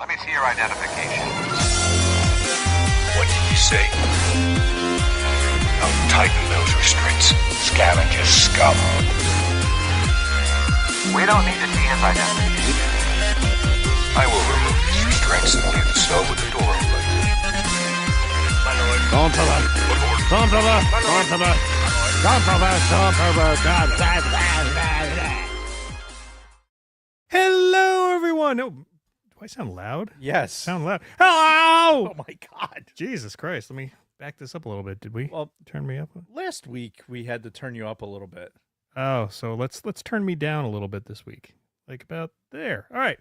Let me see your identification. What did you say? I'll tighten those restraints. Scavenger scum. We don't need to see his identification. I will remove these restraints and leave the cell with the door open. My lord. Hello, everyone. Oh, do I sound loud? Yes. Sound loud. Hello! Oh my God. Jesus Christ. Let me back this up a little bit. Did we Well, turn me up? last week we had to turn you up a little bit. Oh, so let's turn me down a little bit this week. Like about there. All right.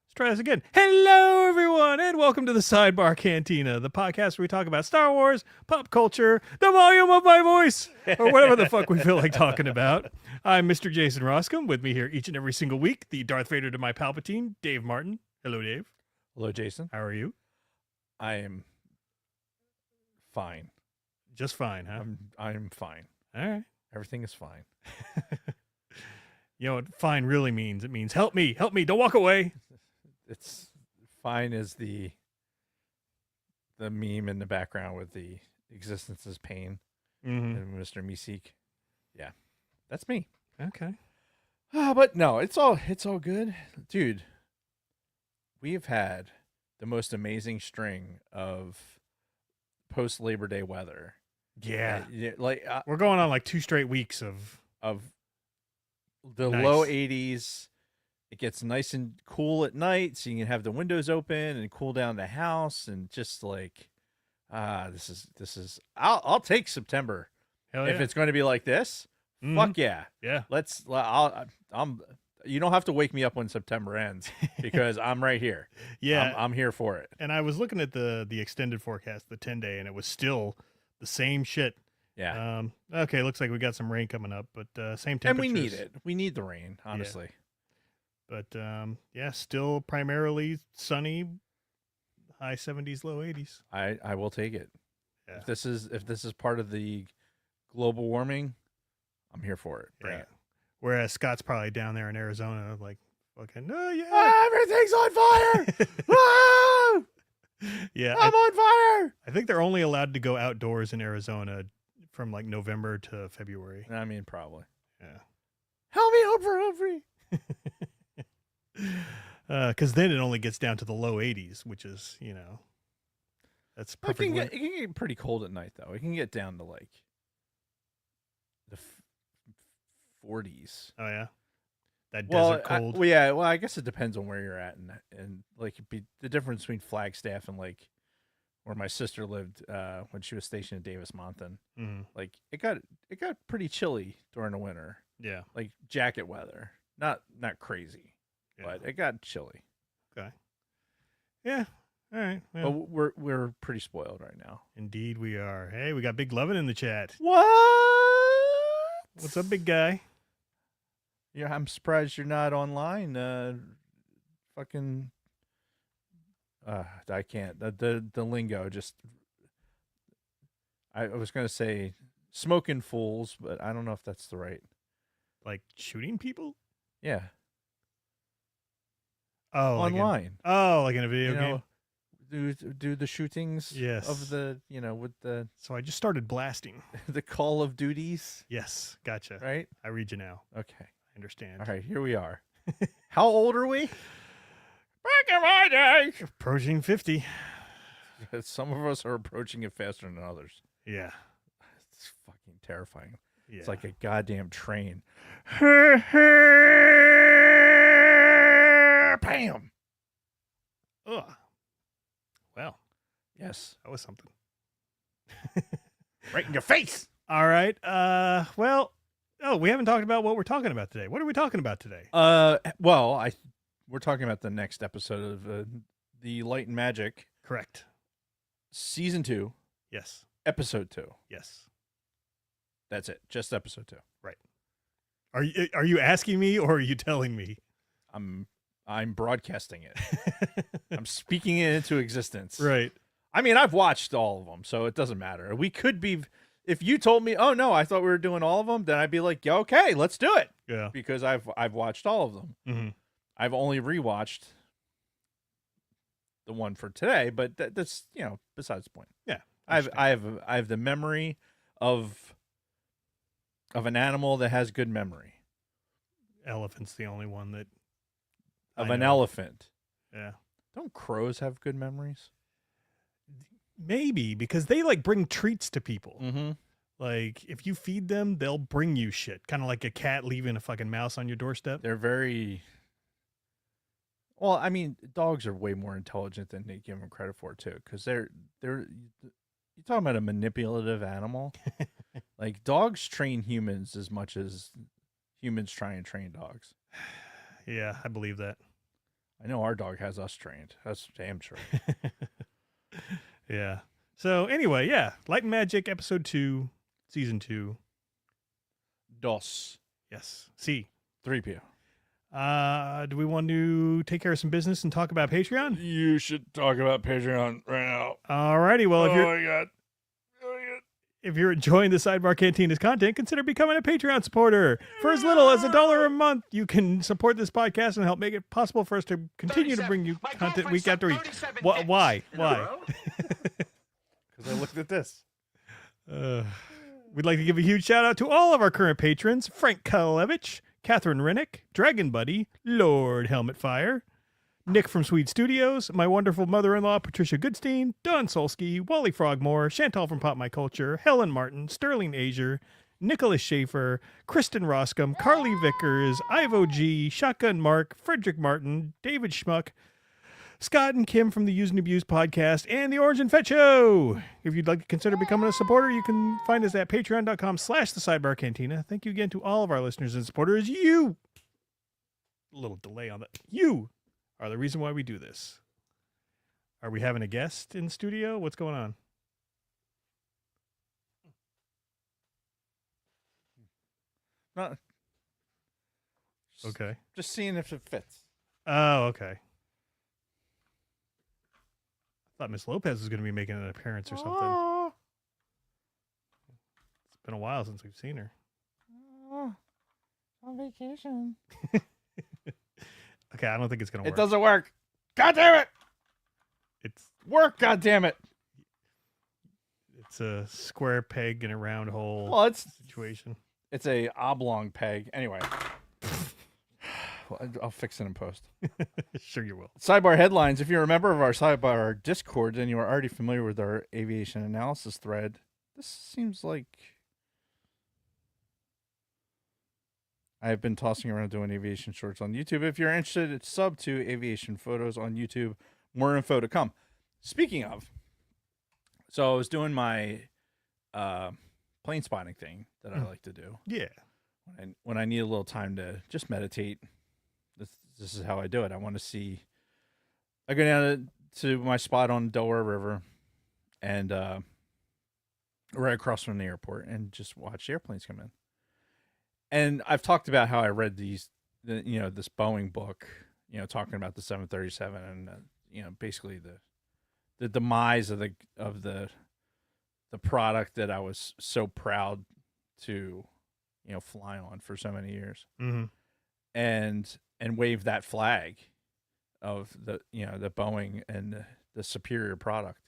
Let's try this again. Hello, everyone, and welcome to the Sidebar Cantina, the podcast where we talk about Star Wars, pop culture, the volume of my voice, or whatever the fuck we feel like talking about. I'm Mr. Jason Roscom. With me here each and every single week, the Darth Vader to my Palpatine, Dave Martin. Hello, Dave. Hello, Jason. How are you? I am fine. Just fine, huh? I'm fine. All right. Everything is fine. You know what fine really means? It means help me, don't walk away. It's fine as the meme in the background with the existence is pain Mm-hmm. and Mr. Meeseek. Yeah, that's me. Okay. But no, it's all good, dude. We've had the most amazing string of post Labor Day weather. Yeah. Like We're going on like 2 straight weeks of the Nice. low 80s. It gets nice and cool at night, so you can have the windows open and cool down the house, and just like, this is. I'll take September hell if yeah. it's going to be like this. Mhm. Fuck yeah, Yeah. I'm. You don't have to wake me up when September ends because I'm right here. Yeah. I'm here for it. And I was looking at the extended forecast, the 10-day, and it was still the same shit. Yeah, Okay, looks like we got some rain coming up, but same and temperatures. we need it. We need the rain, honestly. But yeah, still primarily sunny, high 70s, low 80s. I will take it. Yeah. If this is part of the global warming, I'm here for it. Bring Yeah. it. Whereas Scott's probably down there in Arizona, like fucking, oh yeah, Everything's on fire. Ah! yeah. I'm on fire. I think they're only allowed to go outdoors in Arizona from like November to February. I mean, probably. Yeah. Help me, Humphrey. Because then it only gets down to the low 80s, which is, that's It can perfect. get pretty cold at night, though. It can get down to like the 40s. Oh yeah, that Well, desert cold. Well, I guess it depends on where you're at, and like the difference between Flagstaff and like where my sister lived when she was stationed at Davis Monthan. Mhm. Like it got pretty chilly during the winter, Yeah. like jacket weather. Not crazy, Yeah. but it got chilly. Okay. Yeah. All right. But Well, we're pretty spoiled right now. indeed we are. Hey, we got Big Lovin' in the chat. What? What's up, big guy? Yeah, I'm surprised you're not online. Fucking. I can't. The lingo just. I was gonna say smoking fools, but I don't know if that's the right. Like shooting people? Yeah, Oh, online. like in a video You game. know, do the shootings. Yes. Of the with the So I just started blasting. the Call of Duties, Yes, gotcha. right? I read you now. Okay. I understand. All right. Here we are. How old are we? Back in my day, approaching 50. Some of us are approaching it faster than others. Yeah. It's fucking terrifying. Yeah. It's like a goddamn train. Bam. Ugh. Well, Yes. that was something. Right in your face. All right. We haven't talked about what we're talking about today. What are we talking about today? Well, we're talking about the next episode of the Light and Magic Correct. season 2, Yes. episode 2. Yes. That's it. Just episode 2. Are you asking me or are you telling me? I'm broadcasting it. I'm speaking it into existence. Right. I mean, I've watched all of them, so it doesn't matter. We could be. If you told me, oh no, I thought we were doing all of them, then I'd be like, yeah, okay, let's do it, Yeah. because I've watched all of them. Mm-hmm. I've only rewatched the one for today, but that's besides the point. Yeah, I have the memory of an animal that has good memory. Elephant's the only one that Of I an know. elephant. Yeah, Don't crows have good memories? maybe because they like bring treats to people. Mm-hmm. Like if you feed them, they'll bring you shit. Kind of like a cat leaving a fucking mouse on your doorstep. They're very well. I mean, dogs are way more intelligent than they give them credit for too, because they're you're talking about a manipulative animal. Like dogs train humans as much as humans try and train dogs. Yeah, I believe that. I know our dog has us trained. That's damn sure. Yeah. So anyway, yeah, Light and Magic episode 2, season 2. Dos. Yes. See. 3PO. Do we want to take care of some business and talk about Patreon? You should talk about Patreon right now. Alrighty. Well, if you're my god. Oh my god. if you're enjoying the Sidebar Cantina's content, consider becoming a Patreon supporter. For as little as $1 a month, you can support this podcast and help make it possible for us to continue to bring you content week after week. Why? Because I looked at this. We'd like to give a huge shout out to all of our current patrons: Frank Kalevich, Catherine Rennick, Dragon Buddy, Lord Helmet Fire, Nick from Swede Studios, my wonderful mother-in-law Patricia Goodstein, Don Solsky, Wally Frogmore, Chantal from Pop My Culture, Helen Martin, Sterling Azier, Nicholas Schaefer, Kristen Roscom, Carly Vickers, Ivo G, Shotgun Mark, Frederick Martin, David Schmuck, Scott and Kim from the Use and Abuse podcast, and the Orange and Fetch Show. If you'd like to consider becoming a supporter, you can find us at patreon.com/the Sidebar Cantina. Thank you again to all of our listeners and supporters. You, a little delay on that. You are the reason why we do this. Are we having a guest in studio? What's going on? No, Okay. just seeing if it fits. Oh, okay. I thought Miss Lopez was going to be making an appearance or something. Oh, It's been a while since we've seen her. on vacation. Okay, I don't think it's going to It work. doesn't work. God damn it. It's Work, god damn it. it's a square peg in a round hole Well, it's situation. a oblong peg. Anyway. Well, I'll fix it in post. Sure you will. Sidebar headlines. If you're a member of our Sidebar Discord, then you are already familiar with our aviation analysis thread. This seems like I've been tossing around doing aviation shorts on YouTube. If you're interested, sub to Aviation Photos on YouTube. More info to come. Speaking of, so I was doing my plane spotting thing that I like to do Yeah. when I need a little time to just meditate. This is how I do it. I want to see. I go down to my spot on Delaware River, and right across from the airport, and just watch airplanes come in. And I've talked about how I read this Boeing book, talking about the 737 and basically the demise of the product that I was so proud to fly on for so many years. Mm-hmm. And wave that flag of the Boeing and the superior product.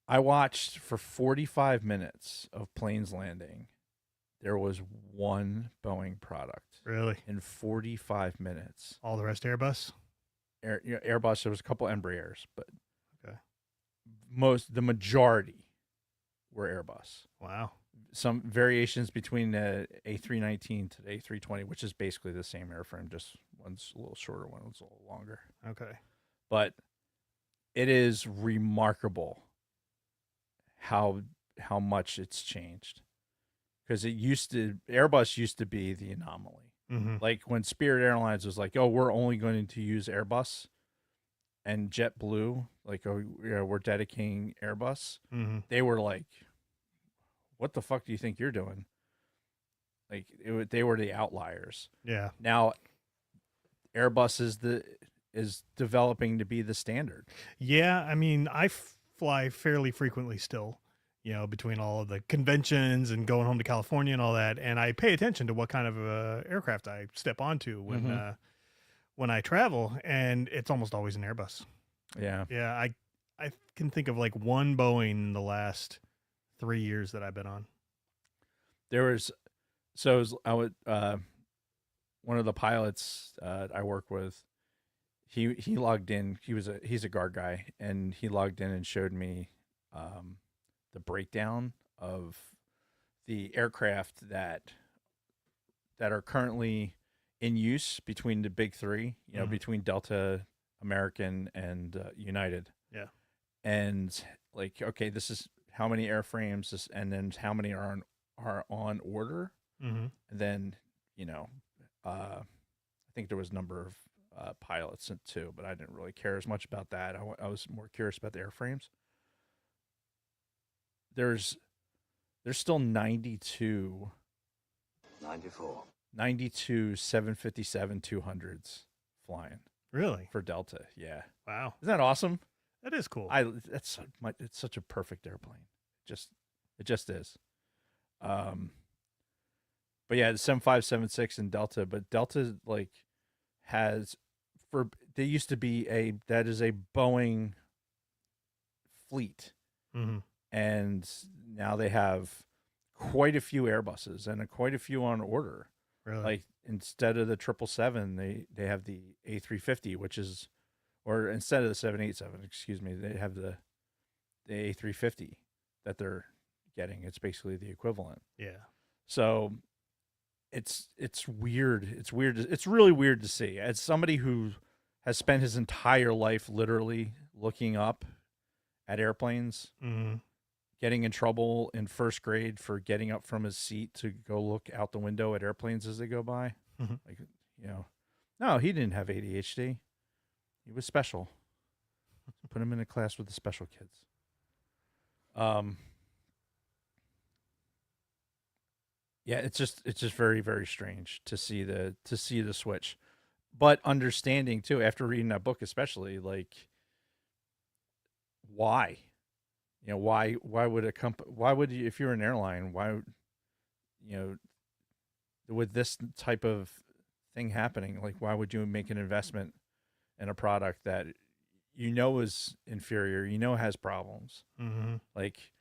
I watched for 45 minutes of planes landing. There was one Boeing product Really? in 45 minutes. All the rest Airbus? Airbus, there was a couple Embraers, but Okay. the majority were Airbus. Wow. Some variations between the A319 to the A320, which is basically the same airframe, just one's a little shorter, one's a little longer. Okay. But it is remarkable how much it's changed. Because Airbus used to be the anomaly. Mm-hmm. Like when Spirit Airlines was like, "Oh, we're only going to use Airbus," and JetBlue, like, "Oh, we're dedicating Airbus." Mm-hmm. They were like, "What the fuck do you think you're doing?" Like they were the outliers. Yeah. Now, Airbus is developing to be the standard. Yeah. I mean, I fly fairly frequently still, between all of the conventions and going home to California and all that. And I pay attention to what kind of aircraft I step onto when I travel, and it's almost always an Airbus. Yeah. Yeah, I can think of like one Boeing in the last 3 years that I've been on. There was, so it was, I would, one of the pilots I work with, he logged in. He's a guard guy, and he logged in and showed me the breakdown of the aircraft that are currently in use between the big three. You know, Mhm. between Delta, American, and United. Yeah. And like, okay, this is how many airframes, and then how many are on order. Mm-hmm. And then, you know, I think there was a number of pilots too, but I didn't really care as much about that. I was more curious about the airframes. There's still 92 757-200s flying Really? for Delta. Yeah. Wow. Isn't that awesome? That is cool. It's such a perfect airplane. It just is. But yeah, the 7576 in Delta, but Delta like has, there used to be that is a Boeing fleet, mm-hmm. and now they have quite a few Airbuses and quite a few on order. Really? Like instead of the 777, they have the A350, which is, or instead of the 787, excuse me, they have the A350 that they're getting. It's basically the equivalent. Yeah. So it's weird. It's weird. It's really weird to see. As somebody who has spent his entire life literally looking up at airplanes, Mm-hmm. getting in trouble in first grade for getting up from his seat to go look out the window at airplanes as they go by. Mhm. Like, you know, no, he didn't have ADHD. He was special. Put him in a class with the special kids. Yeah, it's just very, very strange to see the switch. But understanding too, after reading that book, especially, like, why? You know, why would why would you, if you're an airline, why, you know, with this type of thing happening, like, why would you make an investment in a product that you know is inferior, you know has problems? Mm-hmm. Like,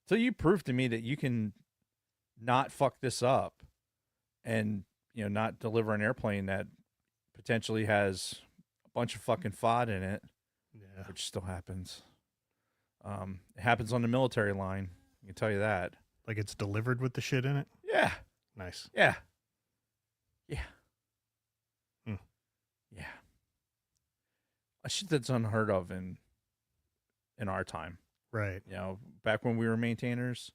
till you prove to me that you can not fuck this up and, you know, not deliver an airplane that potentially has a bunch of fucking FOD in it, Yeah. which still happens. It happens on the military line. I can tell you that. Like it's delivered with the shit in it? Yeah. Nice. Yeah. Yeah. Hmm. Yeah. A shit that's unheard of in our time. Right. You know, back when we were maintainers,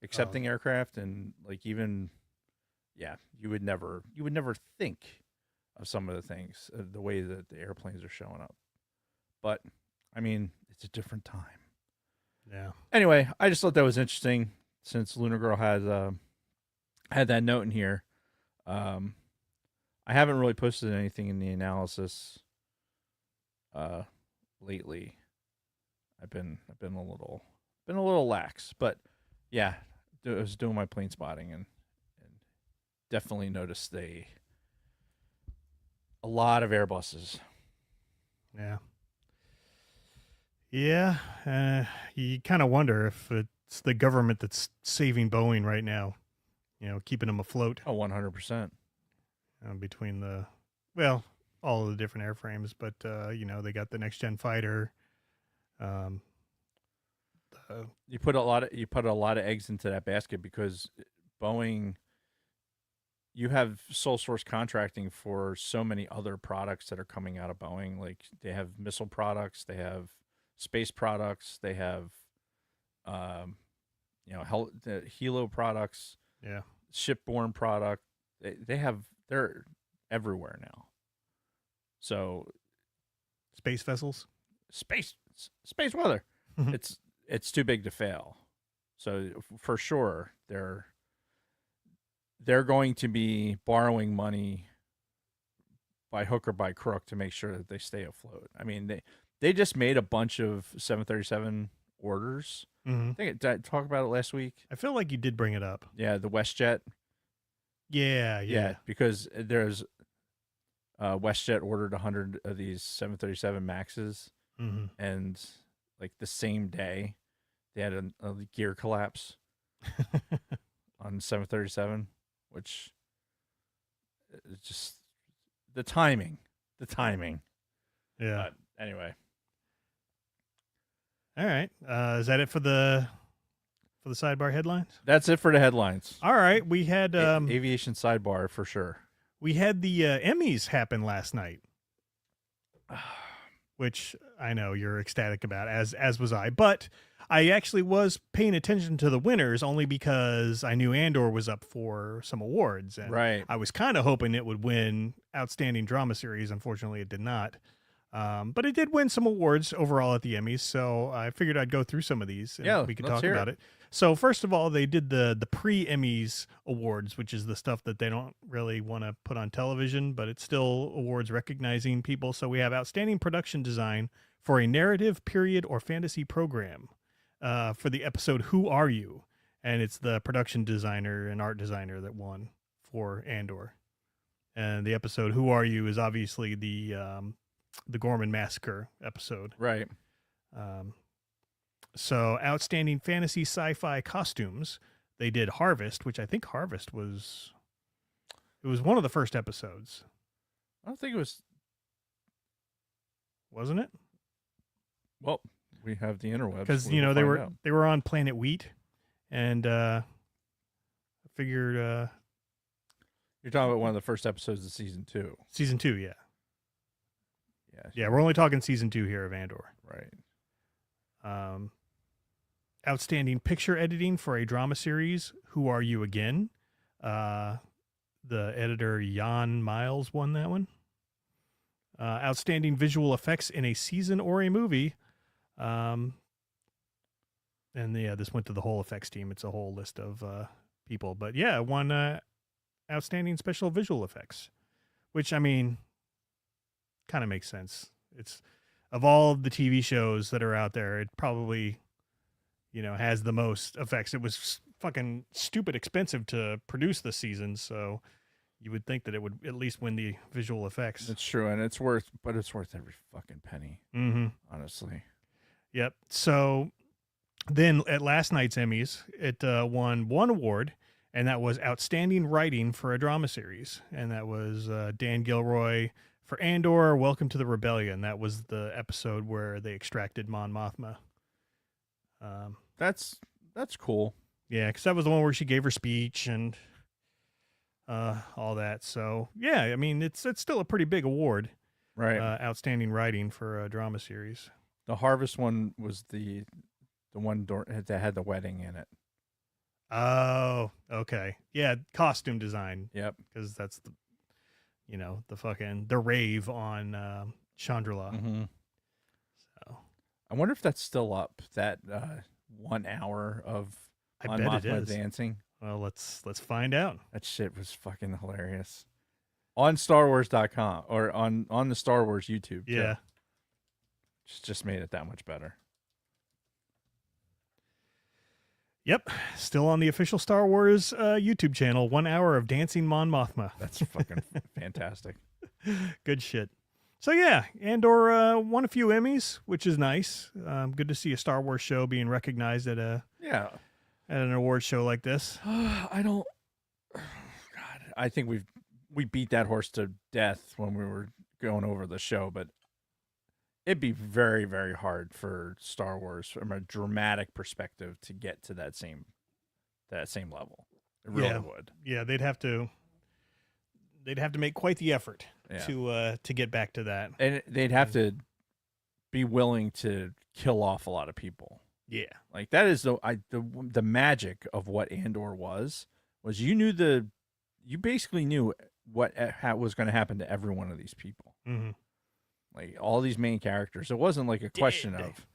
accepting aircraft, and like, even, yeah, you would never think of some of the things, the way that the airplanes are showing up. But I mean, it's a different time. Yeah. Anyway, I just thought that was interesting, since Lunar Girl had that note in here. I haven't really posted anything in the analysis lately. I've been a little lax, but yeah, I was doing my plane spotting, and definitely noticed a lot of Airbuses. Yeah. Yeah. You kind of wonder if it's the government that's saving Boeing right now, you know, keeping them afloat. Oh, 100%. Between all of the different airframes, but you know, they got the next gen fighter. You put a lot of eggs into that basket, because Boeing, you have sole source contracting for so many other products that are coming out of Boeing. Like, they have missile products, they have space products, they have you know, the Helo products, Yeah. shipborne product. They're everywhere now. So Space vessels. space weather. Mhm. It's too big to fail. So for sure, they're going to be borrowing money by hook or by crook to make sure that they stay afloat. I mean, they just made a bunch of 737 orders. Mm-hmm. Did I talk about it last week? I feel like you did bring it up. Yeah, the WestJet. Yeah. Yeah, because there's WestJet ordered 100 of these 737 Maxes, Mm-hmm. and like the same day, they had a gear collapse on 737, which is just the timing. Yeah. But anyway, All right. Is that it for the sidebar headlines? that's it for the headlines. All right. We had Aviation sidebar for sure. we had the Emmys happen last night, which I know you're ecstatic about, as was I. But I actually was paying attention to the winners only because I knew Andor was up for some awards, and Right. I was kind of hoping it would win Outstanding Drama Series. Unfortunately, it did not. But it did win some awards overall at the Emmys, so I figured I'd go through some of these and Yeah, we could let's talk hear about it. So first of all, they did the pre-Emmys awards, which is the stuff that they don't really want to put on television, but it's still awards recognizing people. So we have Outstanding Production Design for a Narrative, Period, or Fantasy Program for the episode Who Are You? And it's the production designer and art designer that won for Andor. And the episode Who Are You is obviously the Gorman Massacre episode. Right. So Outstanding Fantasy Sci-Fi Costumes, they did Harvest, which I think Harvest was one of the first episodes, I don't think it was. wasn't it? Well, we have the interwebs. Because We will they find were out. they were on Planet Wheat, and I figured You're talking about one of the first episodes of season 2. season 2, yeah. Yeah. We're only talking season 2 here of Andor. Right. Outstanding Picture Editing for a Drama Series, Who Are You Again? The editor, Jan Miles, won that one. Outstanding Visual Effects in a Season or a Movie. And yeah, this went to the whole effects team. It's a whole list of people. But yeah, won Outstanding Special Visual Effects, which, I mean, kind of makes sense. It's, of all of the TV shows that are out there, it probably, has the most effects. It was fucking stupid expensive to produce this season, so you would think that it would at least win the visual effects. It's true, and it's worth every fucking penny, Mm-hmm. honestly. Yep. So then at last night's Emmys, it won one award, and that was Outstanding Writing for a Drama Series. And that was Dan Gilroy for Andor, Welcome to the Rebellion. That was the episode where they extracted Mon Mothma. That's cool. Yeah, because that was the one where she gave her speech and all that. So, yeah, I mean, it's still a pretty big award. Right. Outstanding Writing for a Drama Series. The Harvest one was the one that had the wedding in it. Oh, okay. Yeah, costume design, Yep. because that's the rave on Chandrila. Mm-hmm. So I wonder if that's still up. That 1 hour of I Mon bet it Mothma is. dancing. Well, let's find out. That shit was fucking hilarious. On StarWars.com or on the Star Wars YouTube. too. Yeah. Just made it that much better. Yep. Still on the official Star Wars YouTube channel. 1 hour of dancing Mon Mothma. That's fucking fantastic. Good shit. So yeah, Andor won a few Emmys, which is nice. Good to see a Star Wars show being recognized at Yeah. an award show like this. I don't. God, I think we beat that horse to death when we were going over the show, but it'd be very, very hard for Star Wars from a dramatic perspective to get to that same level. It really Yeah. would. Yeah, they'd have to make quite the effort Yeah. to get back to that. And they'd have to be willing to kill off a lot of people. Yeah. Like that is the magic of what Andor was you basically knew what was going to happen to every one of these people. Mm-hmm. Like all these main characters. It wasn't like a question Dead. of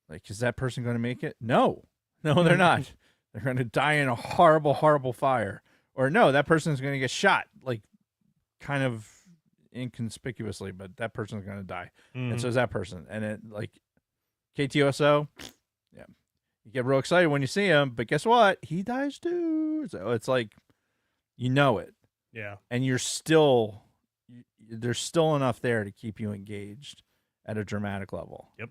like, is that person going to make it? No, they're not. They're going to die in a horrible, horrible fire. Or no, that person's going to get shot, like kind of inconspicuously, but that person's going to die. Mm-hmm. And so is that person. And it like KTOSO, yeah, you get real excited when you see him, but guess what? He dies too. So it's like, you know it. Yeah. And you're still there's still enough there to keep you engaged at a dramatic level. Yep.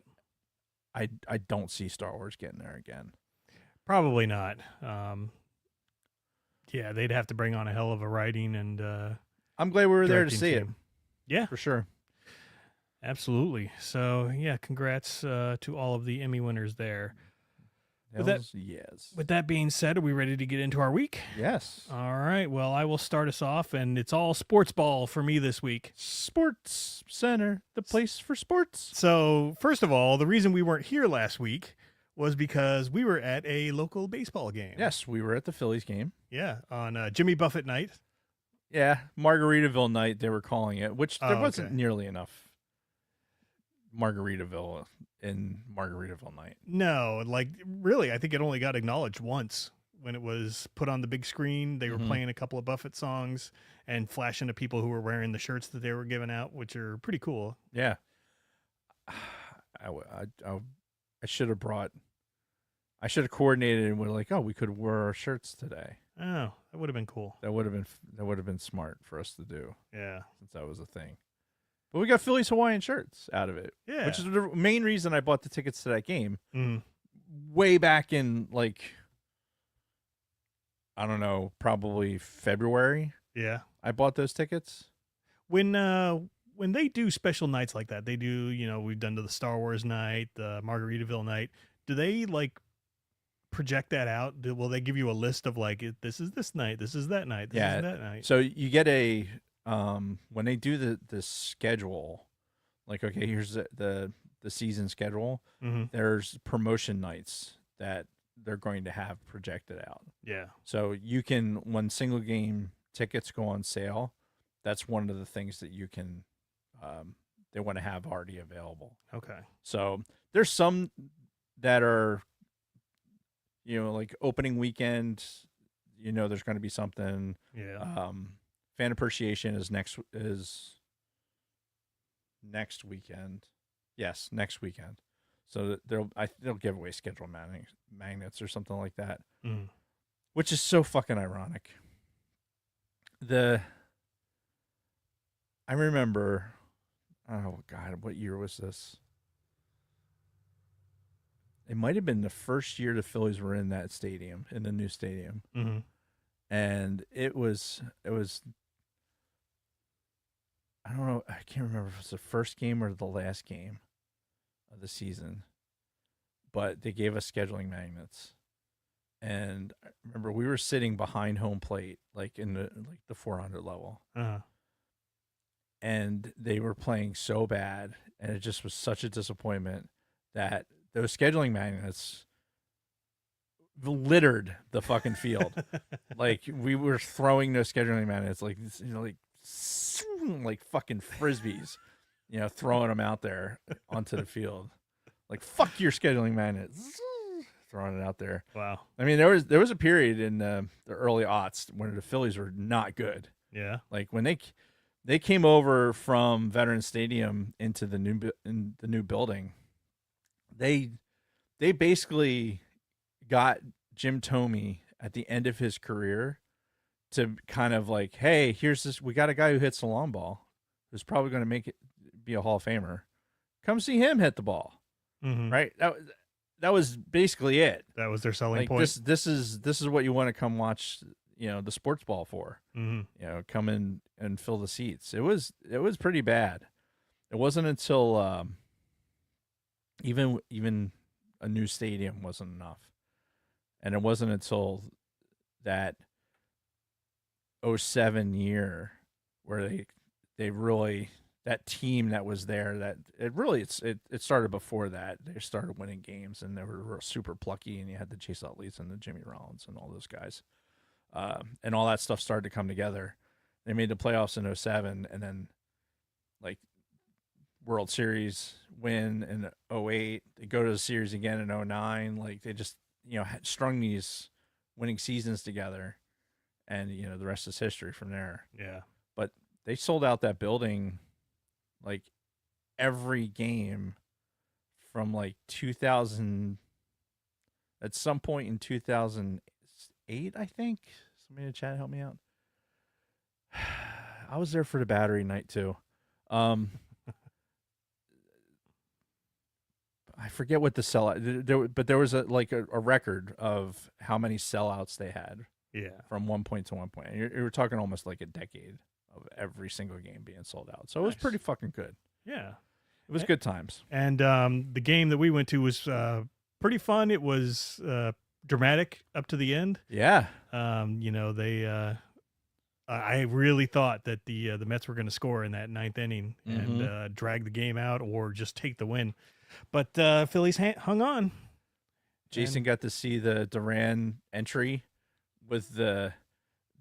I don't see Star Wars getting there again. Probably not. Yeah, they'd have to bring on a hell of a writing and I'm glad we were there to directing see it. team. Yeah, For sure. absolutely. So yeah, congrats to all of the Emmy winners there. With that- Yes. With that being said, are we ready to get into our week? Yes. All right. Well, I will start us off, and it's all sports ball for me this week. Sports Center, the place for sports. So, first of all, the reason we weren't here last week was because we were at a local baseball game. Yes, we were at the Phillies game. Yeah, on Jimmy Buffett night. Yeah, Margaritaville night they were calling it, which there Oh, wasn't okay. nearly enough Margaritaville in Margaritaville night. No, like really, I think it only got acknowledged once when it was put on the big screen. They were Mhm. playing a couple of Buffett songs and flashing to people who were wearing the shirts that they were giving out, which are pretty cool. Yeah. I should have I should have coordinated and we're like, oh, we could wear our shirts today. Oh, that would have been cool. That would have been smart for us to do Yeah. since that was a thing. But we got Phillies Hawaiian shirts out of it, Yeah. which is the main reason I bought the tickets to that game Mhm. way back in like I don't know, probably February. Yeah. I bought those tickets. When they do special nights like that, they do, we've done to the Star Wars night, the Margaritaville night. Do they like project that out? Will they give you a list of like this is this night, this is that night, this Yeah. is that night? So you get a when they do the schedule, like okay, here's the season schedule. Mm-hmm. There's promotion nights that they're going to have projected out. Yeah. So you can when single game tickets go on sale, that's one of the things that you can they want to have already available. Okay. So there's some that are like opening weekend, there's going to be something. Yeah. Fan appreciation is next weekend. Yes, next weekend. So they'll give away schedule magnets or something like that, Mm. which is so fucking ironic. I remember, oh God, what year was this? It might have been the first year the Phillies were in that stadium, in the new stadium. Mm-hmm. And it was I don't know, I can't remember if it was the first game or the last game of the season, but they gave us scheduling magnets. And I remember we were sitting behind home plate, like in the 400 level, Uh-huh. and they were playing so bad, and it just was such a disappointment that those scheduling magnets littered the fucking field. Like we were throwing those scheduling magnets like fucking frisbees, throwing them out there onto the field. Like fuck your scheduling magnets, throwing it out there. Wow. I mean, there was a period in the early aughts when the Phillies were not good. Yeah. Like when they came over from Veterans Stadium into the new building, they basically got Jim Thome at the end of his career to kind of like, hey, here's this. We got a guy who hits the long ball, who's probably going to be a Hall of Famer. Come see him hit the ball, Mm-hmm. right? That was basically it. That was their selling Like point. this is what you want to come watch, the sports ball for. Mm-hmm. Come in and fill the seats. It was pretty bad. It wasn't until even a new stadium wasn't enough. And it wasn't until that 07 year where they really, that team that was there, that it started before that. They started winning games and they were super plucky, and you had the Chase Utleys and the Jimmy Rollins and all those guys. And all that stuff started to come together. They made the playoffs in 07, and then like World Series win in 08. They go to the series again in 09. Like they just, had strung these winning seasons together, and the rest is history from there. Yeah. But they sold out that building like every game from like 2000, at some point in 2008, I think. Somebody in the chat help me out. I was there for the Battery night too. I forget what the sellout but there was a record of how many sellouts they had Yeah. from one point to one point. And you're talking almost like a decade of every single game being sold out. So it was Nice. pretty fucking good. Yeah. It was good times. And the game that we went to was pretty fun. It was dramatic up to the end. Yeah. They I really thought that the Mets were going to score in that ninth inning and drag the game out or just take the win. But Phillies hung on. Jason got to see the Duran entry with the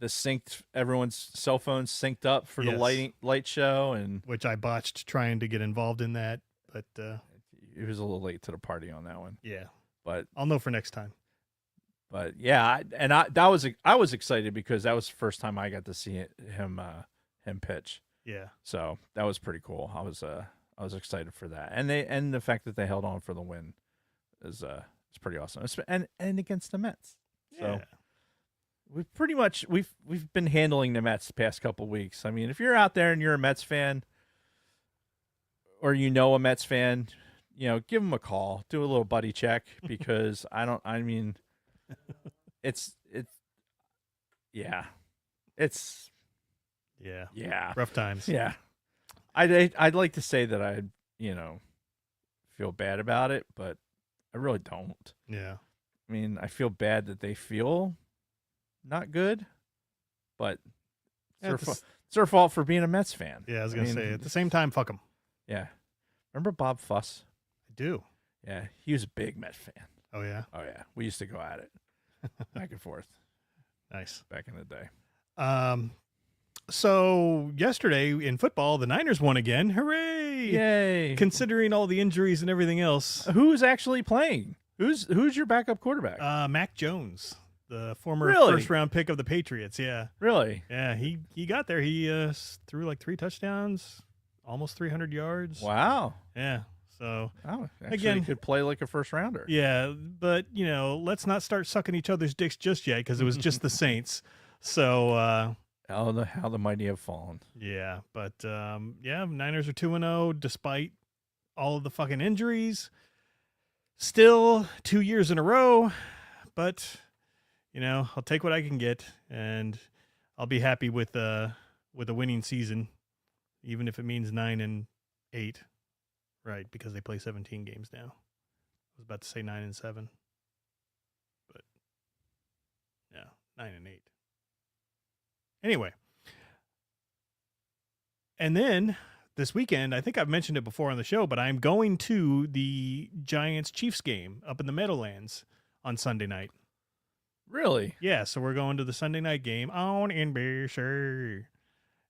synced, everyone's cell phones synced up for the Yes. light show, and Which I botched trying to get involved in that. But it was a little late to the party on that one. yeah, But I'll know for next time. yeah, I was excited because that was the first time I got to see him pitch. Yeah. So that was pretty cool. I was excited for that, and the fact that they held on for the win is pretty awesome. And against the Mets. So Yeah. we've been handling the Mets the past couple weeks. I mean, if you're out there and you're a Mets fan, or a Mets fan, give them a call, do a little buddy check because yeah. Rough times. Yeah. I'd like to say that I, feel bad about it, but I really don't. Yeah. I mean, I feel bad that they feel not good, but it's their fault for being a Mets fan. Yeah, I was going to say, at the same time, fuck them. Yeah. Remember Bob Fuss? I do. Yeah. He was a big Mets fan. Oh, yeah? Oh, yeah. We used to go at it back and forth Nice. back in the day. So yesterday in football, the Niners won again. Hooray! Yay. Considering all the injuries and everything else. Who's actually playing? Who's your backup quarterback? Mac Jones, the former Really? first-round pick of the Patriots. Yeah. Really? Yeah, he got there. He threw like 3 touchdowns, almost 300 yards. Wow. Yeah. So, Oh, actually Again- could play like a first rounder. yeah, but, let's not start sucking each other's dicks just yet because it was just the Saints. So, How the mighty have fallen. yeah, but Niners are 2-0 despite all of the fucking injuries. Still 2 years in a row, but I'll take what I can get, and I'll be happy with a winning season, even if it means 9-8, right? Because they play 17 games now. I was about to say 9-7, but yeah, 9-8. Anyway, and then this weekend, I think I've mentioned it before on the show, but I'm going to the Giants-Chiefs game up in the Meadowlands on Sunday night. Really? Yeah, so we're going to the Sunday night game on NBC.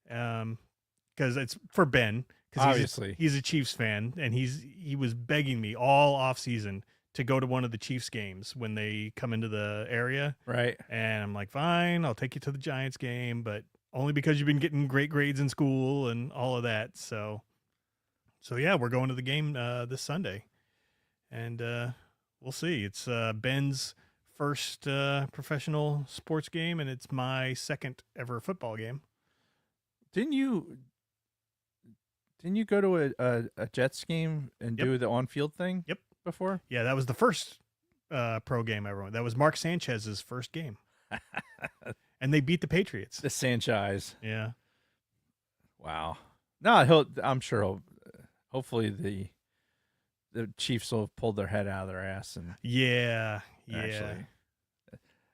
Because it's for Ben. 'Cause Obviously. he's a Chiefs fan, and he was begging me all off season to go to one of the Chiefs games when they come into the area. Right. And I'm like, fine, I'll take you to the Giants game, but only because you've been getting great grades in school and all of that. So yeah, we're going to the game this Sunday, and we'll see. It's Ben's first professional sports game, and it's my second ever football game. Didn't you go to a Jets game and Yep. do the on-field thing? Yep. Before? Yeah, that was the first pro game I won. That was Mark Sanchez's first game, and they beat the Patriots. The Sanchez. Yeah. Wow. No, I'm sure he'll. Hopefully the Chiefs will have pulled their head out of their ass and Yeah. actually.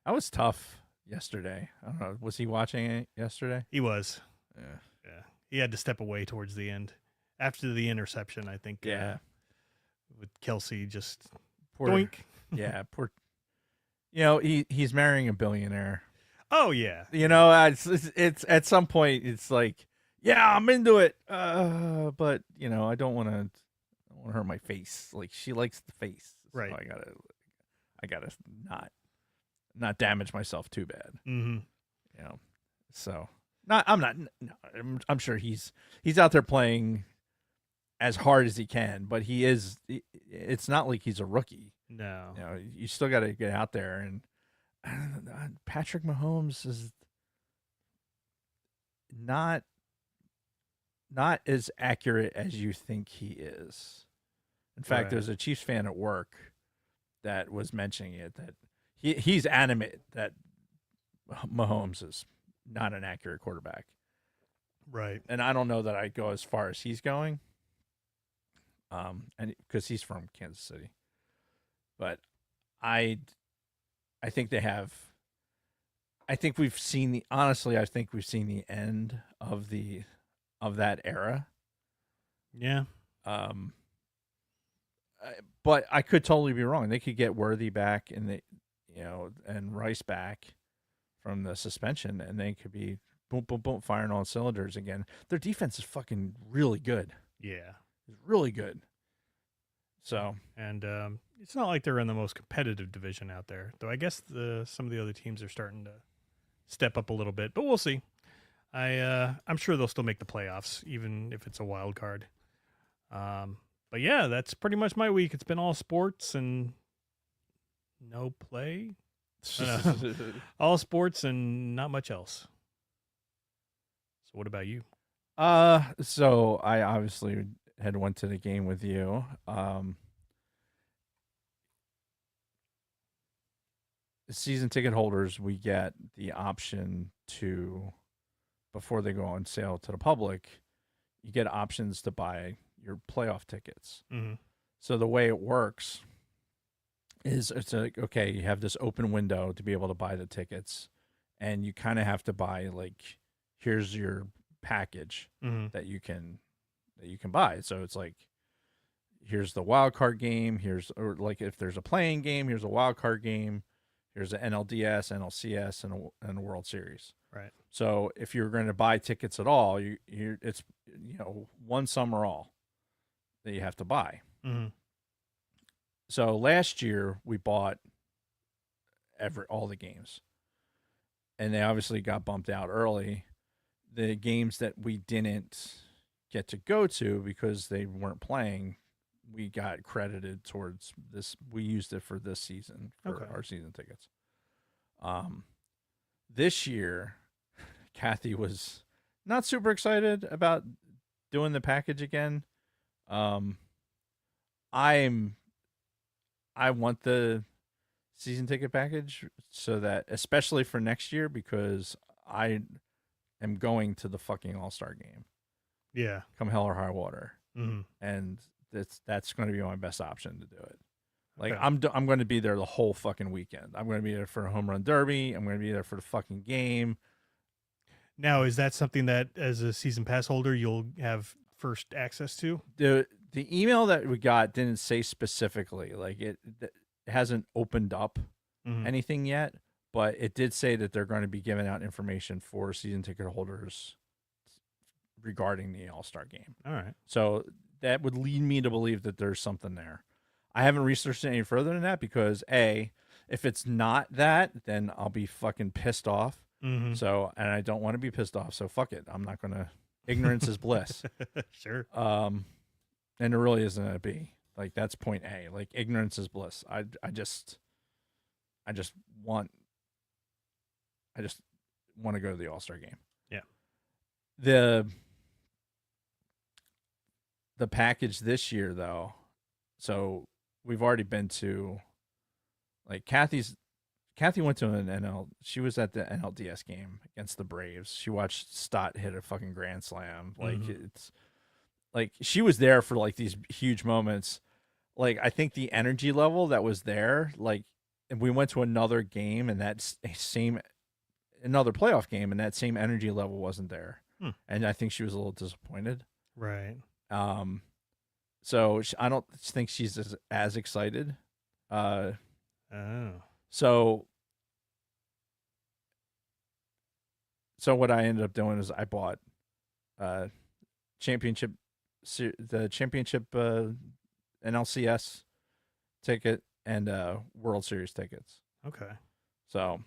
That was tough yesterday. I don't know. Was he watching it yesterday? He was. Yeah. Yeah. He had to step away towards the end after the interception, I think. Yeah. With Kelsey just Poor, doink. Yeah. Poor. He's marrying a billionaire. Oh yeah. It's at some point it's like, yeah, I'm into it. But I don't want to hurt my face. Like she likes the face. Right. So I gotta not damage myself too bad. Mm-hmm. So I'm sure he's out there playing as hard as he can, but it's not like he's a rookie. No. You still got to get out there, and Patrick Mahomes is not not as accurate as you think he is. In fact, Right. there's a Chiefs fan at work that was mentioning it, that he's animate that Mahomes is not an accurate quarterback. Right. And I don't know that I'd go as far as he's going. And because he's from Kansas City. But I think they have. I think we've seen I think we've seen the end of that era. Yeah. But I could totally be wrong. They could get Worthy back and and Rice back from the suspension, and they could be boom, boom, boom, firing on cylinders again. Their defense is fucking really good. Yeah. It's really good. So And it's not like they're in the most competitive division out there, though. I guess some of the other teams are starting to step up a little bit, but we'll see. I'm sure they'll still make the playoffs, even if it's a wild card. But yeah, that's pretty much my week. It's been all sports and no play. All sports and not much else. So what about you? So I obviously had went to the game with you. Season ticket holders, we get the option to, before they go on sale to the public, you get options to buy your playoff tickets. Mm-hmm. So the way it works is it's like, okay, you have this open window to be able to buy the tickets, and you kind of have to buy, like, here's your package Mm-hmm. that you can buy. So it's like, here's the wild card game, or like if there's a playing game, here's a wild card game, here's an NLDS, NLCS, and a World Series. Right. So if you're going to buy tickets at all, it's one sum or all that you have to buy. Mm-hmm. So last year we bought all the games, and they obviously got bumped out early. The games that we didn't get to go to because they weren't playing, we got credited towards this. We used it for this season for Okay. our season tickets. This year, Kathy was not super excited about doing the package again. I want the season ticket package so that, especially for next year, because I am going to the fucking All-Star game, Yeah. come hell or high water, Mm-hmm. and that's going to be my best option to do it. Like, Okay. I'm going to be there the whole fucking weekend. I'm going to be there for a home run derby. I'm going to be there for the fucking game. Now, is that something that, as a season pass holder, you'll have first access to? The email that we got didn't say specifically, like it hasn't opened up Mhm. anything yet, but it did say that they're going to be giving out information for season ticket holders regarding the All-Star game. All right. So that would lead me to believe that there's something there. I haven't researched it any further than that because if it's not that, then I'll be fucking pissed off. Mm-hmm. So, and I don't want to be pissed off. So fuck it. I'm not going to, ignorance is bliss. Sure. And there really isn't a B. Like, that's point A. Like, ignorance is bliss. I just want to go to the All-Star game. Yeah. The package this year, though, so we've already been to, like, Kathy went to she was at the NLDS game against the Braves. She watched Stott hit a fucking grand slam. Like, Mhm. it's like she was there for, like, these huge moments. Like, I think the energy level that was there, like, and we went to another game and another playoff game, and that same energy level wasn't there. And I think she was a little disappointed. Right. So I don't think she's as excited. Oh. So what I ended up doing is I bought the championship NLCS ticket and World Series tickets. Okay. So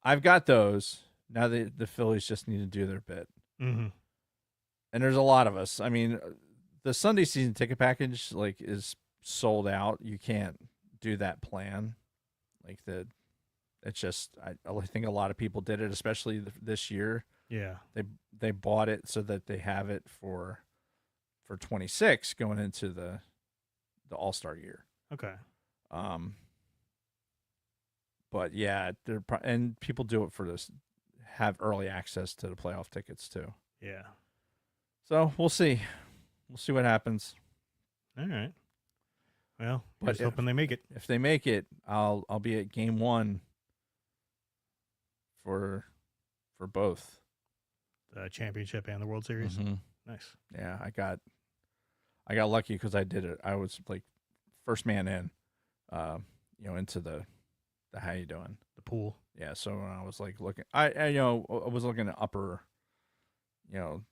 I've got those. Now the Phillies just need to do their bit. Mm-hmm. And there's a lot of us. I mean, the Sunday season ticket package, like, is sold out. You can't do that plan. Like, it's just, I think a lot of people did it, especially this year. Yeah. They bought it so that they have it for for 26 going into the All-Star year. Okay. But yeah, and people do it for this, have early access to the playoff tickets too. Yeah. So we'll see. We'll see what happens. All right. Well, But just hoping they make it. If they make it, I'll be at game 1 for both. The championship and the World Series. Mhm. Nice. Yeah, I got lucky because I did it. I was like first man in, into the how you doing? The pool. Yeah. So when I was like looking, I was looking at upper, I'll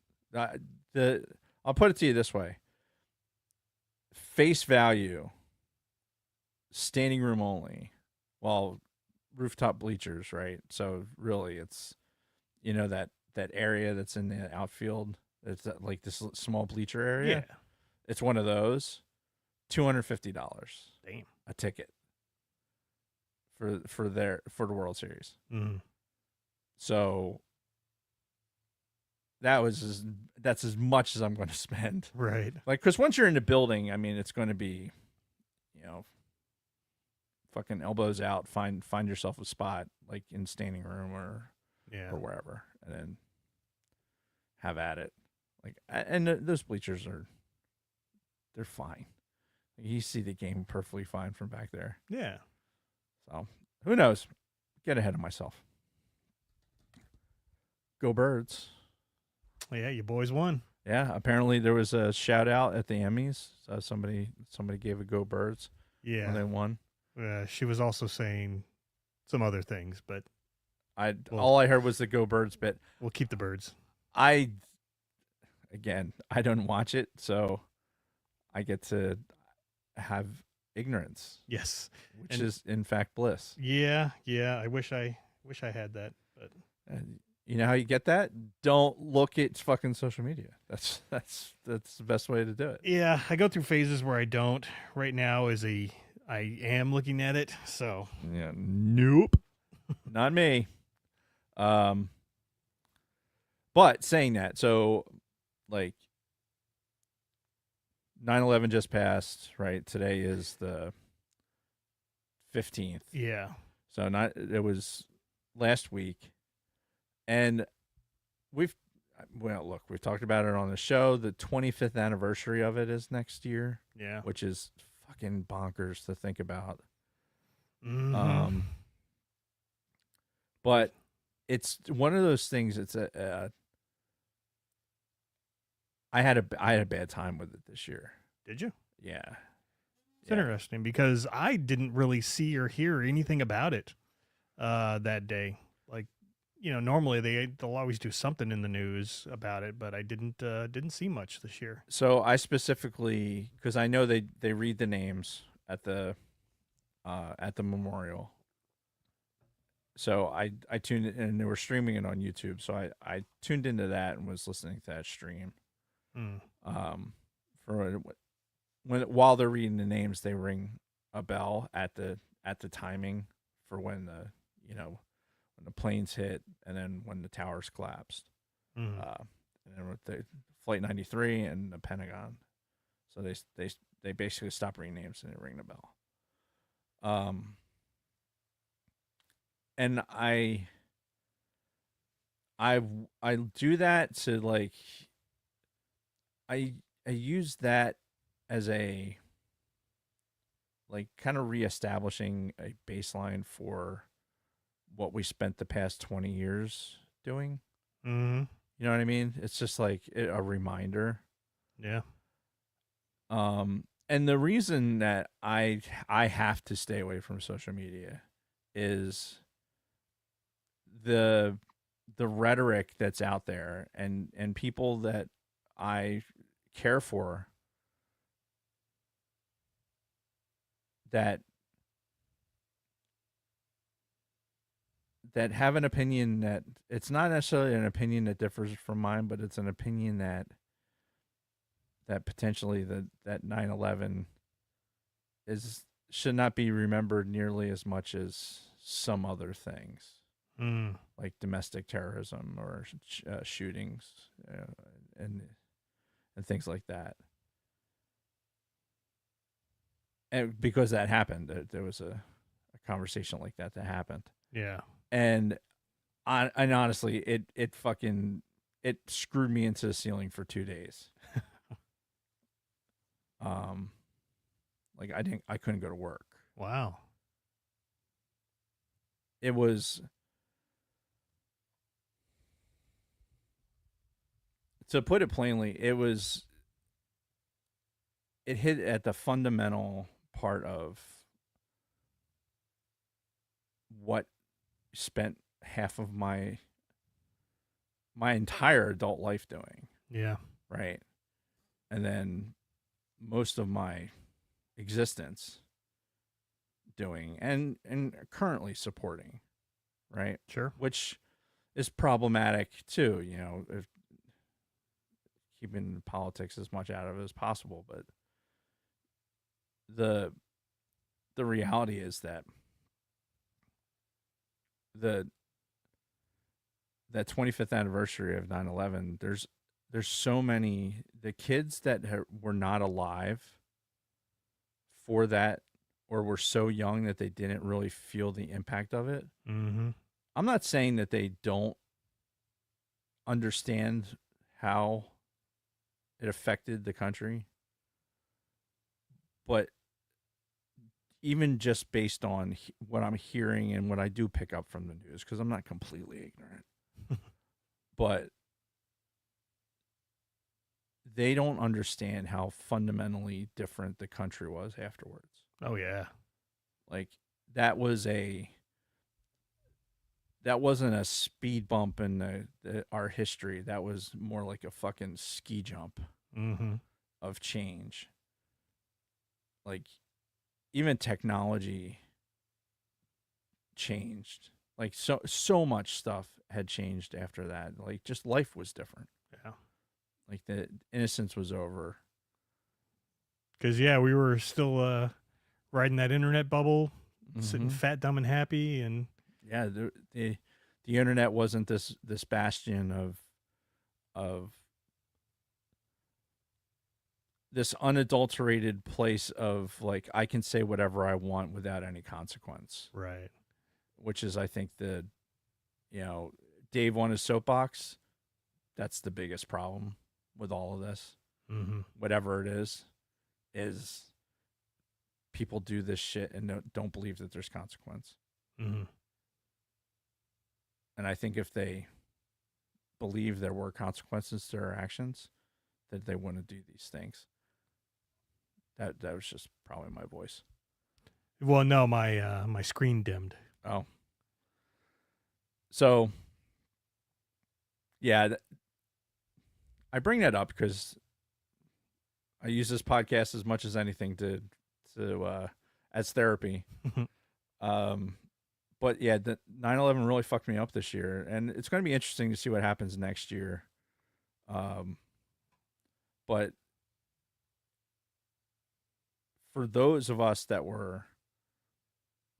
put it to you this way. Face value, standing room only, well, rooftop bleachers, right? So really it's, that area that's in the outfield. It's like this small bleacher area. Yeah. It's one of those. $250 Damn. a ticket for the World Series. Mm. So that's as much as I'm going to spend. Right. Like, because once you're in the building, I mean, it's going to be, fucking elbows out, find yourself a spot like in standing room or wherever, and then have at it. Like, and those bleachers they're fine. You see the game perfectly fine from back there. Yeah. So who knows? Get ahead of myself. Go Birds. Yeah, you boys won. Yeah, apparently there was a shout out at the Emmys. Somebody gave a Go Birds Yeah. when they won. She was also saying some other things, but All I heard was the Go Birds bit. we'll keep the birds. I don't watch it, so I get to have ignorance, Yes. which is in fact bliss. Yeah. I wish I had that, but You know how you get that? Don't look at fucking social media. That's the best way to do it. yeah, I go through phases where I don't. Right now I am looking at it, so Yeah, nope, not me. But saying that, so like 9/11 just passed, right? Today is the 15th. yeah. So it was last week. And we've talked about it on the show. The 25th anniversary of it is next year, Yeah. which is fucking bonkers to think about. Mhm. But it's one of those things. It's I had a bad time with it this year. Did you? Yeah. It's interesting because I didn't really see or hear anything about it that day. Like, normally they'll always do something in the news about it, but I didn't see much this year. So I specifically, because I know they read the names at the memorial. So I tuned in, and they were streaming it on YouTube. So I tuned into that and was listening to that stream. Mm. While they're reading the names, they ring a bell at the timing for when the when the planes hit and then when the towers collapsed. Mm. And then with the Flight 93 and the Pentagon. So they basically stop reading names and they ring the bell. And I do that to like I use that as a like kind of reestablishing a baseline for what we spent the past 20 years doing. Mm-hmm. You know what I mean? It's just like a reminder. Yeah. And the reason that I have to stay away from social media is the rhetoric that's out there and people that I care for that have an opinion that it's not necessarily an opinion that differs from mine, but it's an opinion that potentially that 9/11 should not be remembered nearly as much as some other things. Mm. Like domestic terrorism or shootings, and and things like that. And because that happened, there was a conversation like that happened. Yeah. And honestly, it screwed me into the ceiling for 2 days. Like I couldn't go to work. Wow. It was, to put it plainly, it hit at the fundamental part of what spent half of my entire adult life doing, Yeah. right? And then most of my existence doing and currently supporting, right? Sure. Which is problematic too, if keeping politics as much out of it as possible. But the reality is that that 25th anniversary of 9/11, there's so many, the kids that were not alive for that, or were so young that they didn't really feel the impact of it. Mm-hmm. I'm not saying that they don't understand how it affected the country, but even just based on what I'm hearing and what I do pick up from the news, because I'm not completely ignorant, but they don't understand how fundamentally different the country was afterwards. Oh yeah. Like that wasn't a speed bump in our history. That was more like a fucking ski jump Mm-hmm. of change. Like even technology changed. Like so much stuff had changed after that. Like just life was different. Yeah. Like the innocence was over. Because yeah, we were still riding that internet bubble, sitting Mhm. fat, dumb, and happy, and Yeah, the internet wasn't this bastion of this unadulterated place of like I can say whatever I want without any consequence, right. which is I think Dave on his soapbox, that's the biggest problem with all of this. Mm-hmm. Whatever it is people do this shit and don't believe that there's consequence. Mm-hmm. And I think if they believe there were consequences to their actions, that they wouldn't do these things. That was just probably my voice. Well, no, my screen dimmed. Oh. So, yeah, I bring that up because I use this podcast as much as anything to as therapy. But yeah, the 9/11 really fucked me up this year, and it's going to be interesting to see what happens next year. But for those of us that were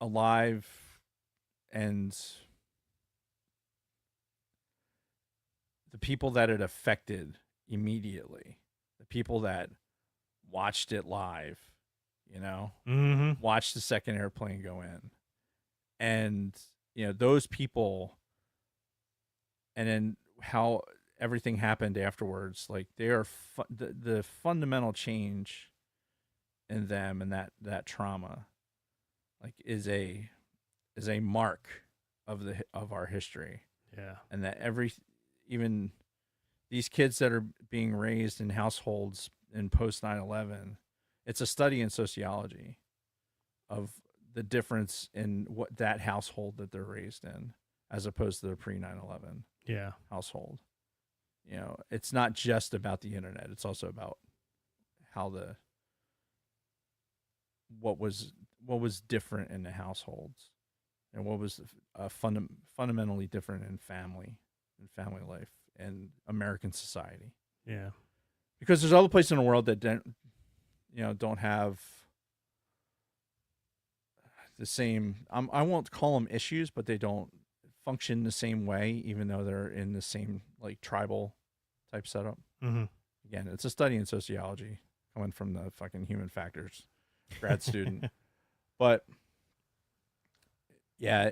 alive and the people that it affected immediately, the people that watched it live, Mm-hmm. watched the second airplane go in, and those people, and then how everything happened afterwards, like they are the fundamental change in them, and that trauma like is a mark of our history. Yeah. And that even these kids that are being raised in households in post 9/11, it's a study in sociology of the difference in what that household that they're raised in as opposed to the pre 9/11 Yeah. household. It's not just about the internet. It's also about how what was different in the households, and what was fundamentally different in family life and American society. Yeah. Because there's other places in the world that don't have the same, I won't call them issues, but they don't function the same way, even though they're in the same like tribal type setup. Mm-hmm. Again, it's a study in sociology coming from the fucking human factors grad student. But yeah,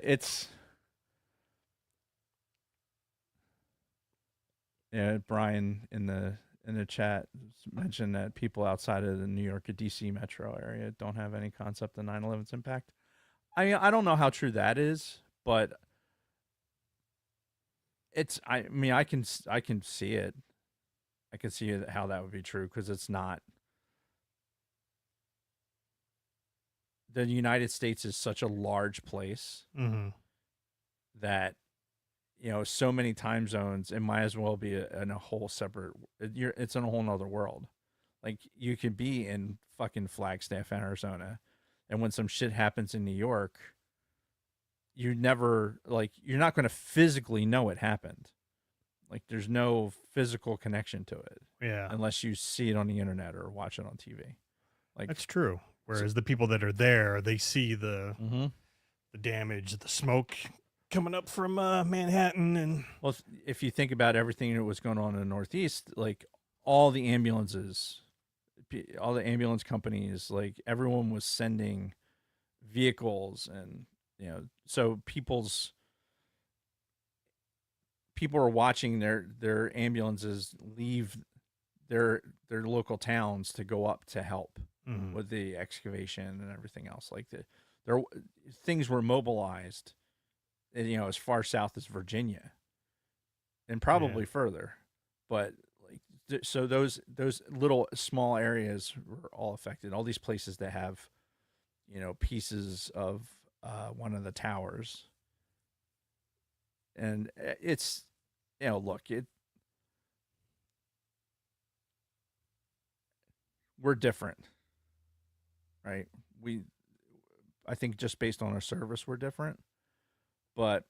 Brian in the chat mentioned that people outside of the New York or DC metro area don't have any concept of 9/11's impact. I mean, I don't know how true that is, but I can see it. I can see how that would be true because it's not. The United States is such a large place that, so many time zones, it might as well be in a whole separate. It's in a whole nother world. Like you could be in fucking Flagstaff, Arizona, and when some shit happens in New York, you're not going to physically know it happened. Like there's no physical connection to it. Yeah. Unless you see it on the internet or watch it on TV. Like that's true. Whereas the people that are there, they see the damage, the smoke coming up from Manhattan, and well, if you think about everything that was going on in the Northeast, like all the ambulances, all the ambulance companies, like everyone was sending vehicles, and so people are watching their ambulances leave their local towns to go up to help with the excavation and everything else. Like things were mobilized, as far south as Virginia, and probably further. But so those little small areas were all affected. All these places that have, pieces of one of the towers, and it's, we're different. Right. I think just based on our service, we're different, but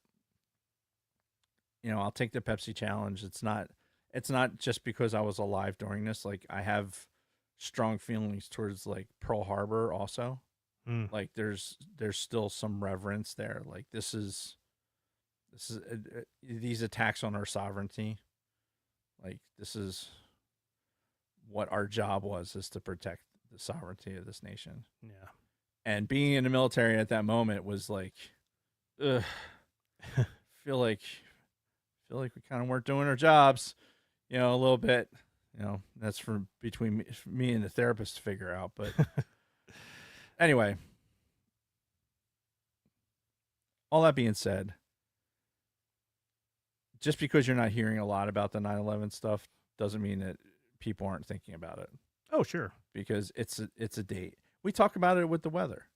I'll take the Pepsi challenge. It's not just because I was alive during this. Like I have strong feelings towards like Pearl Harbor also. Like there's still some reverence there. Like this is these attacks on our sovereignty. Like this is what our job is to protect the sovereignty of this nation. Yeah. And being in the military at that moment was like, feel like we kind of weren't doing our jobs, a little bit. That's between me and the therapist to figure out. But anyway, all that being said, just because you're not hearing a lot about the 9/11 stuff doesn't mean that people aren't thinking about it. Oh, sure. Because it's a date. We talk about it with the weather,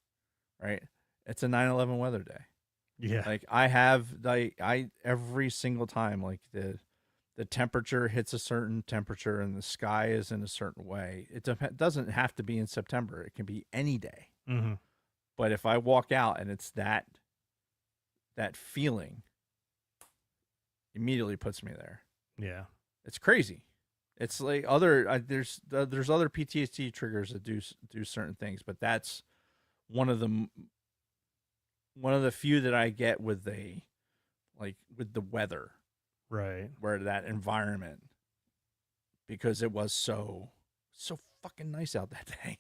right? It's a 9/11 weather day. Yeah. Like I every single time, like the temperature hits a certain temperature and the sky is in a certain way. It doesn't have to be in September. It can be any day. But if I walk out and it's that feeling, immediately puts me there. Yeah. It's crazy. It's like there's other PTSD triggers that do certain things, but that's one of the few that I get with the weather, right? Where that environment, because it was so fucking nice out that day.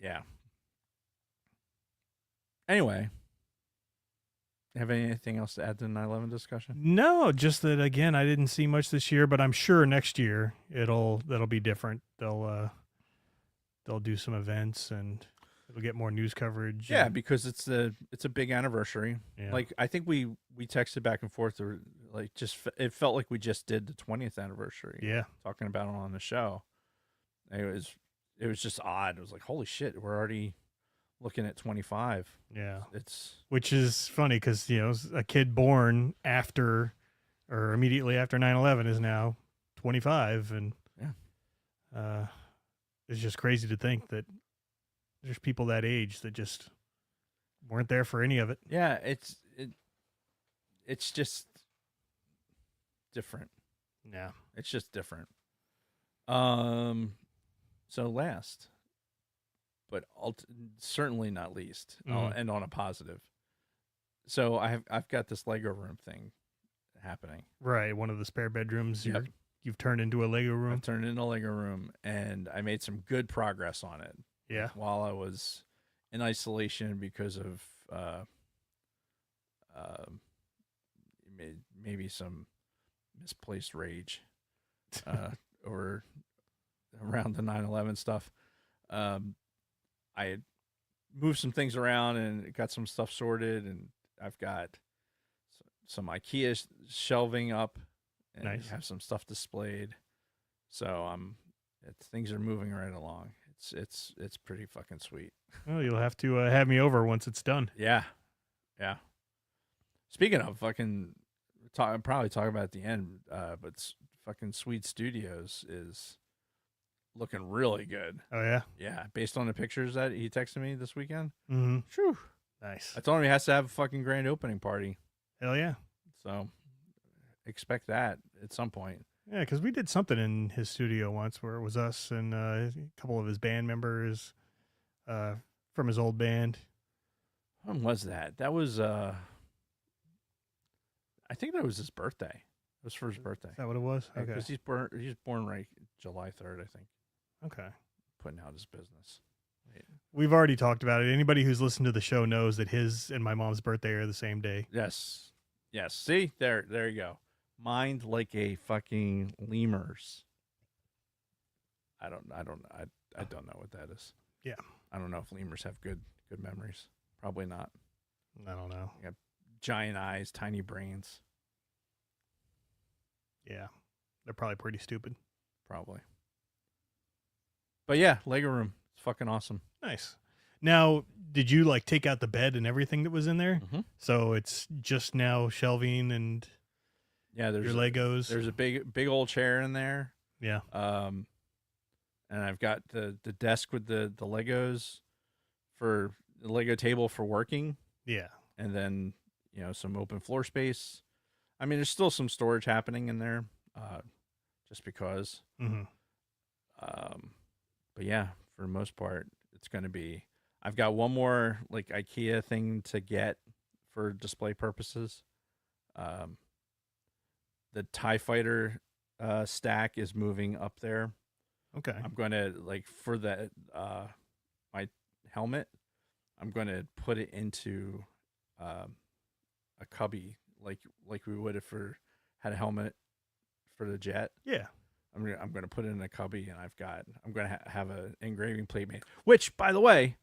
Yeah. Anyway. Have anything else to add to the 9/11 discussion? No, just that again, I didn't see much this year, but I'm sure next year that'll be different. They'll do some events and it'll get more news coverage. Yeah, because it's a big anniversary. Yeah. Like I think we texted back and forth, or like it felt like we just did the 20th anniversary. Yeah, talking about it on the show. It was just odd. It was like, holy shit, we're already looking at 25. Yeah. Which is funny because, a kid born after or immediately after 9/11 is now 25. And it's just crazy to think that there's people that age that just weren't there for any of it. Yeah. It's just different. Yeah. It's just different. So last, but certainly not least, I'll end on a positive. So I've got this Lego room thing happening. Right, one of the spare bedrooms. Yep. you've turned into a Lego I room. turned it into a Lego room, and I made some good progress on it. Yeah. While I was in isolation because of maybe some misplaced rage over around the 9/11 stuff. I had moved some things around and got some stuff sorted, and I've got some IKEA shelving up, and Nice. have some stuff displayed. So things are moving right along. It's pretty fucking sweet. Well, you'll have to have me over once it's done. Yeah. Speaking of fucking, probably talk about it at the end, but fucking Sweet Studios is looking really good. Oh yeah. Yeah, based on the pictures that he texted me this weekend. Mm-hmm. Phew. Nice. I told him he has to have a fucking grand opening party, Hell yeah. so expect that at some point. Yeah, because we did something in his studio once where it was us and a couple of his band members from his old band. When was that? That was I think that was his birthday. It was for his birthday. Is that what it was? Okay. Because he's born right July 3rd, I think. Okay. Putting out his business. We've already talked about it. Anybody who's listened to the show knows that his and my mom's birthday are the same day. Yes. See, there you go. Mind like a fucking lemur's. I don't know what that is. Yeah. I don't know if lemurs have good memories. Probably not. I don't know. Giant eyes, tiny brains. Yeah. They're probably pretty stupid. Probably. But yeah, Lego room. It's fucking awesome. Nice. Now, did you like take out the bed and everything that was in there? Mhm. So it's just now shelving and Yeah, your Legos. There's a big old chair in there. Yeah. And I've got the desk with the Legos for the Lego table for working, Yeah. and then some open floor space. I mean, there's still some storage happening in there, just because. Mm-hmm. But yeah, for the most part, it's going to be. I've got one more like IKEA thing to get for display purposes. The TIE Fighter stack is moving up there. Okay. I'm going to for that my helmet, I'm going to put it into a cubby like we would if we had a helmet for the jet. Yeah. I'm going to put it in a cubby, and I'm going to have an engraving plate made, which, by the way,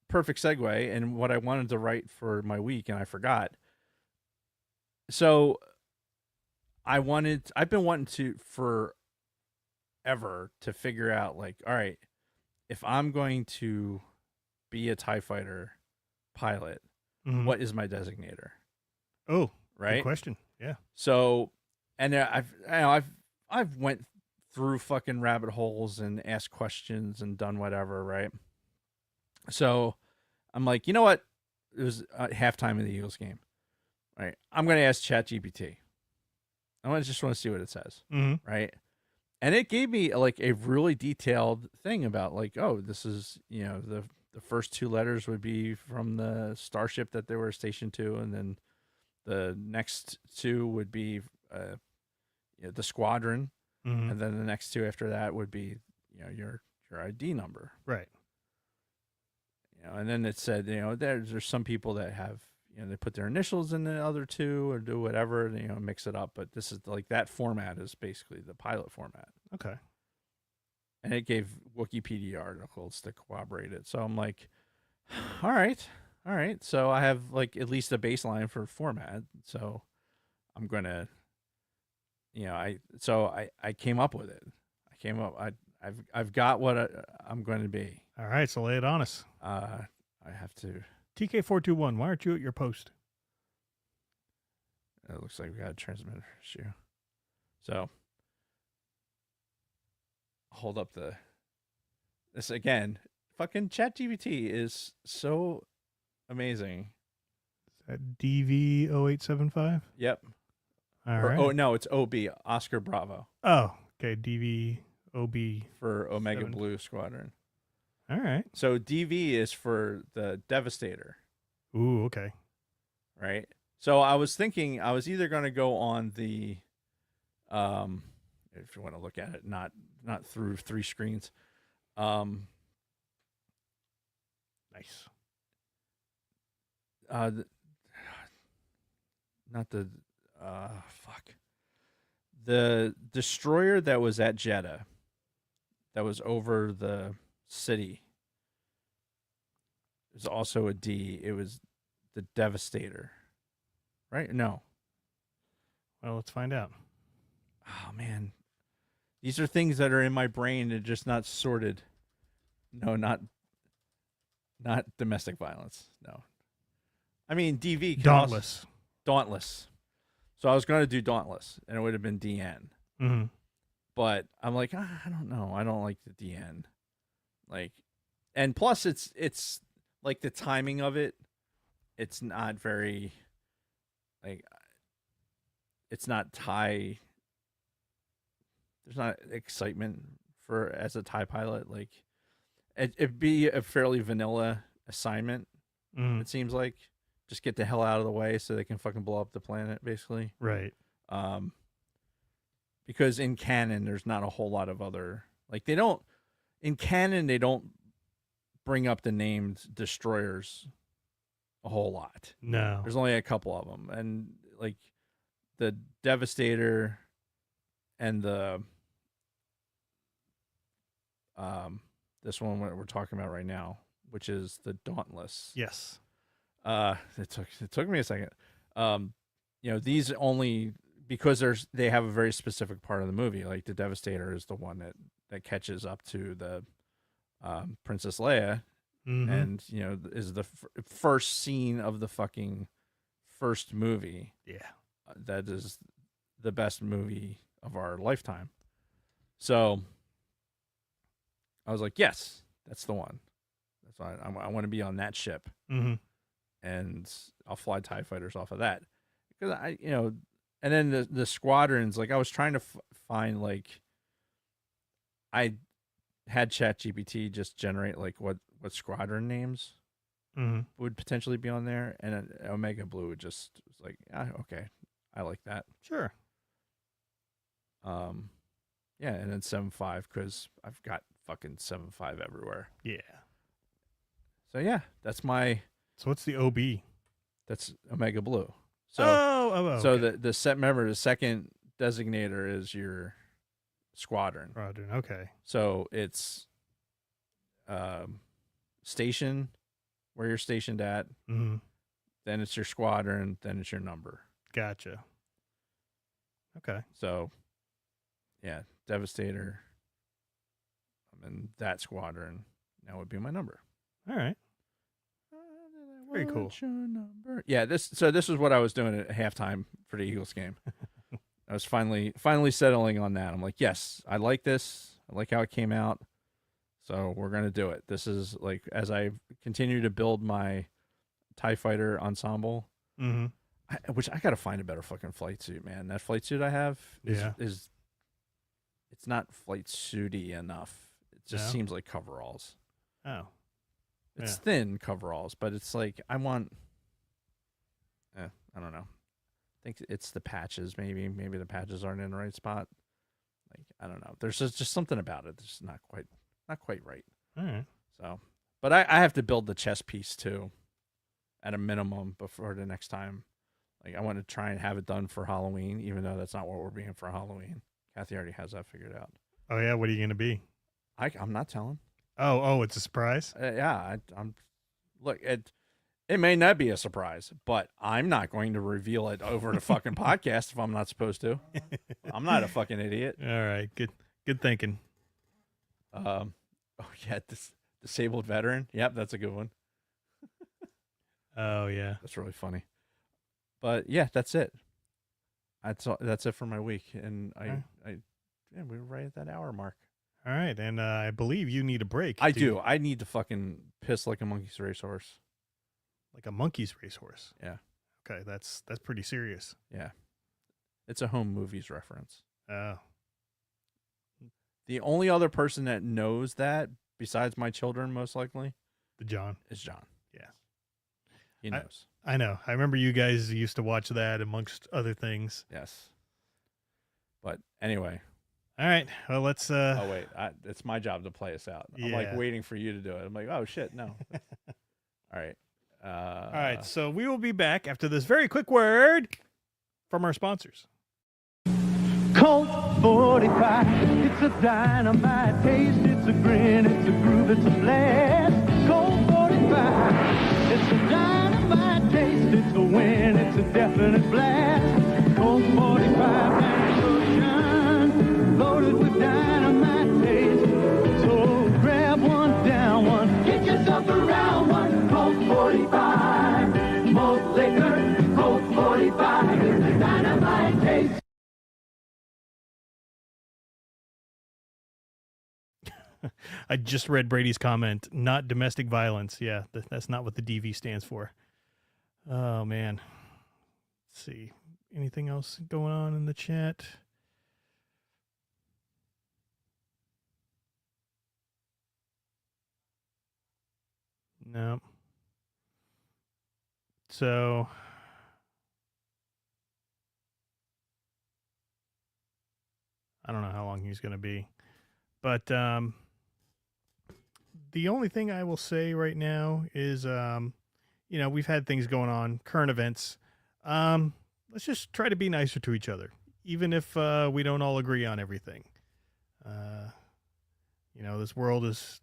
perfect segue, and what I wanted to write for my week and I forgot. So I've been wanting to forever to figure out all right, if I'm going to be a TIE Fighter pilot, Mhm. what is my designator? Oh, Right? good question. Yeah. So, and I've went through fucking rabbit holes and asked questions and done whatever, right? So I'm like, you know what? It was halftime of the Eagles game, right? I'm going to ask ChatGPT. just want to see what it says, Mm-hmm. right? And it gave me a really detailed thing about oh, this is, the first two letters would be from the starship that they were stationed to, and then the next two would be the squadron, Mm-hmm. and then the next two after that would be your ID number, Right. and then it said there's some people that have they put their initials in the other two or do whatever, mix it up, but this is that format is basically the pilot format. Okay. And it gave Wikipedia articles to corroborate it. So I'm like, all right. So I have at least a baseline for format. So I'm gonna, I came up with it. I've got what I'm going to be. All right. So lay it on us. I have to. TK421. Why aren't you at your post? It looks like we got a transmitter issue. So hold up this again. Fucking ChatGPT is so amazing. Is that DV0875? Yep. All right. Oh no, it's OB, Oscar Bravo, Oh, okay. DVOB. for Omega 7. Blue Squadron. All right. So DV is for the Devastator, Ooh, okay. right? So I was thinking I was either going to go on the If you want to look at it, not through 3 screens. Nice. Not the fuck. The destroyer that was at Jeddah, that was over the city, is also a D. It was the Devastator, right? No. Well, let's find out. Oh man, these are things that are in my brain and just not sorted. No, not domestic violence. No, I mean DV. Dauntless. Dauntless. So I was going to do Dauntless, and it would have been DN. Mm-hmm. But I'm like, I don't know. I don't like the DN. Like, and plus it's like the timing of it. It's not very, like, it's not Thai. There's not excitement for as a Thai pilot. Like, it'd be a fairly vanilla assignment. Mm-hmm. It seems like. Just get the hell out of the way so they can fucking blow up the planet, basically. Right. Because in canon, there's not a whole lot of other, like, they don't bring up the named destroyers a whole lot. No. There's only a couple of them, and like the Devastator and the this one we're talking about right now, which is the Dauntless. Yes. It took me a second. These only because they have a very specific part of the movie. Like the Devastator is the one that catches up to the Princess Leia, Mm-hmm. and is the first scene of the fucking first movie. Yeah. That is the best movie of our lifetime. So I was like, yes, that's the one. That's why I want to be on that ship. Mm-hmm. And I'll fly TIE fighters off of that, because and then the squadrons, like I was trying to find, like, I had ChatGPT just generate like what squadron names Mm-hmm. would potentially be on there, and Omega Blue was like, okay, I like that. Sure. Yeah, and then 7.5 because I've got fucking 7.5 everywhere. Yeah. So yeah, that's what's the OB? that's Omega Blue. So okay. so the second designator is your squadron. Roger. Okay. So it's station, where you're stationed at, Mm-hmm. then it's your squadron, then it's your number. Gotcha. Okay. So yeah, Devastator, and that squadron now would be my number. All right. Very cool. What's your number? Yeah, this is what I was doing at halftime for the Eagles game. I was finally settling on that. I'm like, yes, I like this. I like how it came out. So we're gonna do it. This is like, as I continue to build my TIE Fighter ensemble, Mm-hmm. which I gotta find a better fucking flight suit, man. That flight suit I have is it's not flight suity enough. It just No? seems like coveralls. Oh. It's Yeah. thin coveralls, but it's like I want. I don't know. I think it's the patches. Maybe the patches aren't in the right spot. Like, I don't know. There's just something about it that's not quite right. All right. So, but I have to build the chest piece too, at a minimum, before the next time. Like, I want to try and have it done for Halloween, even though that's not what we're being for Halloween. Kathy already has that figured out. Oh yeah. What are you gonna be? I'm not telling. Oh, it's a surprise. Yeah, I'm. Look, it may not be a surprise, but I'm not going to reveal it over the fucking podcast if I'm not supposed to. I'm not a fucking idiot. All right. Good thinking. Oh yeah, disabled veteran. Yep, that's a good one. Oh yeah. That's really funny. But yeah, that's it. That's it for my week, and we're right at that hour mark. All right, and I believe you need a break. I do. I need to fucking piss like a monkey's racehorse. Like a monkey's racehorse. Yeah. Okay, that's pretty serious. Yeah. It's a home movies reference. Oh. The only other person that knows that, besides my children, most likely, The John. is John. Yeah. He knows. I know. I remember you guys used to watch that amongst other things. Yes. But anyway, All right. Well, let's. oh wait, it's my job to play us out. I'm like Yeah. waiting for you to do it. I'm like, oh shit, no. All right. All right. So we will be back after this very quick word from our sponsors. Colt 45, it's a dynamite taste, it's a grin, it's a groove, it's a blast. Colt 45, it's a dynamite taste, it's a win, it's a definite blast. Colt 45, ammunition, loaded with dynamite taste. So grab one, down one, get yourself a round one. Colt 45, malt liquor, Colt 45, it's a dynamite taste. I just read Brady's comment. Not domestic violence. Yeah, that's not what the DV stands for. Oh man. Let's see. Anything else going on in the chat? No. So I don't know how long he's going to be. But the only thing I will say right now is, we've had things going on, current events. Let's just try to be nicer to each other, even if we don't all agree on everything. This world is,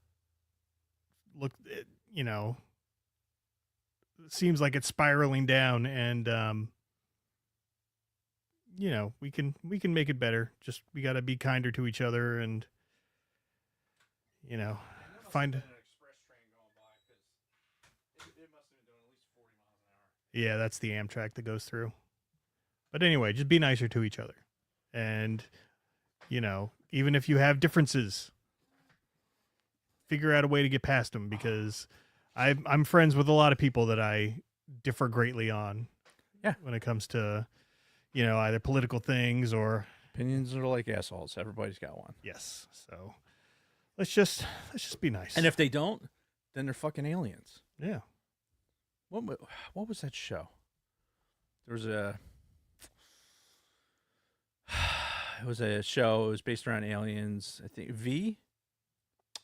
it seems like it's spiraling down, and we can make it better. Just we got to be kinder to each other, and find. Yeah, that's the Amtrak that goes through. But anyway, just be nicer to each other. And, even if you have differences, figure out a way to get past them, because I'm friends with a lot of people that I differ greatly on. Yeah. When it comes to, either political things or. Opinions are like assholes. Everybody's got one. Yes. So let's just be nice. And if they don't, then they're fucking aliens. Yeah. What was that show? There was it was a show. It was based around aliens. I think V.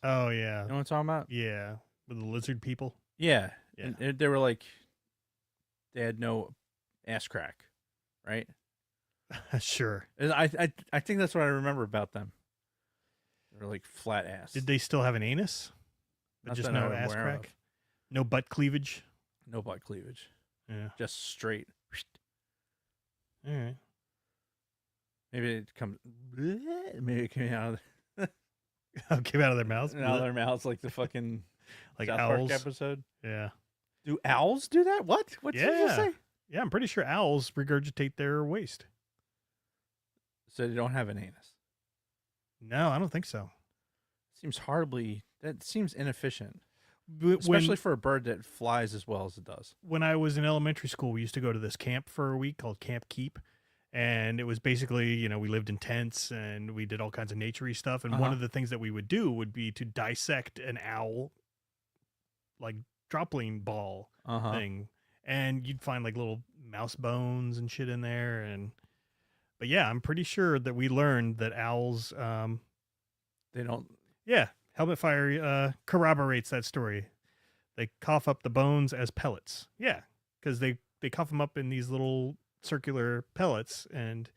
Oh yeah. You know what I'm talking about? Yeah, with the lizard people. Yeah. Yeah. And they were like, they had no ass crack, right? Sure. And I think that's what I remember about them. They were like flat ass. Did they still have an anus? But Not just that no I'm ass aware crack? of. No butt cleavage? No butt cleavage. Yeah. Just straight. All right. Maybe it comes. Maybe it came out of Came out of their mouths? their mouths like the fucking Like South owls? Park episode. Yeah. Do owls do that? What? What did you Yeah. say? Yeah, I'm pretty sure owls regurgitate their waste. So they don't have an anus. No, I don't think so. Seems horribly. That seems inefficient, When, especially for a bird that flies as well as it does. when I was in elementary school, we used to go to this camp for a week called Camp Keep. And it was basically, we lived in tents and we did all kinds of naturey stuff. And one Uh-huh. of the things that we would do would be to dissect an owl, like dropling ball thing. And you'd find like little mouse bones and shit in there. But yeah, I'm pretty sure that we learned that owls, They don't. yeah, helmet fire corroborates that story. They cough up the bones as pellets. Yeah, because they cough them up in these little circular pellets, and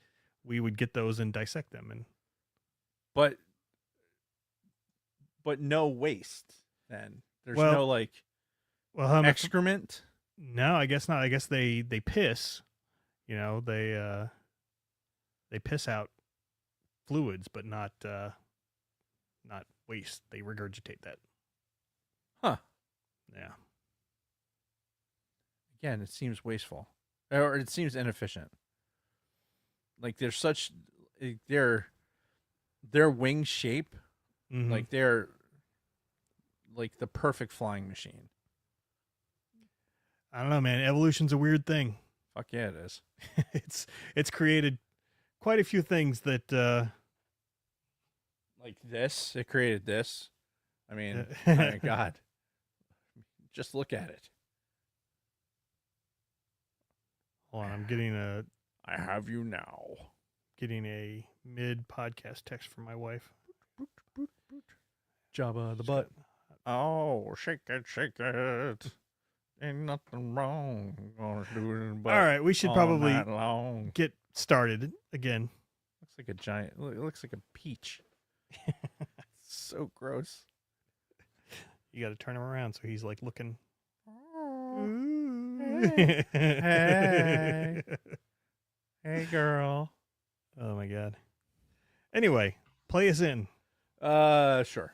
we would get those and dissect them. And But no waste. Then there's Well, no like well, excrement. no, I guess not. I guess they piss. They piss out fluids, but not waste. They regurgitate that. Huh. Yeah. Again, it seems wasteful, or it seems inefficient. Like there's such their wing shape, Mhm. like they're like the perfect flying machine. I don't know, man. Evolution's a weird thing. Fuck yeah, it is. It's created quite a few things that Like this, it created this. I mean, my God, just look at it. hold on, I'm getting I have you now. getting a mid-podcast text from my wife. Jabba the butt. Oh, shake it. Ain't nothing wrong. Gonna do it All right, we should probably long. get started again. Looks like a giant. It looks like a peach. So gross. You got to turn him around so he's like looking. Hey. Hey, girl. Oh my god. Anyway, play us in. Sure.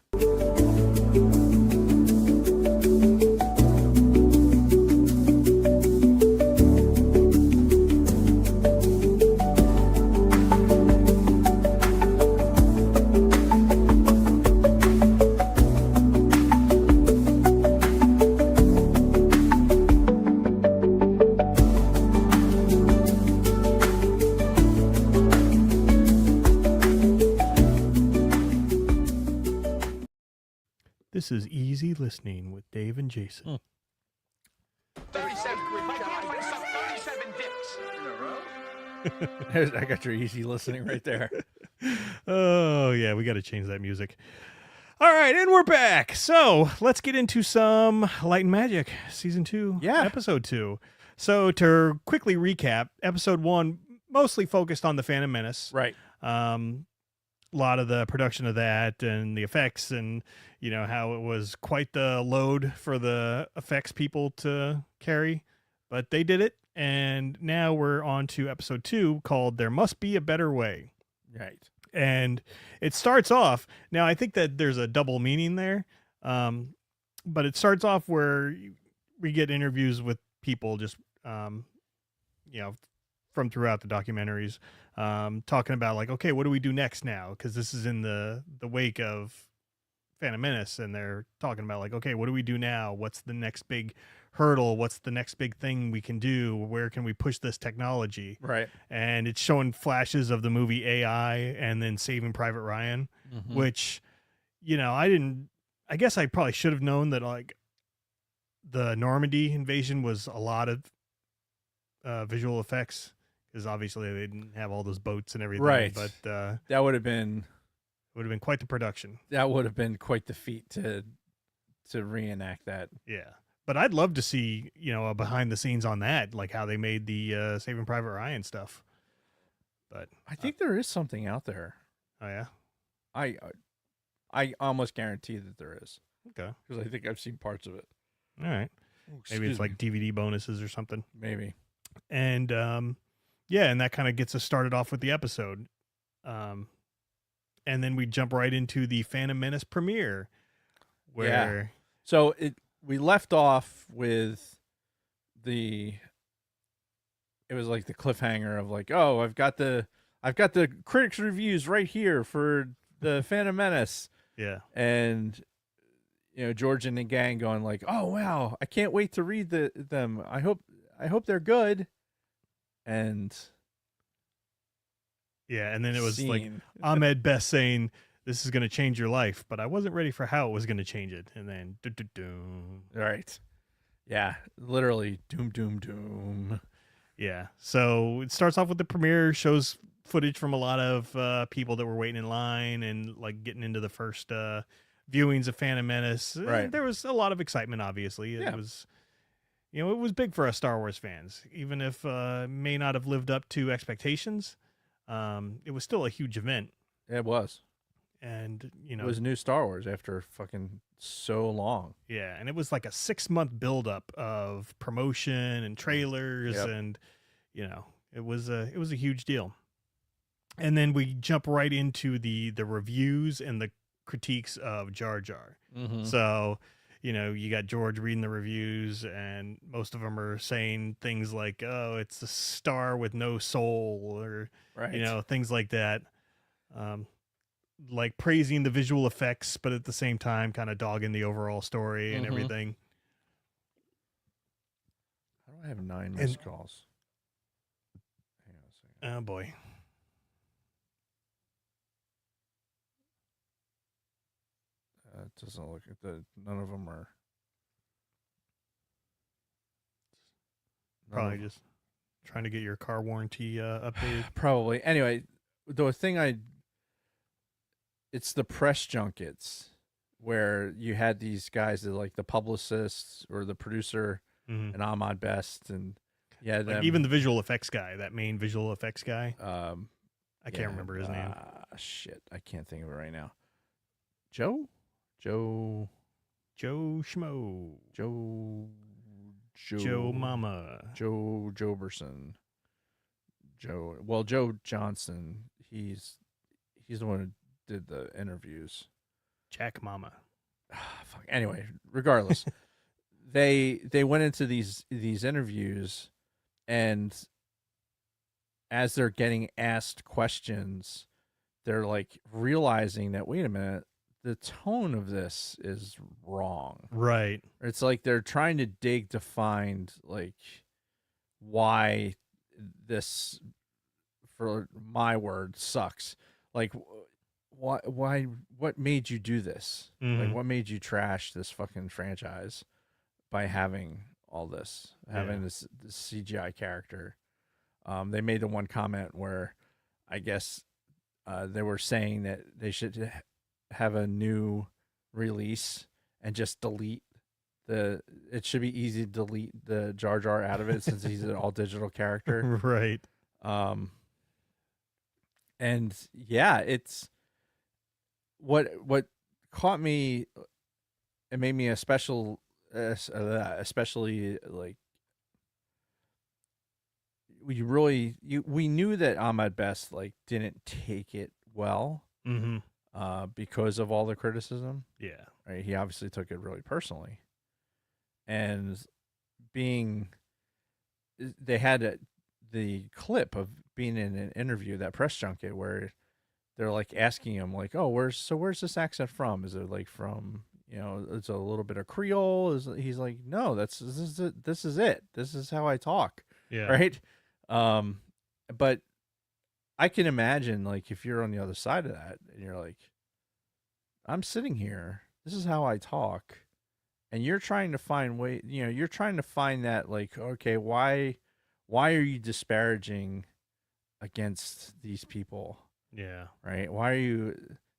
This is Easy Listening with Dave and Jason. 37 dips in a row. I got your easy listening right there. Oh, yeah, we got to change that music. All right, and we're back. So let's get into some Light and Magic, Season 2, Yeah. Episode 2. So to quickly recap, Episode 1 mostly focused on the Phantom Menace. Right. A lot of the production of that and the effects and, you know, how it was quite the load for the effects people to carry. But they did it, and now we're on to Episode 2 called There Must Be a Better Way. Right. And it starts off, now I think that there's a double meaning there, but it starts off where we get interviews with people just, you know, from throughout the documentaries, talking about like, okay, what do we do next now? Because this is in the wake of Phantom Menace, and they're talking about like, okay, what do we do now? What's the next big hurdle? What's the next big thing we can do? Where can we push this technology? Right. And it's showing flashes of the movie AI and then Saving Private Ryan, which, you know, I guess I probably should have known that like the Normandy invasion was a lot of visual effects, because obviously they didn't have all those boats and everything. Right. But That would have been quite the production. That would have been quite the feat to reenact that. Yeah. But I'd love to see, you know, a behind the scenes on that, like how they made the Saving Private Ryan stuff. But I think there is something out there. oh yeah, I almost guarantee that there is, okay, because I think I've seen parts of it. all right. Maybe it's like DVD bonuses or something. maybe. And yeah, and that kind of gets us started off with the episode. And then we jump right into the Phantom Menace premiere, where So we left off with it was like the cliffhanger of like, oh, I've got the critics reviews right here for the Phantom Menace, yeah, and you know, George and the gang going like, oh wow, I can't wait to read them. I hope they're good. And yeah, and then it was like scene. Ahmed Best saying, "This is going to change your life," but I wasn't ready for how it was going to change it. And then, Right. Yeah, literally doom, doom, doom. yeah. So it starts off with the premiere, shows footage from a lot of people that were waiting in line and like getting into the first viewings of Phantom Menace. Right. There was a lot of excitement, obviously. It Yeah. was, you know, it was big for us Star Wars fans, even if may not have lived up to expectations. It was still a huge event. It was. And, you It know, was new Star Wars after fucking so long. yeah, and it was like a 6-month buildup of promotion and trailers, Yep. and you know, it was a huge deal. And then we jump right into the reviews and the critiques of Jar Jar. Mm-hmm. So, you know, you got George reading the reviews, and most of them are saying things like, "Oh, it's a star with no soul," or Right. you know, things like that. Like praising the visual effects, but at the same time kind of dogging the overall story and Mhm. everything. How do I have 9 missed calls? Hang on a second. Oh boy. It doesn't look at none of them are. Probably just trying to get your car warranty updated. Probably. Anyway, the thing it's the press junkets where you had these guys that like the publicists or the producer Mhm. and Ahmad Best and yeah, Like them, even the visual effects guy, that main visual effects guy. I can't yeah, remember his name. Shit, I can't think of it right now. Joe Joe Schmo. Joe Joe Mama. Joe Joberson. Joe Johnson. He's the one who did the interviews. Jack Mama. Fuck. Anyway, regardless, they went into these interviews, and as they're getting asked questions, they're like realizing that wait a minute, the tone of this is wrong. Right. It's like they're trying to dig to find like why this, for my word, sucks. Like why what made you do this? Like Mhm. what made you trash this fucking franchise by having all this, having this CGI character? They made the one comment where I guess they were saying that they should have a new release and just delete it should be easy to delete the Jar Jar out of it since he's an all digital character. Right. And yeah, it's what caught me and made me especially like we knew that Ahmad Best like didn't take it well Mm-hmm. because of all the criticism. Yeah. Right, he obviously took it really personally, and they had the clip of being in an interview, that press junket, where they're like asking him like, oh, where's this accent from? Is it like from, it's a little bit of Creole? He's like, no, this is it. This is how I talk. Yeah. Right. But I can imagine like if you're on the other side of that and you're like, I'm sitting here, this is how I talk, and you're trying to find you're trying to find that like, okay, why are you disparaging against these people? Yeah. Right? Why are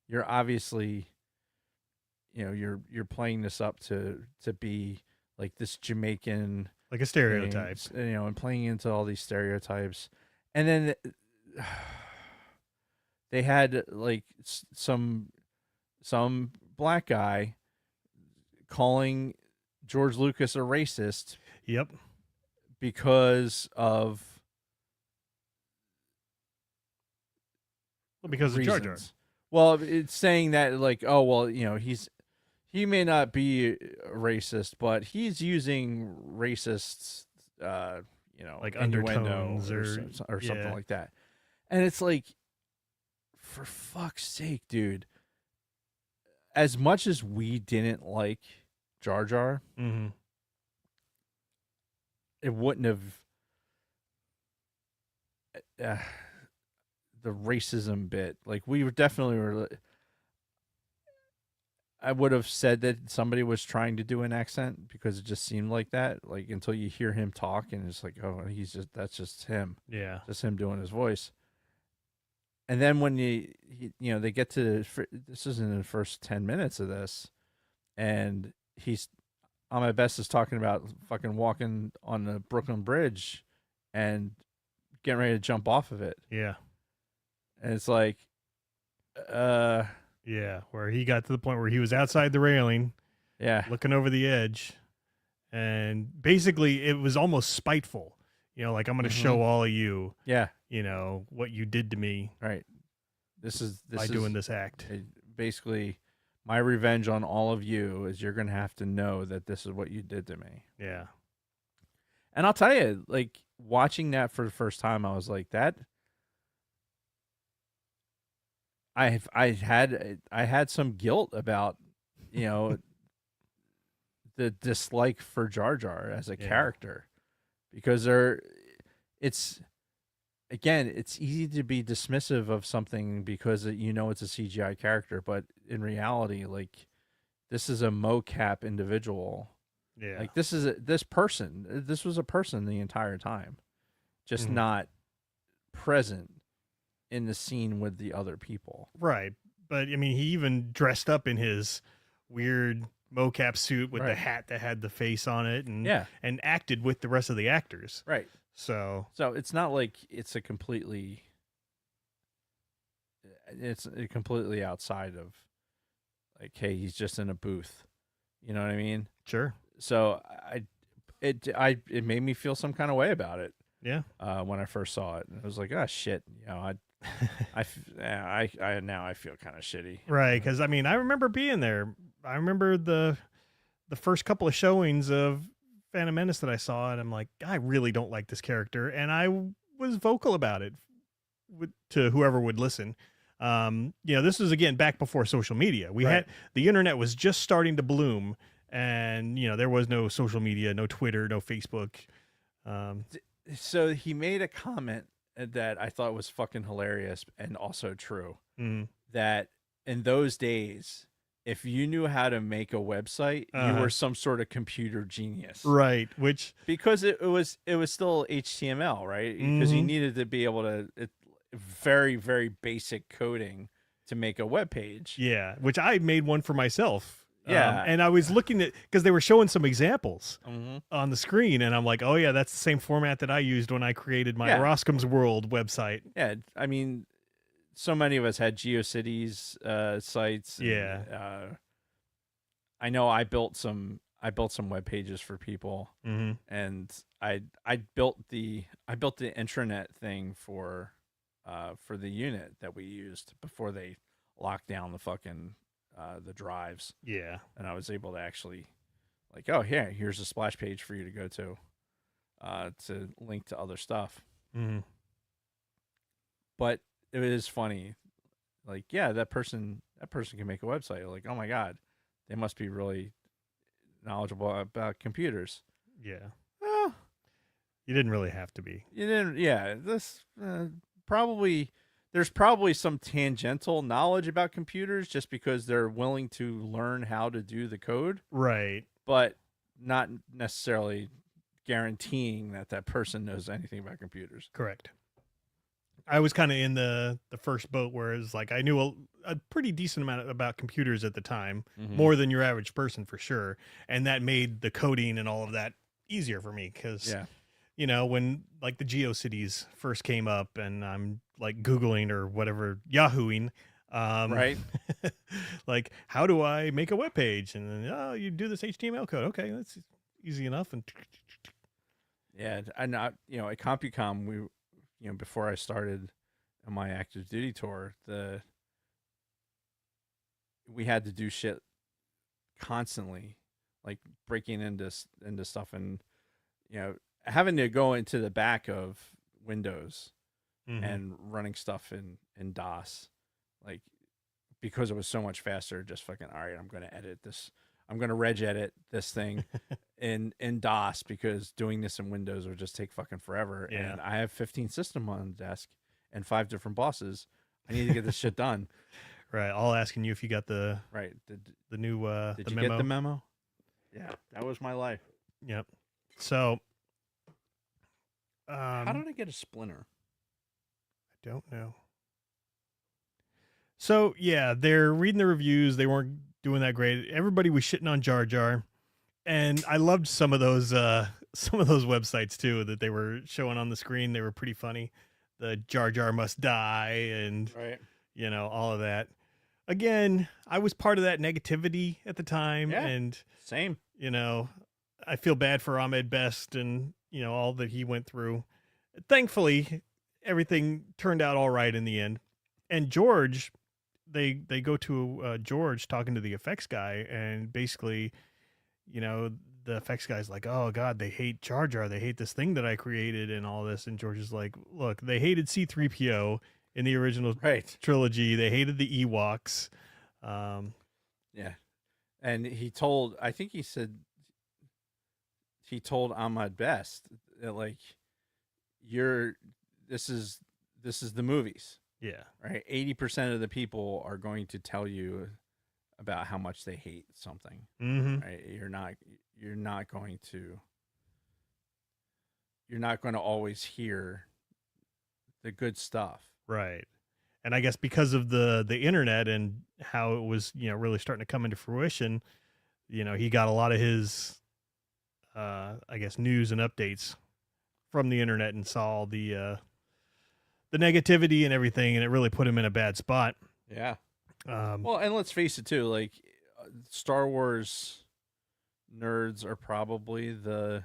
you're obviously, you're playing this up to be like this Jamaican, Like a stereotype. and playing into all these stereotypes. And then they had like some black guy calling George Lucas a racist Yep. because of Well, because of Jar Jar. reasons. Well, it's saying that like, oh well, he may not be racist, but he's using racist, Like innuendo undertones or or something yeah. like that. And it's like, for fuck's sake, dude. As much as we didn't like Jar Jar, Mm-hmm. it wouldn't have the racism bit. Like we were definitely I would have said that somebody was trying to do an accent because it just seemed like that. Like until you hear him talk and it's like, oh, that's just him, Yeah. just him doing his voice. And then when they get to this is in the first 10 minutes of this, and Ahmed Best is talking about fucking walking on the Brooklyn Bridge and getting ready to jump off of it. Yeah. And it's like, Yeah. Where he got to the point where he was outside the railing, yeah, looking over the edge, and basically it was almost spiteful. Like, I'm going to show all of you, yeah, what you did to me right. This is doing this act. Basically, my revenge on all of you is you're going to have to know that this is what you did to me. Yeah. And I'll tell you, like, watching that for the first time, I was like, that. I had some guilt about, the dislike for Jar Jar as a character, because it's easy to be dismissive of something because it's a CGI character, but in reality, like, this is a mocap individual. Yeah. Like this was a person the entire time, just not present in the scene with the other people. Right. But I mean, he even dressed up in his weird mocap suit with the Right. hat that had the face on it and Yeah. and acted with the rest of the actors. Right. So, So it's not like it's completely outside of like, hey, he's just in a booth. You know what I mean? sure. So it made me feel some kind of way about it. Yeah. When I first saw it, and I was like, oh shit, you know, now I feel kind of shitty. Right, because I mean, I remember being there. I remember the first couple of showings of Phantom Menace that I saw, and I'm like, I really don't like this character, and I was vocal about it to whoever would listen. This was again back before social media. We Right. had the internet was just starting to bloom, and there was no social media, no Twitter, no Facebook. So he made a comment that I thought was fucking hilarious and also true. Mm, That in those days, if you knew how to make a website, you Uh-huh. were some sort of computer genius. right, which Because it was still HTML, right? Because you Mhm. needed to be able to very, very basic coding to make a web page. which I made one for myself. Yeah. And I was looking at because they were showing some examples Mm-hmm. on the screen, and I'm like, oh yeah, that's the same format that I used when I created my Yeah. Roscom's World website. Yeah, I mean, so many of us had GeoCities sites. and, Yeah. I know I built some web pages for people, Mm-hmm. and I built the intranet thing for the unit that we used before they locked down the fucking the drives, Yeah. and I was able to actually like, oh yeah, here's a splash page for you to go to link to other stuff. Mm-hmm. But it is funny, like, yeah, that person can make a website. Like, oh my god, they must be really knowledgeable about computers. Yeah. Well, You didn't really have to be. you didn't. Yeah, this probably there's probably some tangential knowledge about computers just because they're willing to learn how to do the code, Right. but not necessarily guaranteeing that person knows anything about computers. Correct. I was kind of in the first boat where it's like I knew a pretty decent amount about computers at the time, more than your average person for sure, and that made the coding and all of that easier for me because Yeah. when like the GeoCities first came up and I'm like Googling or whatever, Yahooing, Right. like how do I make a web page? And then, oh, you do this HTML code. Okay, that's easy enough. And Yeah, and at CompuCom, before I started on my active duty tour, we had to do shit constantly, like breaking into stuff and having to go into the back of Windows Mhm. and running stuff in DOS, like because it was so much faster. Just fucking all right, I'm going to edit this. I'm going to reg edit this thing in DOS because doing this in Windows would just take fucking forever. Yeah. And I have 15 systems on the desk and 5 different bosses. I need to get this shit done. Right, all asking you if you got the Right. new Did the you memo. get the memo? Yeah, that was my life. Yep. So, How did I get a splinter? I don't know. So yeah, they're reading the reviews. They weren't doing that great. Everybody was shitting on Jar Jar, and I loved some of those websites too that they were showing on the screen. They were pretty funny. The Jar Jar must die, and Right. all of that. Again, I was part of that negativity at the time, Yeah. and Same. I feel bad for Ahmed Best and all that he went through. Thankfully, everything turned out all right in the end. And George, they go to George talking to the effects guy, and basically, the effects guy's like, "Oh God, they hate Jar Jar. They hate this thing that I created and all this." And George is like, "Look, they hated C-3PO in the original Right. trilogy. They hated the Ewoks." Yeah. And he told Ahmad Best that like this is the movies, Yeah. right? 80% of the people are going to tell you about how much they hate something, Mm-hmm. right? You're not going to always hear the good stuff. Right. And I guess because of the internet and how it was, really starting to come into fruition, he got a lot of his, I guess, news and updates from the internet and saw all the negativity and everything, and it really put him in a bad spot. Yeah. Um, Well, and let's face it too, like Star Wars nerds are probably the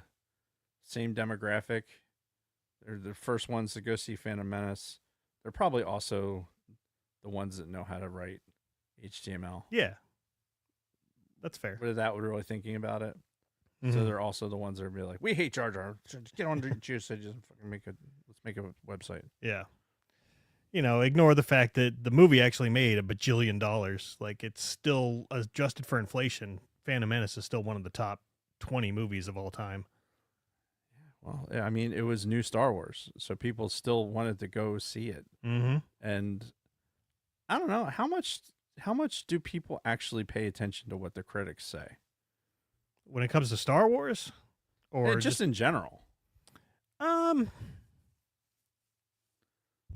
same demographic. They're the first ones to go see Phantom Menace. They're probably also the ones that know how to write HTML. yeah, that's fair. But that we're really thinking about it. So Mhm. they're also the ones that are be like, we hate Jar Jar. Just get on to juice. So just fucking let's make a website. Yeah. Ignore the fact that the movie actually made $1 bajillion. Like, it's still adjusted for inflation. Phantom Menace is still one of the top 20 movies of all time. Well, yeah, I mean, it was new Star Wars, so people still wanted to go see it. Mm-hmm. And I don't know how much do people actually pay attention to what the critics say, When it comes to Star Wars, or just in general.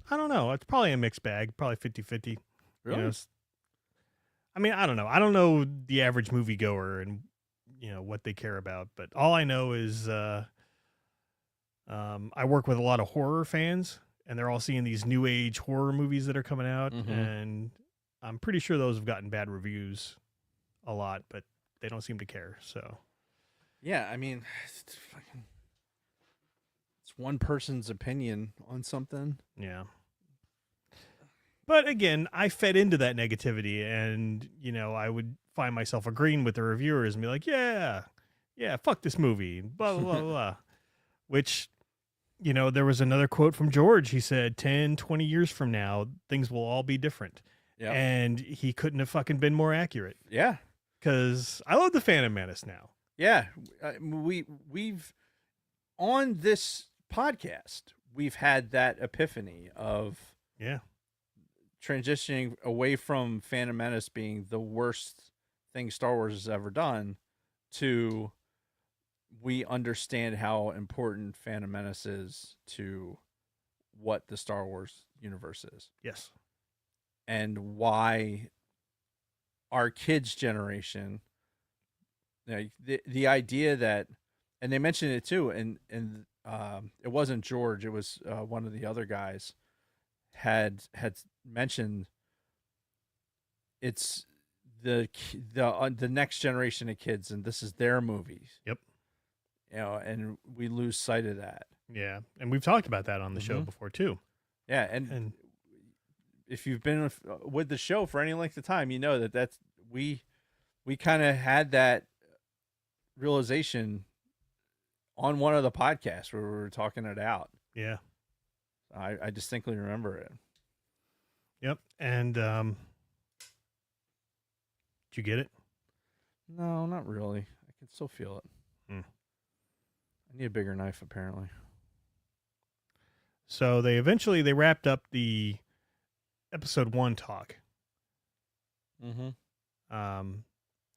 I don't know. It's probably a mixed bag, probably 50-50. Really? I mean, I don't know. I don't know the average moviegoer and what they care about, but all I know is I work with a lot of horror fans, and they're all seeing these new age horror movies that are coming out, Mhm. and I'm pretty sure those have gotten bad reviews a lot, but they don't seem to care. So Yeah, I mean, it's one person's opinion on something. yeah. But again, I fed into that negativity, and I would find myself agreeing with the reviewers and be like, yeah, fuck this movie, blah, blah, blah, blah. Which, there was another quote from George. He said, 10, 20 years from now, things will all be different. Yeah. And he couldn't have fucking been more accurate, Yeah. because I love the Phantom Menace now. Yeah. We've on this podcast, we've had that epiphany of Yeah. transitioning away from Phantom Menace being the worst thing Star Wars has ever done to we understand how important Phantom Menace is to what the Star Wars universe is Yes. and why our kids' generation, the idea that, and they mentioned it too, and it wasn't George, it was one of the other guys had mentioned it's the next generation of kids, and this is their movies. Yep. And we lose sight of that. Yeah. And we've talked about that on the show Mhm. before too. Yeah, and if you've been with the show for any length of time, you know that's we kind of had that realization on one of the podcasts where we were talking it out. Yeah. I distinctly remember it. Yep. And did you get it? No, not really. I can still feel it. Hmm. I need a bigger knife, apparently. So they wrapped up the episode 1 talk, Mm-hmm.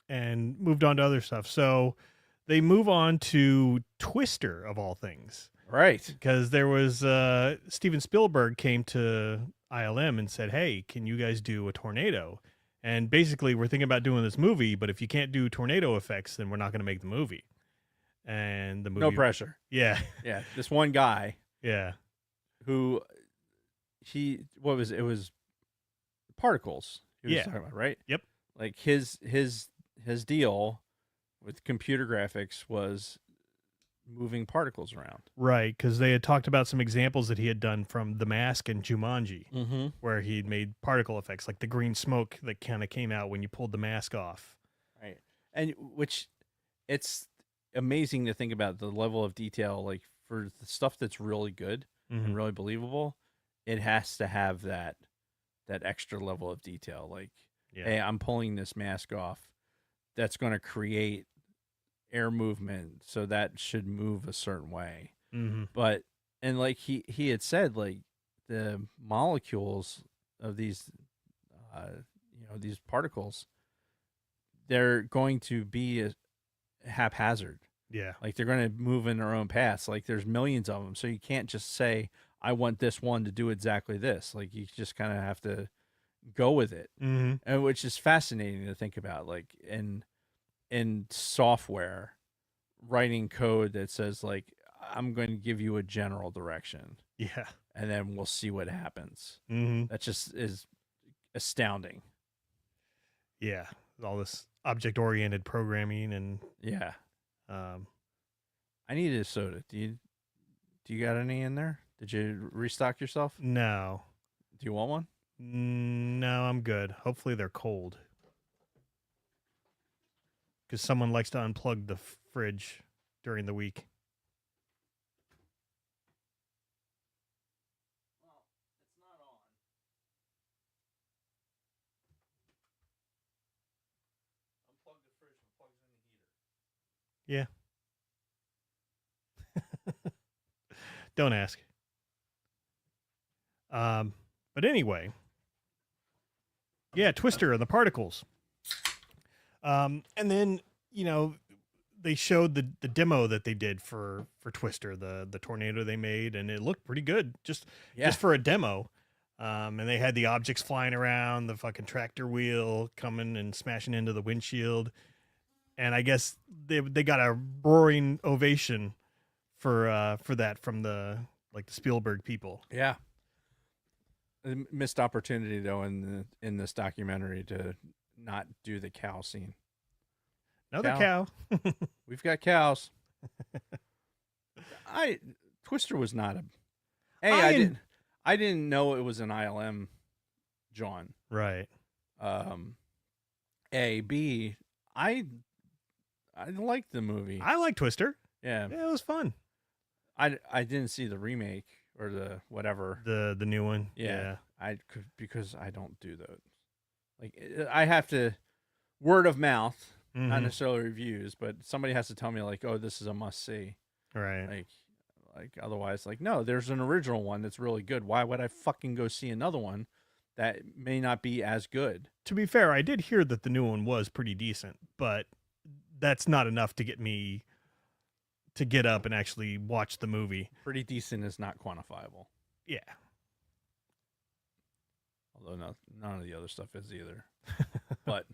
and moved on to other stuff. So they move on to Twister, of all things, Right. because there was Steven Spielberg came to ILM and said, "Hey, can you guys do a tornado?" And basically, we're thinking about doing this movie, but if you can't do tornado effects, then we're not going to make the movie. And the movie, No pressure. yeah, Yeah. This one guy yeah, who what was it? It was particles he was Yeah. talking about, right? Yep. Like his deal with computer graphics was moving particles around. right. Because they had talked about some examples that he had done from The Mask and Jumanji, Mm-hmm. where he'd made particle effects, like the green smoke that kind of came out when you pulled the mask off. Right. And which it's amazing to think about the level of detail, like for the stuff that's really good Mhm. and really believable, it has to have that extra level of detail. Like, Yeah. hey, I'm pulling this mask off. That's going to create air movement, so that should move a certain way. Mm-hmm. But and like he had said, like the molecules of these these particles, they're going to be haphazard. Yeah. Like they're going to move in their own paths. Like there's millions of them, so you can't just say I want this one to do exactly this. Like you just kind of have to go with it, Mm-hmm. and which is fascinating to think about. Like in software, writing code that says like I'm going to give you a general direction, Yeah. and then we'll see what happens. Mm-hmm. That just is astounding. Yeah. All this object-oriented programming and Yeah, um, I need a soda. Do you got any in there? Did you restock yourself? no. Do you want one? No, I'm good. Hopefully they're cold. Because someone likes to unplug the fridge during the week. Yeah. Don't ask. But anyway. Yeah, Twister and the particles. And then, they showed the demo that they did for Twister, the tornado they made, and it looked pretty good just for a demo. And they had the objects flying around, the fucking tractor wheel coming and smashing into the windshield. And I guess they got a roaring ovation for that from the Spielberg people. Yeah. A missed opportunity though in this documentary to not do the cow scene. Another cow. We've got cows. Twister was not I didn't know it was an ILM, John. Right. B, I liked the movie. I like Twister. Yeah. Yeah, it was fun. I didn't see the remake or the whatever. The new one. Yeah. I could, because I don't do those. Like I have to word of mouth, not Mhm. necessarily reviews, but somebody has to tell me like, oh, this is a must see. Right. Like otherwise, like, no, there's an original one that's really good. Why would I fucking go see another one that may not be as good? To be fair, I did hear that the new one was pretty decent, but that's not enough to get me to get up and actually watch the movie. Pretty decent is not quantifiable. Yeah. Although none of the other stuff is either. But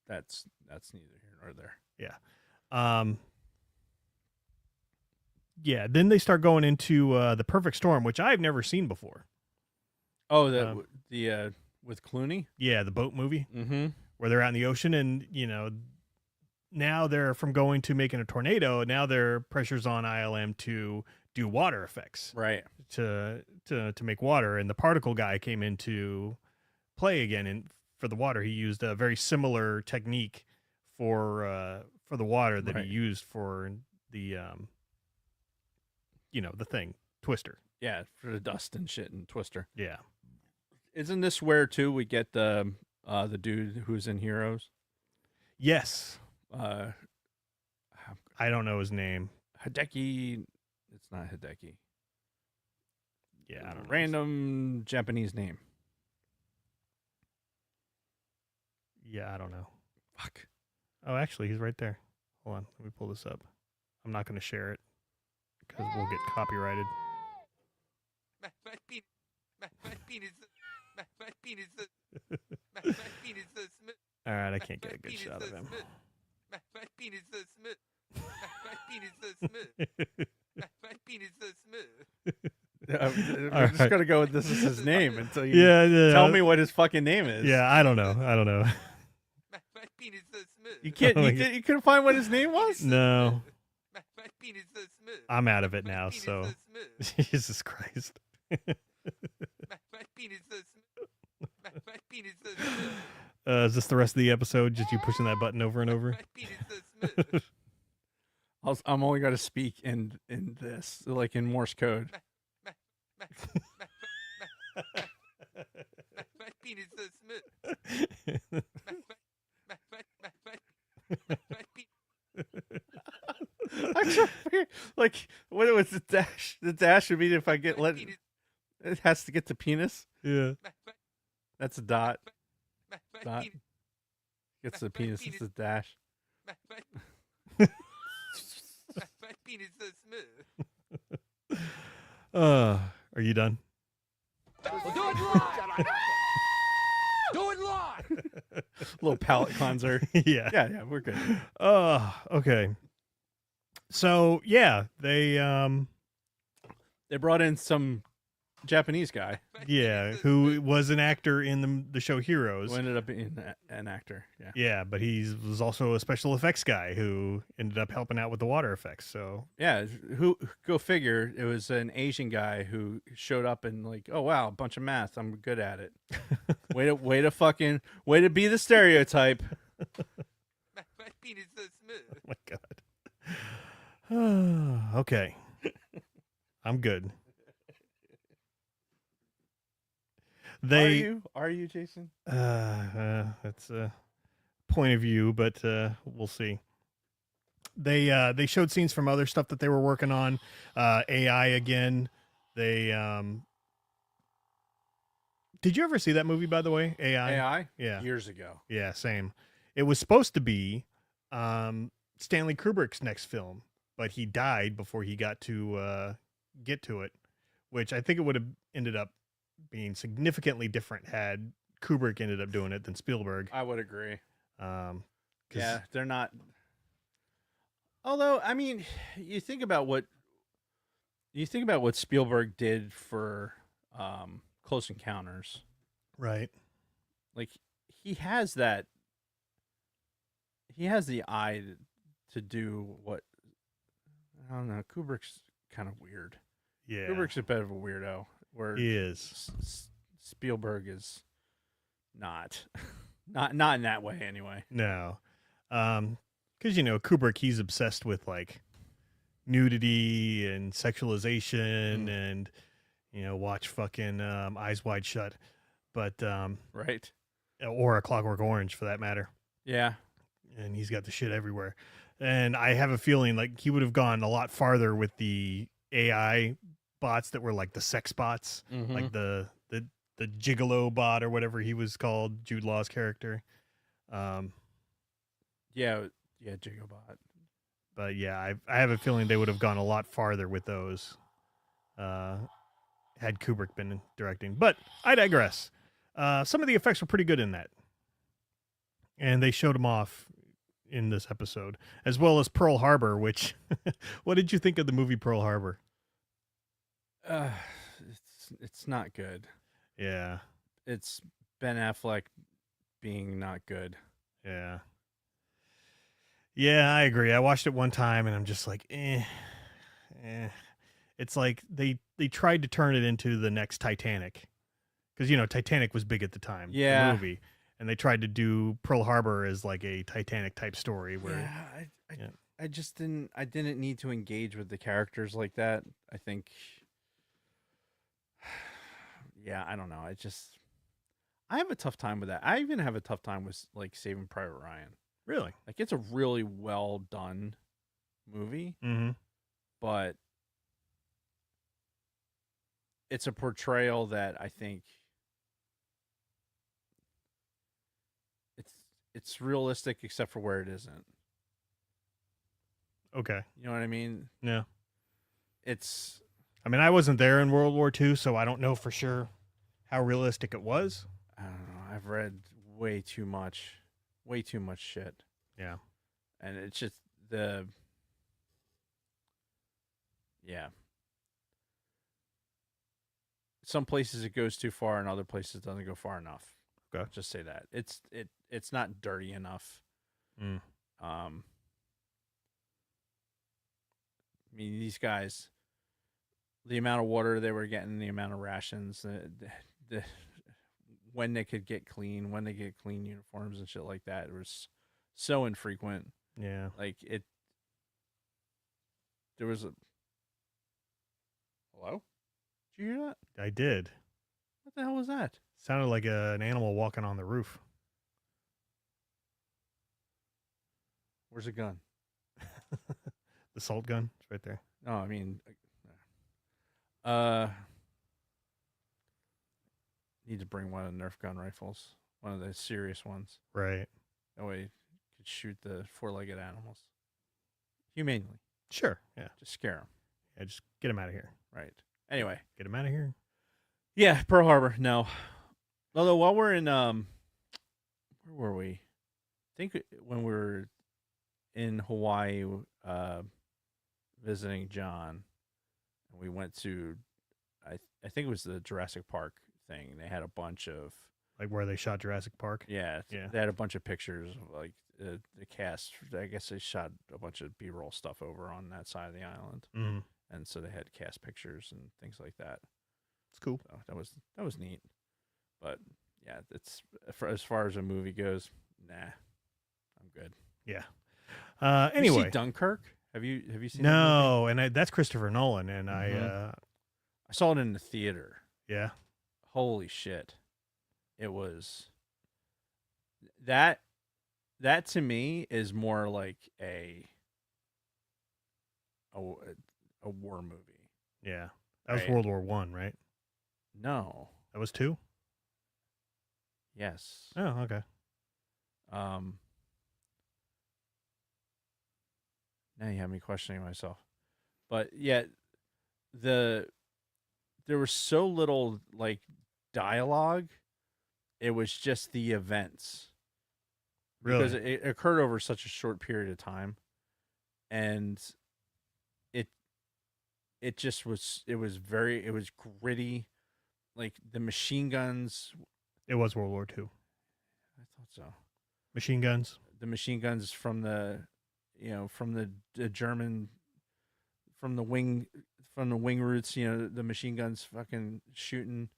that's neither here nor there. Yeah, then they start going into the Perfect Storm, which I've never seen before. Oh, the with Clooney? Yeah, the boat movie Mm-hmm. where they're out in the ocean, and now they're from going to making a tornado. Now their pressure's on ILM to do water effects, Right. to make water, and the particle guy came into play again. And for the water, he used a very similar technique for the water that Right. he used for the the thing Twister. Yeah, for the dust and shit and Twister. Yeah. Isn't this where too we get the dude who's in Heroes? Yes. Uh, I don't know his name. Hideki. It's not Hideki. Yeah, I don't know. Random Japanese name. Yeah, I don't know. Fuck. Oh, actually, he's right there. Hold on, let me pull this up. I'm not going to share it because we'll get copyrighted. My penis is smooth. All right, I can't get a good shot of him. My penis is smooth. My penis is smooth. My penis is smooth. I'm All just right. gonna go with this is his name until you Yeah. tell me what his fucking name is. Yeah, I don't know. My penis is smooth. You can't. Oh my You couldn't find what his name was. No, My penis is smooth. I'm out of it My now. penis So, is smooth. Jesus Christ. My penis is smooth. My penis is smooth. Is this the rest of the episode? Just you pushing that button over and over? My penis is smooth. I'm only gonna speak in this, like in Morse code. My penis is smooth. My I'm trying to figure, like, what was the dash? The dash would be if I get let. penis. It has to get to penis. Yeah. That's a dot. My Dot. penis. Gets to the penis. It's a dash. My penis is smooth. Are you done? Well, do it live. Do it live. Little palate cleanser. Yeah. Yeah, we're good. Okay. So yeah, they They brought in some Japanese guy who was an actor in the show Heroes. who ended up being an actor. Yeah. Yeah, but he was also a special effects guy who ended up helping out with the water effects. So Yeah, who go figure? It was an Asian guy who showed up and like, oh wow, a bunch of math. I'm good at it. way to be the stereotype. My penis is so smooth. oh my god. Okay. I'm good. Are you, Jason? That's a point of view, but we'll see. They showed scenes from other stuff that they were working on. AI again. They Did you ever see that movie, by the way? AI? Yeah. Years ago. Yeah, same. It was supposed to be Stanley Kubrick's next film, but he died before he got to it, which I think it would have ended up being significantly different had Kubrick ended up doing it than Spielberg. I would agree. 'Cause- Yeah, they're not. Although, I mean, you think about what Spielberg did for Close Encounters. right. Like he has that. He has the eye to do what. I don't know. Kubrick's kind of weird. Yeah. Kubrick's a bit of a weirdo. Where He is. Spielberg is not, not in that way anyway. No. Because Kubrick, he's obsessed with like nudity and sexualization and watch fucking Eyes Wide Shut, but Right. or A Clockwork Orange for that matter. Yeah. And he's got the shit everywhere. And I have a feeling like he would have gone a lot farther with the AI bots that were like the sex bots, Mhm. like the gigolo bot or whatever he was called, Jude Law's character. Yeah, Jigobot. But yeah, I have a feeling they would have gone a lot farther with those had Kubrick been directing. But I digress. Some of the effects were pretty good in that. And they showed them off in this episode, as well as Pearl Harbor, which, what did you think of the movie Pearl Harbor? It's not good. Yeah. It's Ben Affleck being not good. Yeah. Yeah, I agree. I watched it one time and I'm just like, eh. It's like they tried to turn it into the next Titanic. Because, Titanic was big at the time. Yeah. The movie. And they tried to do Pearl Harbor as like a Titanic type story where I just didn't need to engage with the characters like that. I think I don't know. I have a tough time with that. I even have a tough time with like Saving Private Ryan. really. Like it's a really well done movie, Mm-hmm. but it's a portrayal that I think it's realistic except for where it isn't. Okay. You know what I mean? Yeah. It's I mean, I wasn't there in World War II, so I don't know for sure how realistic it was. I don't know. I've read way too much shit. Yeah. And it's just some places it goes too far and other places it doesn't go far enough. Okay. I'll just say that. It's not dirty enough. Mm. I mean, these guys, the amount of water they were getting, the amount of rations, the when they could get clean, when they get clean uniforms and shit like that, it was so infrequent. Yeah. Like there was a. Hello? Did you hear that? I did. What the hell was that? Sounded like an animal walking on the roof. Where's the gun? The salt gun. It's right there. No, I mean, need to bring one of the Nerf gun rifles, one of the serious ones. Right. That way, you could shoot the four-legged animals humanely. Sure. Yeah. Just scare them, Yeah. Just get him out of here. right? Anyway, Get him out of here. yeah, Pearl Harbor. No, although while we're in where were we? I think when we were in Hawaii, visiting John, and we went to, I think it was the Jurassic Park thing. They had a bunch of Like where they shot Jurassic Park. yeah. Yeah. They had a bunch of pictures of like the cast. I guess they shot a bunch of B-roll stuff over on that side of the island, Mm. and so they had cast pictures and things like that. It's cool. So that was neat. But yeah, it's as far as a movie goes, nah, I'm good. Yeah. Did you Anyway. see Dunkirk? Have you seen? that movie? No, and that's Christopher Nolan, and I saw it in the theater. yeah. Holy shit. It was that to me is more like a war movie. Yeah. That was Right. World War One, right? No. That was 2? Yes. Oh, okay. Now you have me questioning myself. But yeah, there was so little like dialogue. It was just the events. Really? Because it occurred over such a short period of time, and it just was. It was gritty, like the machine guns. It was World War II. I thought so. Machine guns. The machine guns from the German, from the wing roots. The machine guns fucking shooting,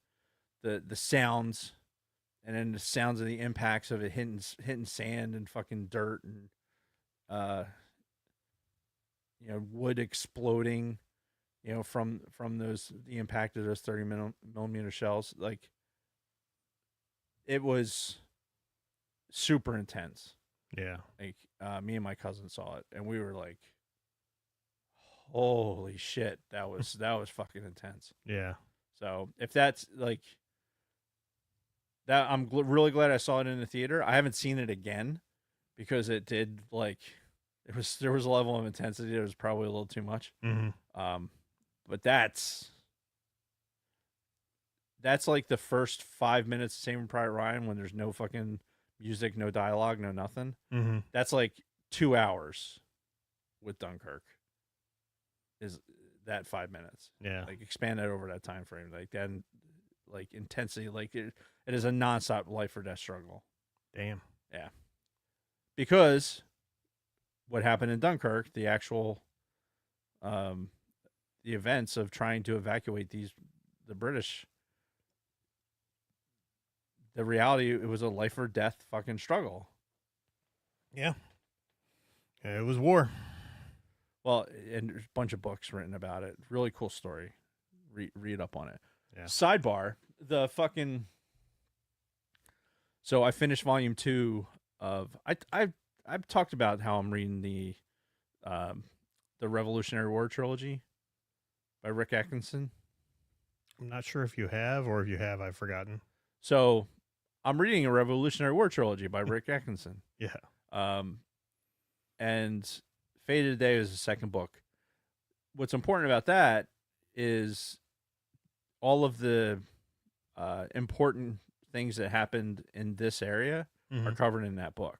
the sounds. And then the sounds of the impacts of it hitting sand and fucking dirt and wood exploding, from the impact of those 30 millimeter shells. Like, it was super intense. Yeah. Like, me and my cousin saw it, and we were like, "Holy shit, that was fucking intense." Yeah. So if that's like. That I'm really glad I saw it in the theater. I haven't seen it again because it did there was a level of intensity that was probably a little too much. Mm-hmm. But that's like the first 5 minutes of Saving Private Ryan when there's no fucking music, no dialogue, no nothing. Mm-hmm. That's like 2 hours with Dunkirk. Is that 5 minutes? Yeah. Like expand that over that time frame, like that, like intensity, like it is a nonstop life or death struggle. Damn. Yeah. Because what happened in Dunkirk, the actual the events of trying to evacuate the British, the reality, it was a life or death fucking struggle. Yeah. It was war. Well, and there's a bunch of books written about it. Really cool story. Read up on it. Yeah. Sidebar, the fucking. So I finished volume 2 of I've talked about how I'm reading the Revolutionary War trilogy by Rick Atkinson. I'm not sure if you have, or if you have, I've forgotten. So I'm reading a Revolutionary War trilogy by Rick Atkinson. Yeah. And Fate of the Day is the second book. What's important about that is all of the important things that happened in this area Mhm. are covered in that book.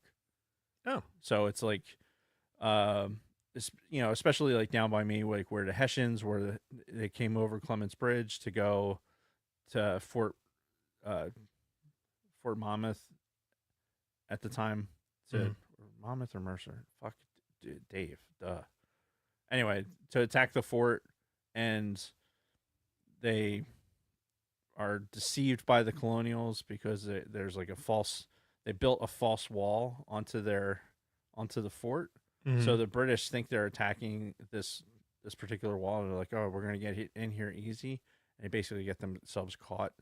Oh. So it's like, especially like down by me, like where the Hessians, they came over Clements Bridge to go to Fort Monmouth at the time, to Monmouth or Mercer. Fuck, dude, Dave. Duh. Anyway, to attack the fort, and they are deceived by the colonials because there's like they built a false wall onto the fort. Mhm. So the British think they're attacking this particular wall, and they're like, "Oh, we're gonna get in here easy," and they basically get themselves caught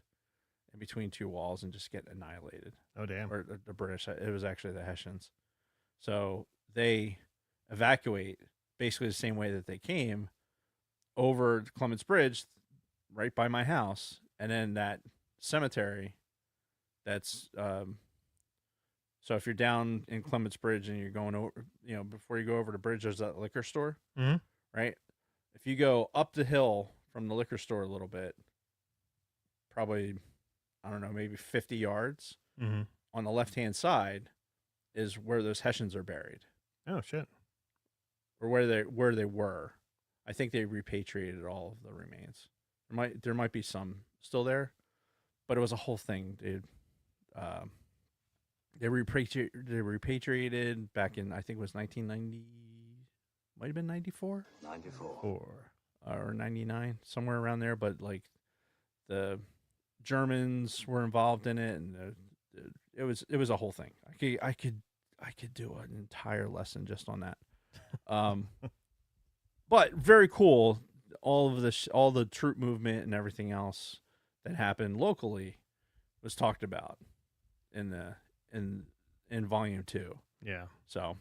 in between two walls and just get annihilated. Oh, damn. Or the British, it was actually the Hessians. So they evacuate basically the same way that they came over Clements Bridge, right by my house, and then that cemetery. That's so if you're down in Clements Bridge and you're going over, before you go over the bridge, there's that liquor store, Mhm. right? If you go up the hill from the liquor store a little bit, probably, I don't know, maybe 50 yards Mm-hmm. on the left-hand side is where those Hessians are buried, Oh shit. or where they were. I think they repatriated all of the remains. There might be some still there, but it was a whole thing, dude. They repatriated back in, I think it was 1990, might have been 94. 94. Or 99, somewhere around there. But like the Germans were involved in it, and it was a whole thing. I could do an entire lesson just on that. But very cool. All the troop movement and everything else that happened locally was talked about in volume 2. Yeah. So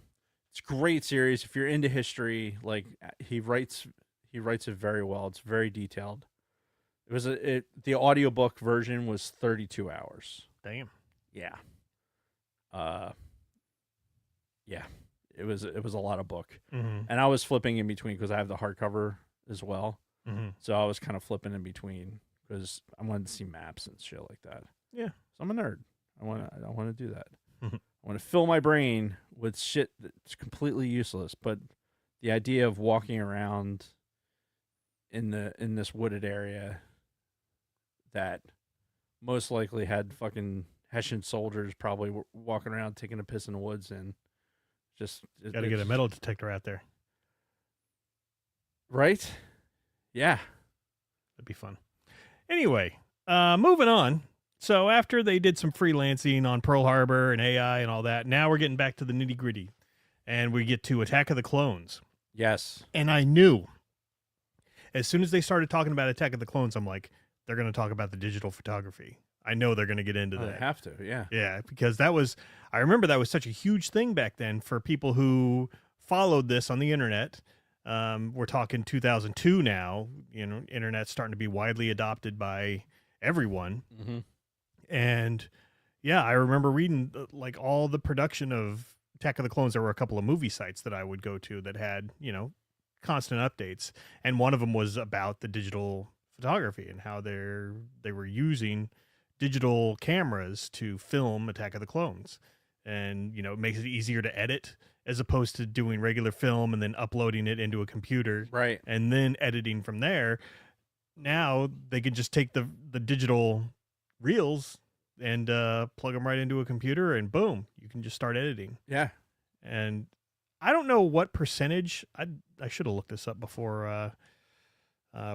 it's a great series. If you're into history, like he writes it very well. It's very detailed. It was the audiobook version was 32 hours. Damn. Yeah. Yeah. It was a lot of book. Mm-hmm. And I was flipping in between because I have the hardcover as well. Mm-hmm. So I was kind of flipping in between because I wanted to see maps and shit like that. Yeah. So I'm a nerd. I want to do that. Mhm. I want to fill my brain with shit that's completely useless. But the idea of walking around in this wooded area that most likely had fucking Hessian soldiers probably walking around taking a piss in the woods, and just Got to get a metal detector out there. right. Yeah. That'd be fun. Anyway, moving on. So after they did some freelancing on Pearl Harbor and AI and all that, now we're getting back to the nitty gritty, and we get to Attack of the Clones. Yes. And I knew as soon as they started talking about Attack of the Clones, I'm like, they're going to talk about the digital photography. I know they're going to get into Oh, they that. have to. Yeah. Yeah, because I remember that was such a huge thing back then for people who followed this on the internet. We're talking 2002 now, internet's starting to be widely adopted by everyone. Mm-hmm. And yeah, I remember reading like all the production of Attack of the Clones. There were a couple of movie sites that I would go to that had, constant updates. And one of them was about the digital photography and how they were using digital cameras to film Attack of the Clones. And, it makes it easier to edit as opposed to doing regular film and then uploading it into a computer Right. and then editing from there. Now they can just take the digital reels and plug them right into a computer, and boom, you can just start editing. Yeah. And I don't know what percentage. I should have looked this up before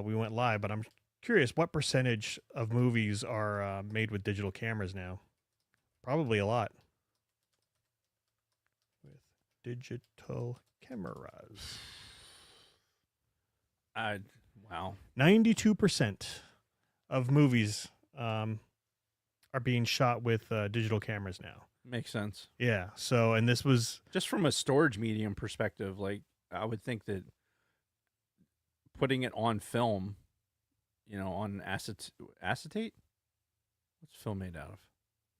we went live, but I'm curious what percentage of movies are made with digital cameras now. Probably a lot. With digital cameras. Wow. 92% of movies are being shot with digital cameras now. Makes sense. Yeah. So, and this was Just from a storage medium perspective, like I would think that putting it on film, on acetate? What's film made out of?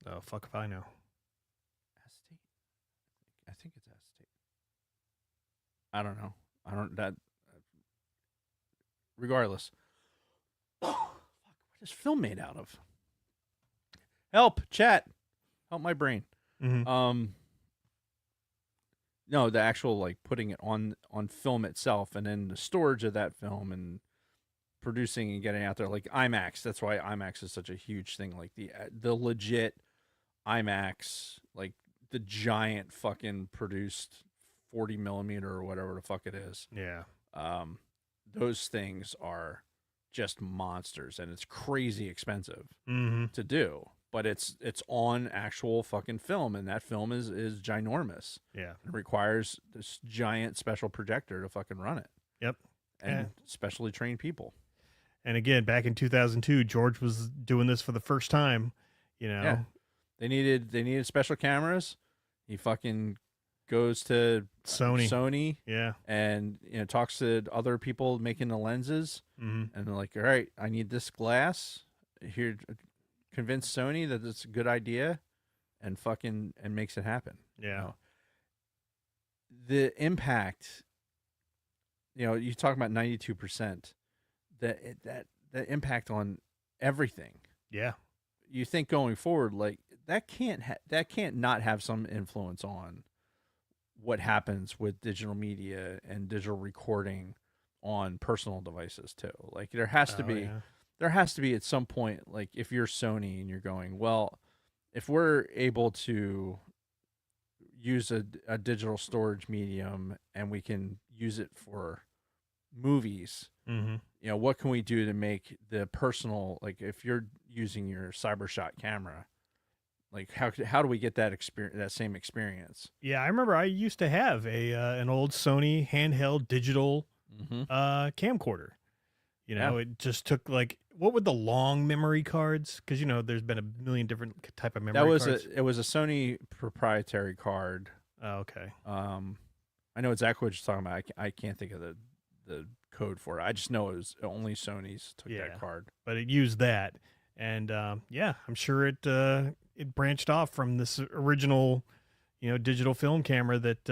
oh fuck if I know. Acetate? I think it's acetate. I don't know. Regardless. Fuck, what is film made out of? Help, chat. Help my brain. Mm-hmm. No, the actual like putting it on film itself, and then the storage of that film and producing and getting out there, like IMAX. That's why IMAX is such a huge thing. Like the legit IMAX, like the giant fucking produced 40 millimeter or whatever the fuck it is. Yeah. Those things are just monsters, and it's crazy expensive Mm-hmm. to do. But it's on actual fucking film, and that film is ginormous. Yeah. It requires this giant special projector to fucking run it. Yep. And Yeah. specially trained people. And again, back in 2002, George was doing this for the first time. Yeah. They needed special cameras. He fucking goes to Sony Yeah. and talks to other people making the lenses, Mm-hmm. and they're like, all right, I need this glass here. Convince Sony that it's a good idea, and makes it happen. Yeah. The impact, you talk about 92%. the impact on everything. Yeah. You think going forward, like that can't not have some influence on what happens with digital media and digital recording on personal devices too. Like there has to Oh, be yeah. there has to be at some point, like if you're Sony and you're going, well, if we're able to use a digital storage medium and we can use it for movies, Mm-hmm. you know, what can we do to make the personal, like if you're using your CyberShot camera, like how do we get that experience, that same experience? Yeah, I remember I used to have an old Sony handheld digital Mm-hmm. camcorder. You Yeah. know, it just took like what were the long memory cards? Because you know, there's been a million different type of memory That was cards. it was a Sony proprietary card. Oh, okay. I know exactly what you're talking about. I can't think of the code for it. I just know it was only Sony's took Yeah. that card. But it used that, and yeah, I'm sure it branched off from this original, you know, digital film camera that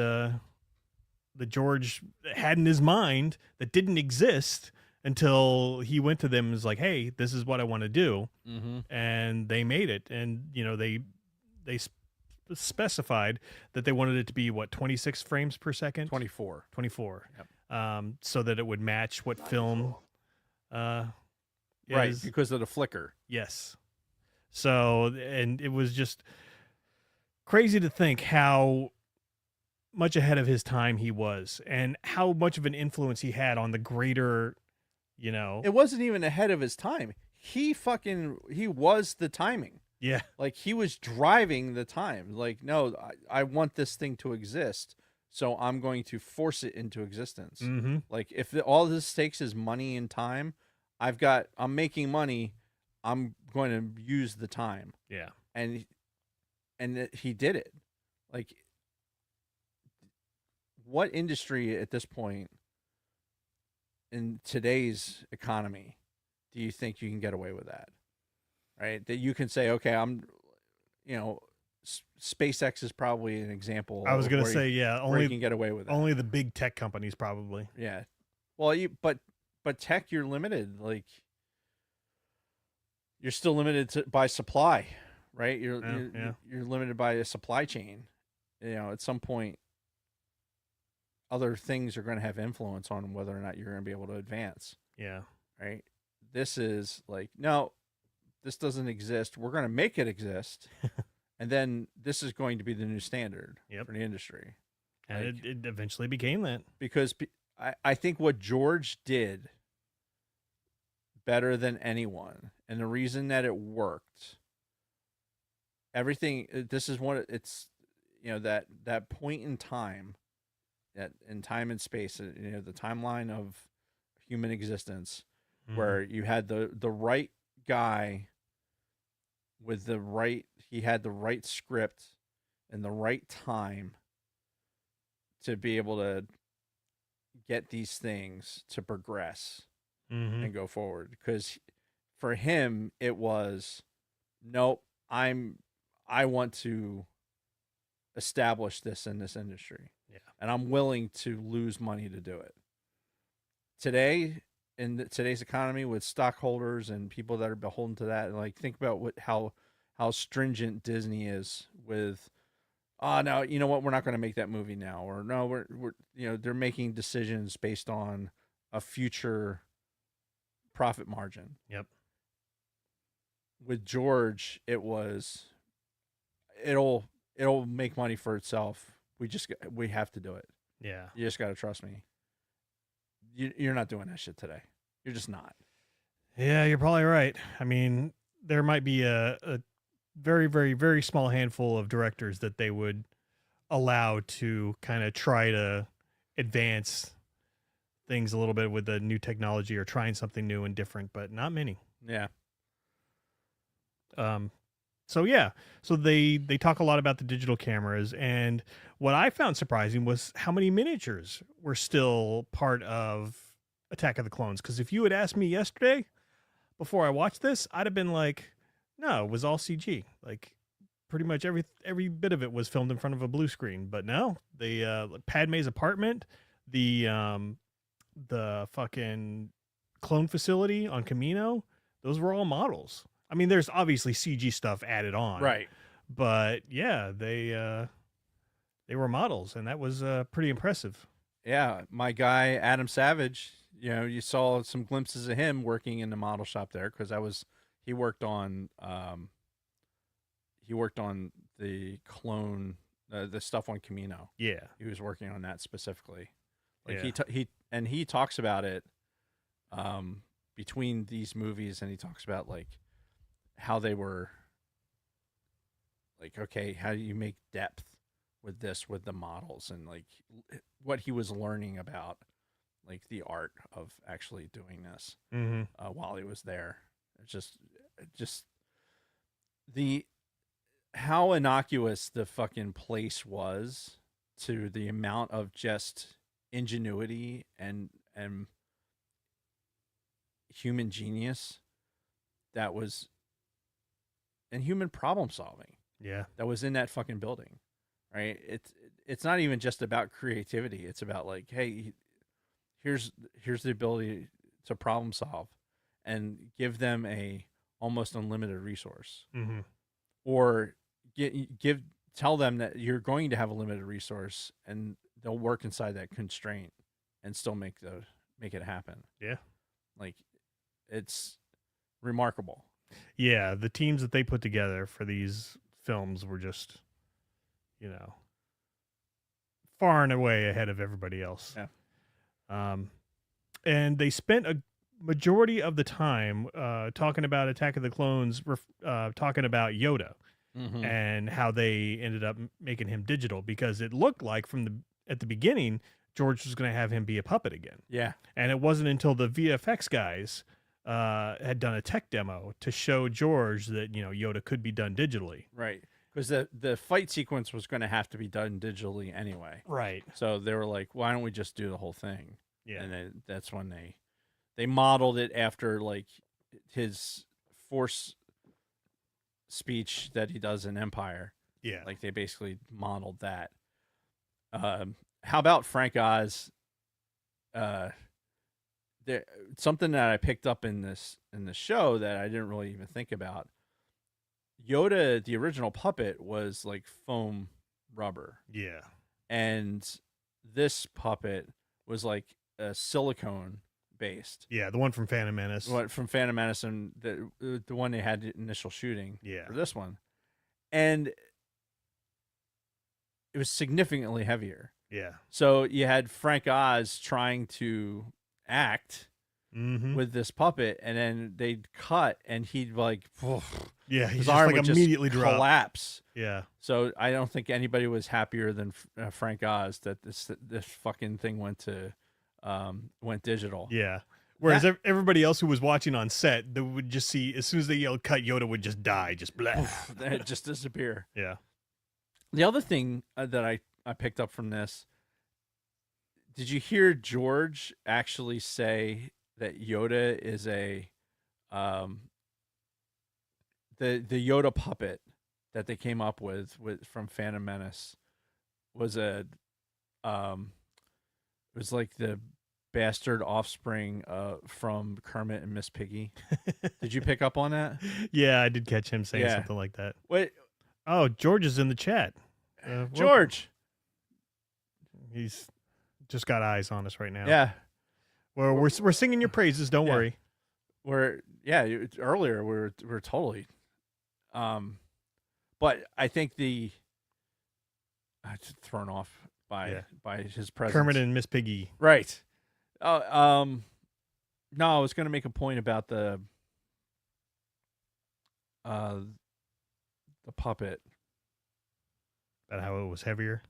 that George had in his mind that didn't exist until he went to them and was like, "Hey, this is what I want to do," Mm-hmm. and they made it. And you know, they specified that they wanted it to be what 26 frames per second, 24. 24, Yep. so that it would match what film. Right, is. because of the flicker. Yes. So, and it was just crazy to think how much ahead of his time he was and how much of an influence he had on the greater, you know. It wasn't even ahead of his time. He was the timing. Yeah. Like he was driving the time. Like, no, I want this thing to exist, so I'm going to force it into existence. Mm-hmm. Like if all this takes is money and time, I'm making money. I'm going to use the time. Yeah. And he did it. Like, what industry at this point in today's economy do you think you can get away with that? Right? That you can say, okay, you know, SpaceX is probably an example. I was of going to where say, yeah, where you only can get away with it. only the big tech companies probably. Yeah. Well, but tech, you're limited. Like, you're still limited by supply, right? You're limited by a supply chain. You know, at some point, other things are going to have influence on whether or not you're going to be able to advance, Yeah. right? This is like, no, this doesn't exist. We're going to make it exist, and then this is going to be the new standard Yep. for the industry. And Like- it eventually became that. Because I think what George did better than anyone, and the reason that it worked, this is one, it's, you know, that point in time, that in time and space, you know, the timeline of human existence, Mhm. where you had the right guy with he had the right script and the right time to be able to get these things to progress Mhm. and go forward. Because for him, it was, nope, I want to establish this in this industry. Yeah. And I'm willing to lose money to do it. Today, in today's economy, with stockholders and people that are beholden to that, like, think about how stringent Disney is with, no, you know what, we're not going to make that movie now, or no, we're you know, they're making decisions based on a future profit margin. Yep. With George, it was, it'll make money for itself. We have to do it. Yeah. You just got to trust me. You're not doing that shit today. You're just not. Yeah, you're probably right. I mean, there might be a very, very, very small handful of directors that they would allow to kind of try to advance things a little bit with the new technology or trying something new and different, but not many. Yeah. So yeah, so they talk a lot about the digital cameras, and what I found surprising was how many miniatures were still part of Attack of the Clones. Because if you had asked me yesterday before I watched this, I'd have been like, no, it was all CG. Like pretty much every bit of it was filmed in front of a blue screen. But no, the Padme's apartment, the fucking clone facility on Camino, those were all models. I mean, there's obviously CG stuff added on, Right. but yeah, they were models, and that was pretty impressive. Yeah, my guy Adam Savage. You know, you saw some glimpses of him working in the model shop there because he worked on the clone, the stuff on Camino. Yeah, He was working on that specifically. Yeah. He talks about it between these movies, and he talks about like how they were like, okay, how do you make depth with the models, and like what he was learning about like the art of actually doing this while he was there. It's just the how innocuous the fucking place was to the amount of just ingenuity and human genius that was, and human problem solving yeah, that was in that fucking building, right? It's not even just about creativity. It's about like, hey, here's the ability to problem solve and give them a almost unlimited resource, or tell them that you're going to have a limited resource and they'll work inside that constraint and still make it happen. Yeah. Like, it's remarkable. Yeah, the teams that they put together for these films were just, far and away ahead of everybody else. Yeah. And they spent a majority of the time talking about Attack of the Clones, talking about Yoda and how they ended up making him digital, because it looked like at the beginning George was going to have him be a puppet again. Yeah. And it wasn't until the VFX guys had done a tech demo to show George that, Yoda could be done digitally. Right. Because the fight sequence was going to have to be done digitally anyway. Right. So they were like, why don't we just do the whole thing? Yeah. And then that's when they modeled it after like his Force speech that he does in Empire. Yeah. Like they basically modeled that. How about Frank Oz? Something that I picked up in the show that I didn't really even think about. Yoda, the original puppet, was like foam rubber. Yeah. And this puppet was like a silicone based. Yeah, the one from Phantom Menace. What from Phantom Menace, and the one they had the initial shooting. Yeah. For this one, and it was significantly heavier. Yeah. So you had Frank Oz trying to act with this puppet, and then they'd cut, and he'd like, yeah, his his arm arm would immediately just drop. collapse. Yeah. So I don't think anybody was happier than Frank Oz that this fucking thing went digital. Yeah. Whereas everybody else who was watching on set, they would just see, as soon as they yelled cut, Yoda would just die, just blah. It just disappear. Yeah. The other thing that I picked up from this, did you hear George actually say that Yoda is the Yoda puppet that they came up with from Phantom Menace was it was like the bastard offspring from Kermit and Miss Piggy. Did you pick up on that? Yeah, I did catch him saying Yeah. something like that. Wait, Oh, George is in the chat. George. He's just got eyes on us right now. Yeah. Well, we're singing your praises. Don't Yeah. worry. Earlier we're totally but I think I'm thrown off by his presence. Kermit and Miss Piggy. Right. No, I was going to make a point about the puppet. About how it was heavier.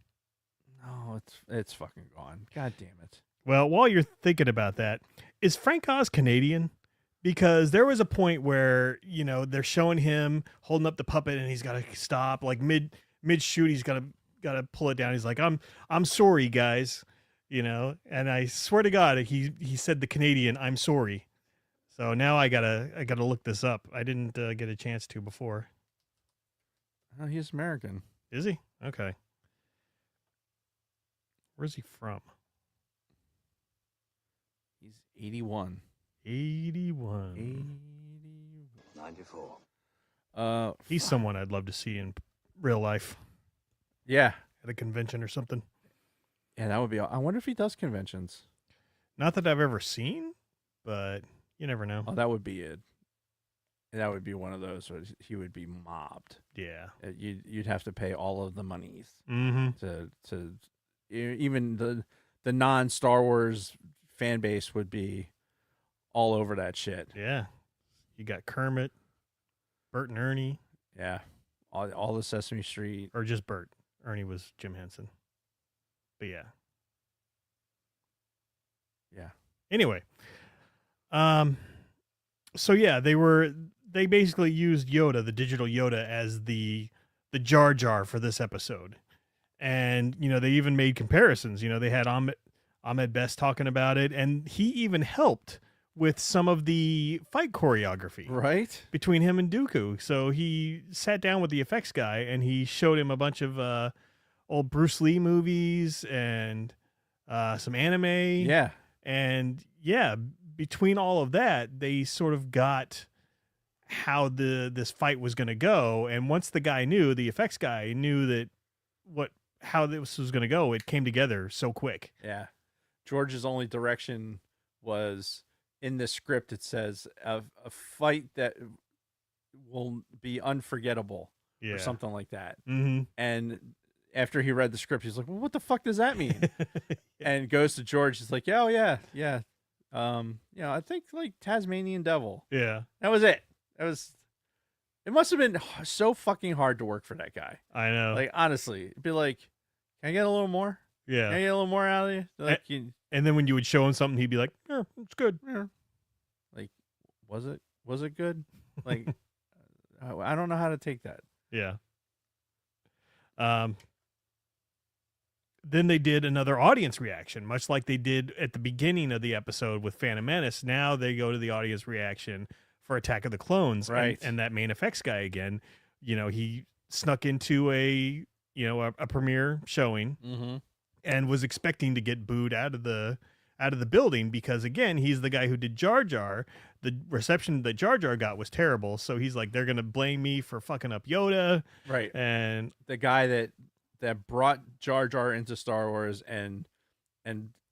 No, it's fucking gone. God damn it. Well, while you're thinking about that, is Frank Oz Canadian? Because there was a point where, they're showing him holding up the puppet and he's got to stop, like mid shoot, he's got to pull it down. He's like, I'm sorry, guys, and I swear to God, he said the Canadian, I'm sorry. So now I gotta look this up. I didn't get a chance to before. Oh, he's American. Is he? Okay. Where's he from? He's 81. 81. 94. He's someone I'd love to see in real life Yeah. at a convention or something. Yeah, that would be. I wonder if he does conventions. Not that I've ever seen, but you never know. Oh, that would be it. That would be one of those where he would be mobbed. Yeah. You'd have to pay all of the monies Mm-hmm. to even the non-Star Wars fan base would be all over that shit. Yeah. You got Kermit, Bert and Ernie, Yeah, all the Sesame Street. or just Bert. Ernie was Jim Henson. But yeah. Yeah. Anyway. So yeah, they basically used Yoda, the digital Yoda, as the Jar Jar for this episode. And, they even made comparisons. They had Ahmed Best talking about it, and he even helped with some of the fight choreography Right. between him and Dooku. So he sat down with the effects guy and he showed him a bunch of old Bruce Lee movies and some anime. Yeah. And yeah, between all of that, they sort of got how this fight was going to go. And once the effects guy knew that how this was going to go, it came together so quick. Yeah. George's only direction was in the script. It says a fight that will be unforgettable Yeah. or something like that. Mm-hmm. And after he read the script, he's like, well, what the fuck does that mean? And goes to George. He's like, oh, yeah. I think like Tasmanian Devil. Yeah. That was it. It must have been so fucking hard to work for that guy. I know. Like, honestly, it'd be like, can I get a little more? yeah. Can I get a little more out of you? Like, And then when you would show him something, he'd be like, "Yeah, it's good." like, was it good? Like, I don't know how to take that. Yeah. Then they did another audience reaction, much like they did at the beginning of the episode with Phantom Menace. Now they go to the audience reaction for Attack of the Clones. Right. And that main effects guy again, he snuck into a premiere showing Mm-hmm. and was expecting to get booed out of the building because, again, he's the guy who did Jar Jar. The reception that Jar Jar got was terrible. So he's like, they're going to blame me for fucking up Yoda. Right. And The guy that brought Jar Jar into Star Wars and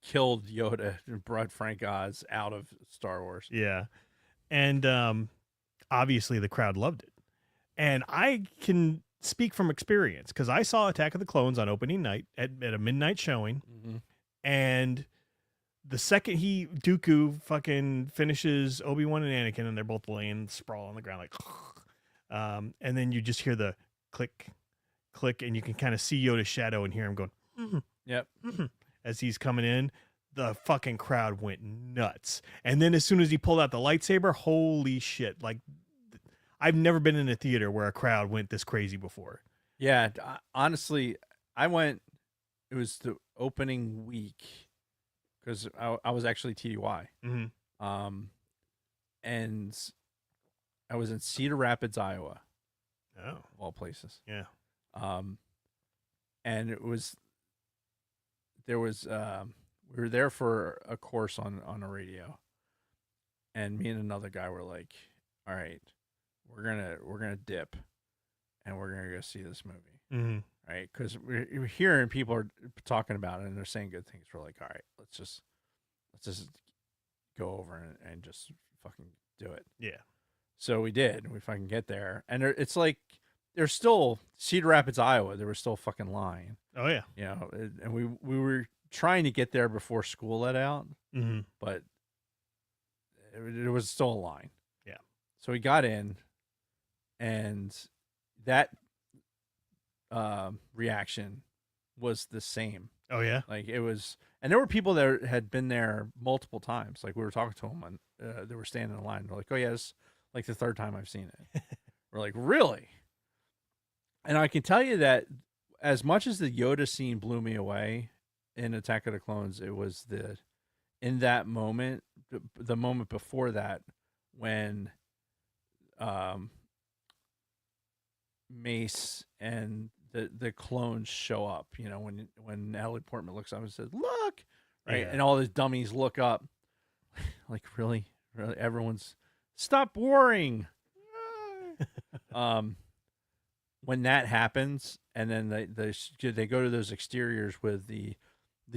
killed Yoda and brought Frank Oz out of Star Wars. yeah. And obviously the crowd loved it. And I can speak from experience because I saw Attack of the Clones on opening night at a midnight showing. Mm-hmm. And the second Dooku fucking finishes Obi-Wan and Anakin, and they're both laying sprawl on the ground like, and then you just hear the click, click, and you can kind of see Yoda's shadow and hear him going, Yep. as he's coming in. The fucking crowd went nuts. And then as soon as he pulled out the lightsaber, holy shit! Like, I've never been in a theater where a crowd went this crazy before. Yeah. Honestly, I went. It was the opening week because I was actually TDY. Mm-hmm. And I was in Cedar Rapids, Iowa, Oh, of all places. yeah. And we were there for a course on a radio, and me and another guy were like, all right, we're gonna dip and we're gonna go see this movie. Mm-hmm. Right. Cause we're hearing people are talking about it and they're saying good things. We're like, all right, let's just go over and just fucking do it. Yeah. So we did. We fucking get there, and it's like there's still Cedar Rapids, Iowa. There was still a fucking line, Oh yeah. and we were trying to get there before school let out, Mm-hmm. but it was still a line. Yeah. So we got in, and that reaction was the same. Oh yeah. Like it was, and there were people that had been there multiple times. Like we were talking to them, and they were standing in line. They're like, "Oh yeah, it's like the third time I've seen it." We're like, "Really?" And I can tell you that as much as the Yoda scene blew me away in Attack of the Clones, it was in that moment, the moment before that, when Mace and the clones show up, when Natalie Portman looks up and says, "Look," right? Yeah. And all these dummies look up, like, really, Really, everyone's stop worrying. When that happens, and then they go to those exteriors with the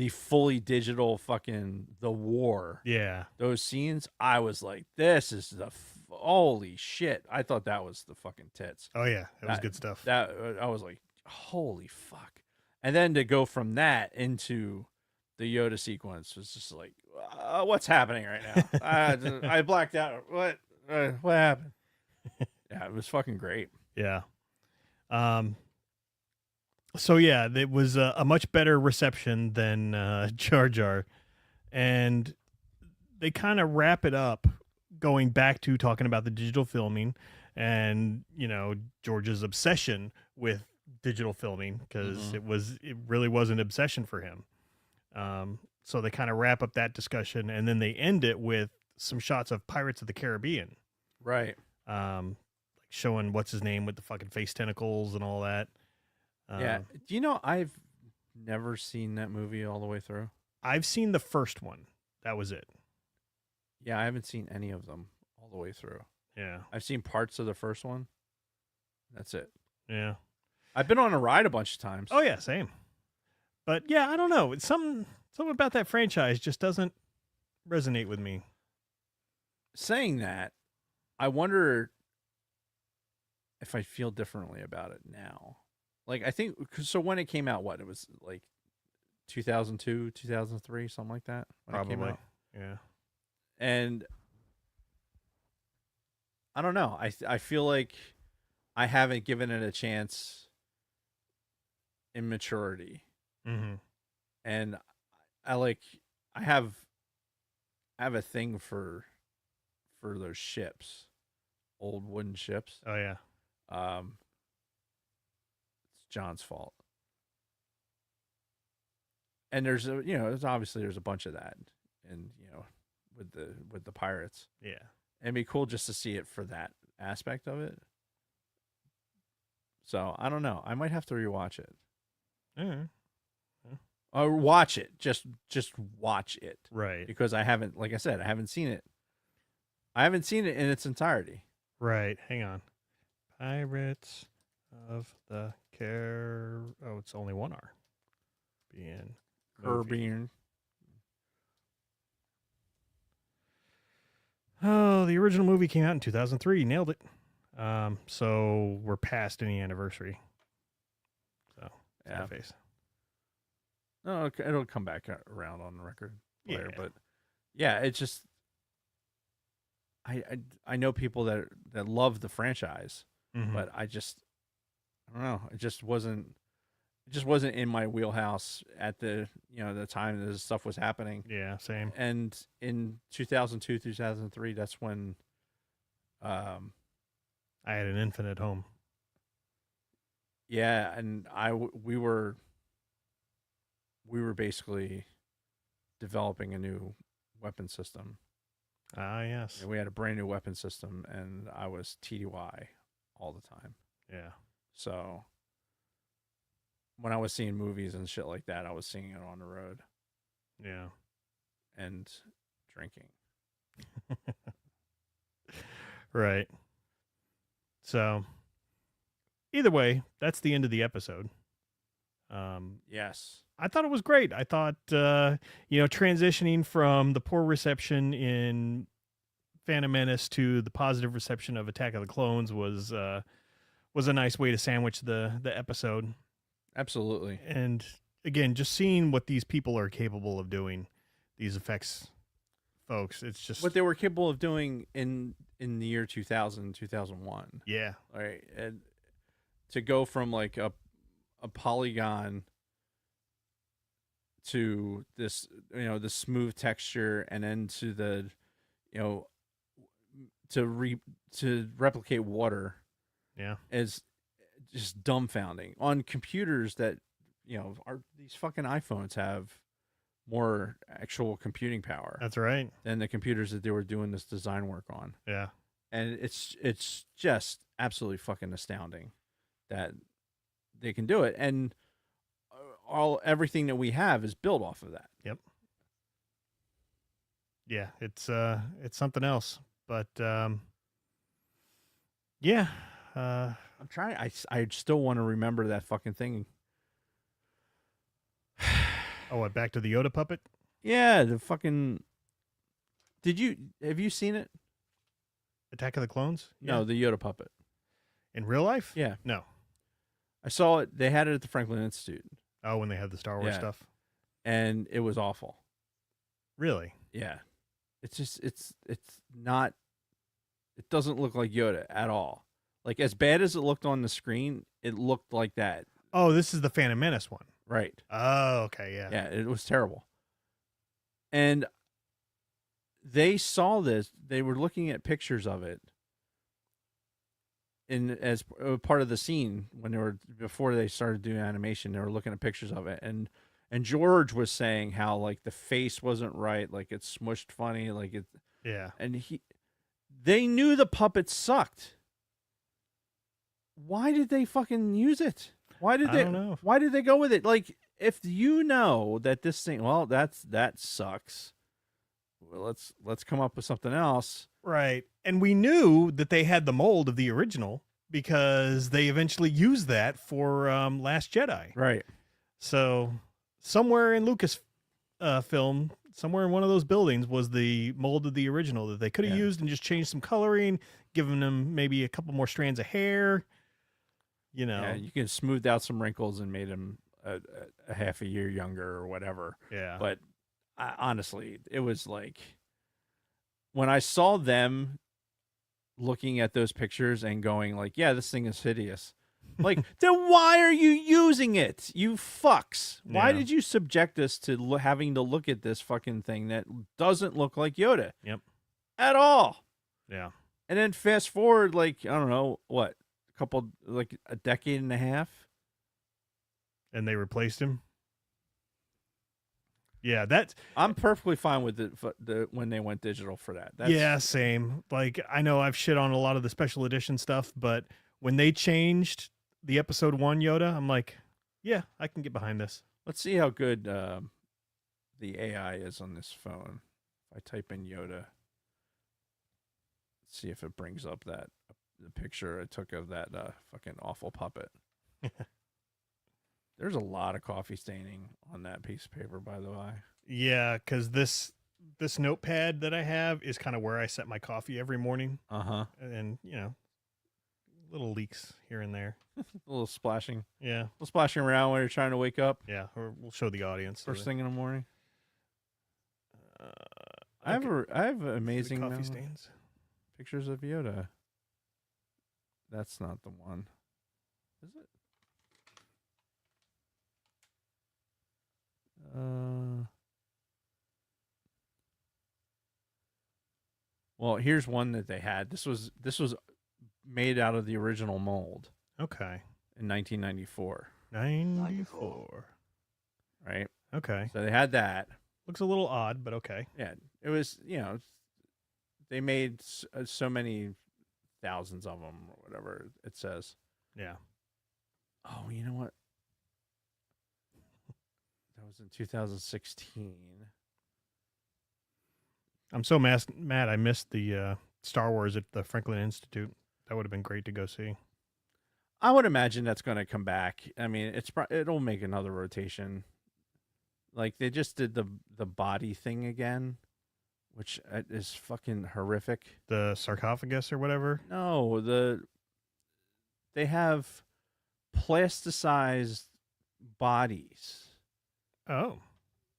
fully digital fucking the war. Yeah. Those scenes, I was like, this is the holy shit. I thought that was the fucking tits. Oh yeah, that was good stuff. That I was like, holy fuck. And then to go from that into the Yoda sequence was just like, what's happening right now? I blacked out. What happened? Yeah, it was fucking great. Yeah. So yeah, it was a much better reception than Jar Jar, and they kind of wrap it up, going back to talking about the digital filming, and George's obsession with digital filming, because it really was an obsession for him. So they kind of wrap up that discussion, and then they end it with some shots of Pirates of the Caribbean, Right. like showing what's his name with the fucking face tentacles and all that. Yeah. Do you know I've never seen that movie all the way through? I've seen the first one. That was it. Yeah, I haven't seen any of them all the way through. Yeah. I've seen parts of the first one. That's it. Yeah. I've been on a ride a bunch of times. Oh yeah, same. But yeah, I don't know. It's something about that franchise just doesn't resonate with me. Saying that, I wonder if I feel differently about it now. Like, I think, so when it came out, what? It was like 2002, 2003, something like that? When it came Probably. out. Yeah. And I don't know. I feel like I haven't given it a chance in maturity. Mm-hmm. And I have a thing for those ships, old wooden ships. Oh yeah. It's John's fault. And there's there's a bunch of that, and with the pirates. Yeah. And it'd be cool just to see it for that aspect of it. So I don't know. I might have to rewatch it. Mm-hmm. Or watch it. Just watch it. Right. Because I haven't, like I said, I haven't seen it. I haven't seen it in its entirety. Right. Hang on. Pirates of the Oh, it's only one R. Being Caribbean. Oh, the original movie came out in 2003. Nailed it. So we're past any anniversary. So Yeah. face. No, it'll come back around on the record later. Yeah. But yeah, it's just I know people that love the franchise, Mhm. but I don't know. It just wasn't in my wheelhouse at the the time this stuff was happening. Yeah, same. And in 2002, 2003, that's when I had an infant at home. yeah, and we were basically developing a new weapon system. Ah, yes. And we had a brand new weapon system, and I was TDY all the time. Yeah. So when I was seeing movies and shit like that, I was seeing it on the road Yeah. and drinking. Right. So either way, that's the end of the episode. Yes. I thought it was great. I thought, transitioning from the poor reception in Phantom Menace to the positive reception of Attack of the Clones was a nice way to sandwich the episode. Absolutely. And again, just seeing what these people are capable of doing, these effects folks, it's just What they were capable of doing in the year 2000, 2001. yeah. All right. And to go from like a polygon to this, the smooth texture, and then to the, to replicate water Yeah. is just dumbfounding on computers that, these fucking iPhones have more actual computing power That's right. than the computers that they were doing this design work on. Yeah. And it's just absolutely fucking astounding that they can do it. And everything that we have is built off of that. Yep. Yeah, it's something else. But yeah, I'm trying. I still want to remember that fucking thing. oh, what, back to the Yoda puppet? Yeah, the fucking. Have you seen it? Attack of the Clones? No, the Yoda puppet. In real life? Yeah, No. I saw it. They had it at the Franklin Institute, Oh, when they had the Star Wars Yeah. stuff. and it was awful. Really? Yeah, it's just it's not. It doesn't look like Yoda at all. Like as bad as it looked on the screen, it looked like that. Oh, this is the Phantom Menace one. Right. Oh, okay, yeah. Yeah, it was terrible. And they saw this. They were looking at pictures of it as part of the scene when they were before they started doing animation. They were looking at pictures of it, and George was saying how like the face wasn't right, like it's smushed funny, like it. Yeah. And they knew the puppet sucked. Why did they fucking use it? Why did I they? don't know. Why did they go with it? Like, if you know that this thing, well, that sucks. Well, let's come up with something else. Right. And we knew that they had the mold of the original because they eventually used that for Last Jedi. Right. So somewhere in Lucas film, somewhere in one of those buildings was the mold of the original that they could have Yeah. used and just changed some coloring, given them maybe a couple more strands of hair. You know. Yeah, you can smooth out some wrinkles and made him a half a year younger or whatever. Yeah. But honestly, it was like when I saw them looking at those pictures and going like, yeah, this thing is hideous. Like, then why are you using it? You fucks. Why Yeah. did you subject us to having to look at this fucking thing that doesn't look like Yoda? Yep. At all. Yeah. And then fast forward, like, I don't know, what, a decade and a half? And they replaced him. Yeah, that's I'm perfectly fine with the when they went digital for that. yeah, same. Like I know I've shit on a lot of the special edition stuff, but when they changed the episode 1 Yoda, I'm like, yeah, I can get behind this. Let's see how good the AI is on this phone. If I type in Yoda, see if it brings up the picture I took of that fucking awful puppet. There's a lot of coffee staining on that piece of paper, by the way. Yeah, because this notepad that I have is kind of where I set my coffee every morning, Uh-huh. and little leaks here and there. A little splashing. Yeah, A little splashing around when you're trying to wake up yeah. Or we'll show the audience so first that- thing in the morning. I have see the amazing coffee stains. pictures of Yoda. That's not the one. Is it? Well, here's one that they had. This was made out of the original mold Okay, in 1994, 94. right? Okay, So they had that. looks a little odd, but okay. Yeah, it was, they made so many thousands of them or whatever it says. Yeah. Oh, you know what? That was in 2016. I'm so mad I missed the Star Wars at the Franklin Institute. That would have been great to go see. I would imagine that's going to come back. I mean, it'll make another rotation. Like they just did the body thing again, which is fucking horrific. The sarcophagus or whatever. No, they have plasticized bodies. Oh,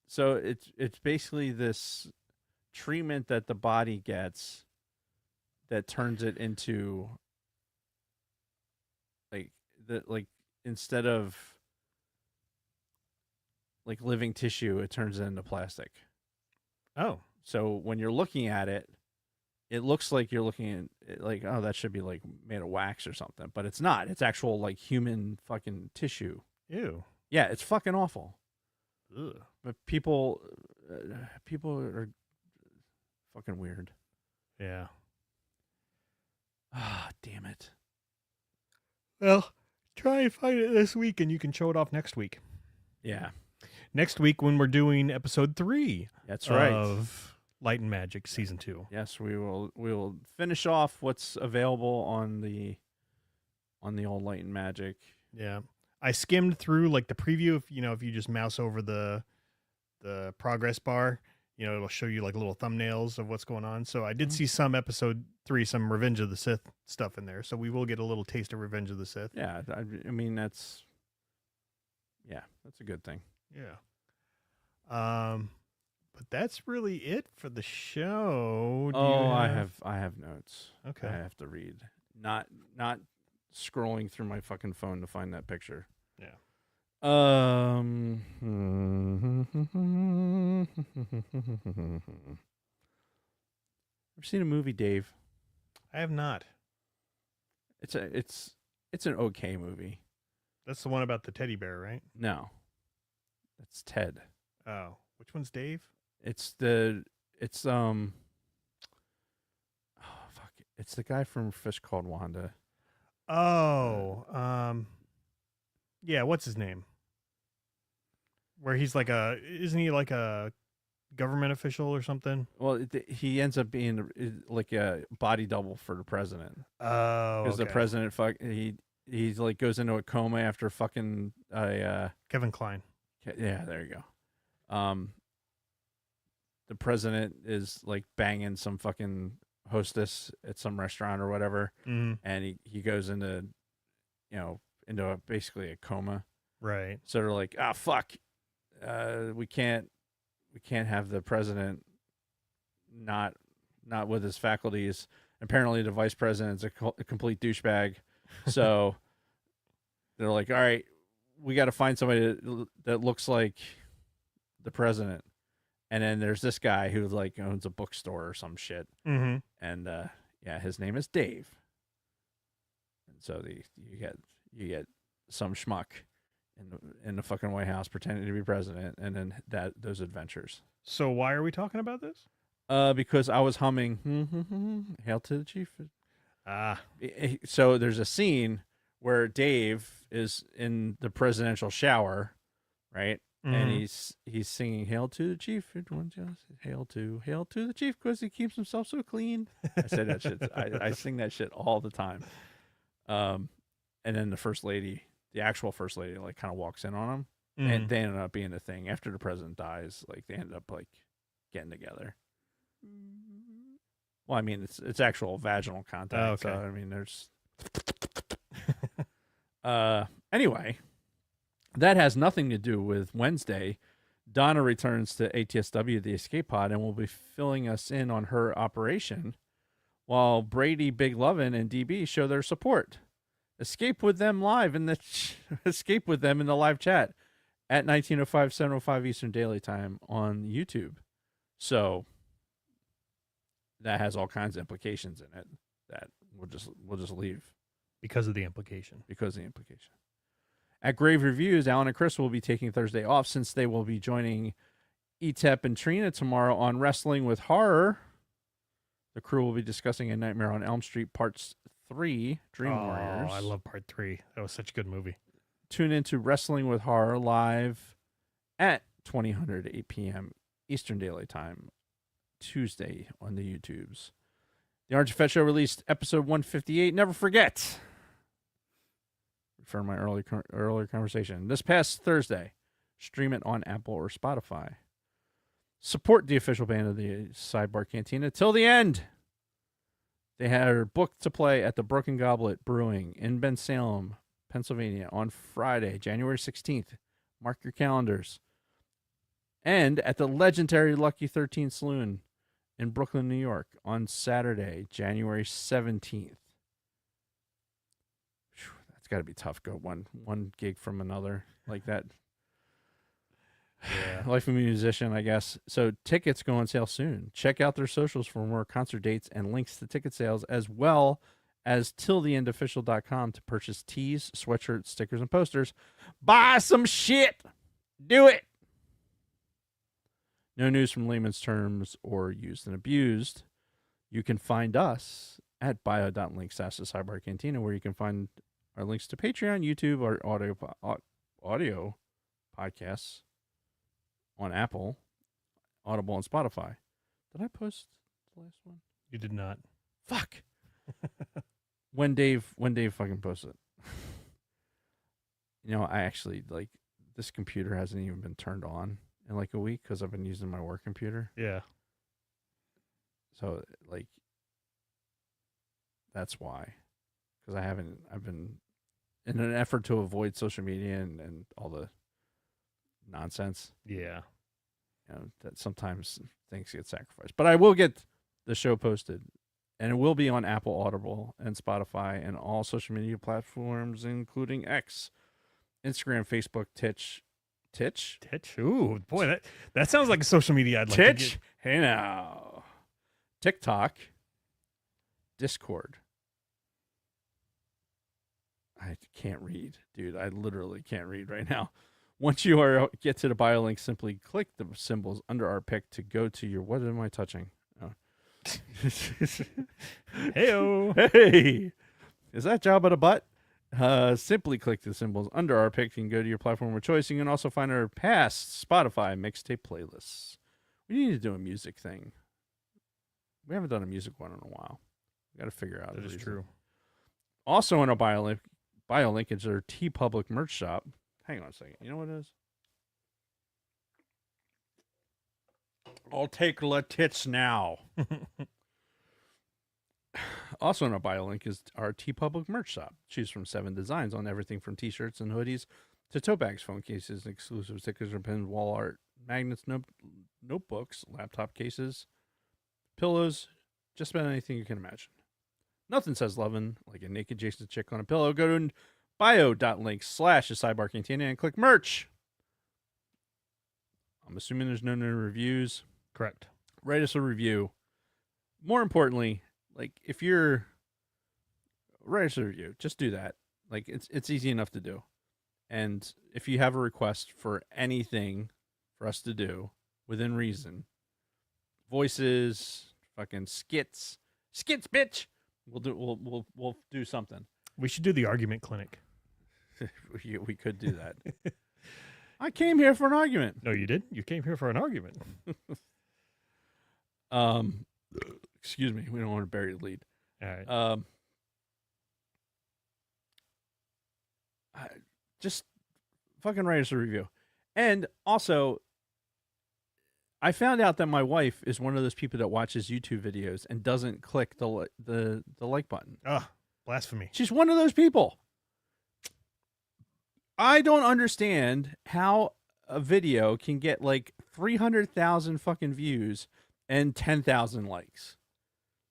So it's basically this treatment that the body gets that turns it into like instead of like living tissue, it turns it into plastic. oh, So when you're looking at it, it looks like you're looking at like, oh, that should be like made of wax or something, but it's not. It's actual like human fucking tissue. ew. Yeah, it's fucking awful. Ugh. But people are fucking weird. Yeah. Ah, damn it. Well, try and find it this week, and you can show it off next week. Yeah, Next week when we're doing episode 3 that's right. of Light and Magic season 2. Yes, we will finish off what's available on the old Light and Magic. Yeah. I skimmed through like the preview. If you just mouse over the progress bar, it'll show you like little thumbnails of what's going on. So I did see some episode 3, some Revenge of the Sith stuff in there. So we will get a little taste of Revenge of the Sith. Yeah, I mean that's a good thing. Yeah. But that's really it for the show. I have notes. Okay. I have to read. Not scrolling through my fucking phone to find that picture. Yeah. Ever seen a movie, Dave? I have not. It's an okay movie. That's the one about the teddy bear, right? No, that's Ted. Oh, which one's Dave? It's the guy from Fish Called Wanda. Oh, yeah. What's his name? Where he's like isn't he like a government official or something? Well, he ends up being like a body double for the president. Oh, because the president he's like goes into a coma after fucking Kevin Kline. Yeah, there you go. The president is like banging some fucking hostess at some restaurant or whatever, and he goes into basically a coma. Right. So they're like, fuck, we can't have the president not with his faculties. Apparently, the vice president's a complete douchebag. So they're like, all right, we got to find somebody that looks like the president. And then there's this guy who like owns a bookstore or some shit. Mm-hmm. And his name is Dave. And so you get some schmuck in the fucking White House pretending to be president, and then those adventures. So why are we talking about this? Because I was humming "Hail to the Chief." Ah. So there's a scene where Dave is in the presidential shower, right? And he's singing "Hail to the Chief." Hail to the Chief, because he keeps himself so clean. I say that shit. I sing that shit all the time. And then the actual first lady, like kind of walks in on him, and they ended up being a thing after the president dies. Like they ended up like getting together. Well, I mean, it's actual vaginal contact. Oh, okay. So I mean, there's. Anyway. That has nothing to do with Wednesday. Donna returns to ATSW, the Escape Pod, and will be filling us in on her operation, while Brady, Big Lovin', and DB show their support. Escape with them in the live chat at 19:05, 7:05 Eastern Daily Time on YouTube. So that has all kinds of implications in it that we'll just leave because of the implication. At Grave Reviews, Alan and Chris will be taking Thursday off since they will be joining Etep and Trina tomorrow on Wrestling with Horror. The crew will be discussing A Nightmare on Elm Street Parts 3, Dream Warriors. Oh, I love Part 3. That was such a good movie. Tune into Wrestling with Horror live at 2000, 8 p.m. Eastern Daylight Time, Tuesday on the YouTubes. The Orange Fett Show released episode 158. Never forget. For my earlier conversation. This past Thursday, stream it on Apple or Spotify. Support the official band of the Sidebar Cantina till the end. They are booked to play at the Broken Goblet Brewing in Bensalem, Pennsylvania on Friday, January 16th. Mark your calendars. And at the legendary Lucky 13 Saloon in Brooklyn, New York on Saturday, January 17th. It's got to be tough. Go one gig from another like that. Yeah. Life of a musician, I guess. So tickets go on sale soon. Check out their socials for more concert dates and links to ticket sales, as well as tilltheendofficial.com to purchase tees, sweatshirts, stickers, and posters. Buy some shit. Do it. No news from layman's terms or used and abused. You can find us at bio.links/Sidebar Cantina, where you can find our links to Patreon, YouTube, our audio podcasts on Apple, Audible, and Spotify. Did I post the last one? You did not. Fuck. when Dave fucking posts it. I actually like this computer hasn't even been turned on in like a week because I've been using my work computer. Yeah. So like that's why. Because I've been in an effort to avoid social media and all the nonsense. Yeah. That sometimes things get sacrificed. But I will get the show posted. And it will be on Apple, Audible, and Spotify, and all social media platforms, including X, Instagram, Facebook, Titch. Ooh, boy, that sounds like a social media I'd like to Titch? get. Hey now. TikTok. Discord. I can't read, dude. I literally can't read right now. Once you get to the bio link, simply click the symbols under our pic to go to your. What am I touching? Oh. Hey-o. Hey, is that Jabba the Butt? Simply click the symbols under our pic and go to your platform of choice. You can also find our past Spotify mixtape playlists. We need to do a music thing. We haven't done a music one in a while. We got to figure out. That is true. Also in our bio link is our TeePublic merch shop. Hang on a second. You know what it is? I'll take the tits now. Also in our bio link is our TeePublic merch shop. Choose from 7 designs on everything from t-shirts and hoodies to tote bags, phone cases, exclusive stickers or pins, wall art, magnets, notebooks, laptop cases, pillows, just about anything you can imagine. Nothing says lovin' like a naked Jason chick on a pillow. Go to bio.link/sidebar cantina and click merch. I'm assuming there's no new reviews. Correct. Write us a review. More importantly, like if you're write us a review, just do that. Like it's easy enough to do. And if you have a request for anything for us to do within reason, voices, fucking skits, bitch. We'll do something. We should do the argument clinic. We could do that. I came here for an argument. No, you didn't. You came here for an argument. Excuse me. We don't want to bury the lead. All right. Just fucking write us a review. And also, I found out that my wife is one of those people that watches YouTube videos and doesn't click the like button. Ah, blasphemy. She's one of those people. I don't understand how a video can get like 300,000 fucking views and 10,000 likes.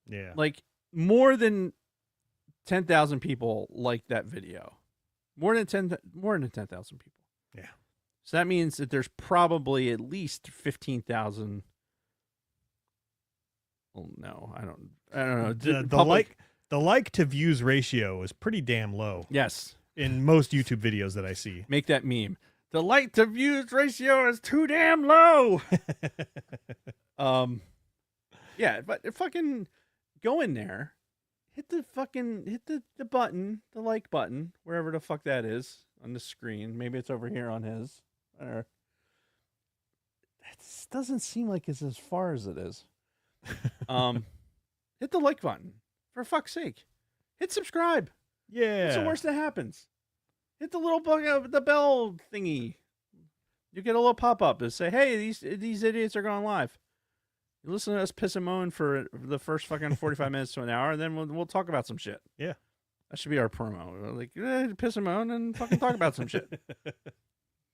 Yeah. Like more than 10,000 people like that video. More than 10,000 people. Yeah. So that means that there's probably at least 15,000. Well, no, I don't know. The like to views ratio is pretty damn low. Yes. In most YouTube videos that I see. Make that meme. The like to views ratio is too damn low. Yeah, but fucking go in there, hit the button, the like button, wherever the fuck that is on the screen. Maybe it's over here on his. That doesn't seem like it's as far as it is. Hit the like button, for fuck's sake. Hit subscribe. Yeah. What's the worst that happens? Hit the little the bell thingy. You get a little pop up to say, "Hey, these idiots are going live." You listen to us piss and moan for the first fucking 45 minutes to an hour, and then we'll talk about some shit. Yeah. That should be our promo. Like, piss and moan and fucking talk about some shit.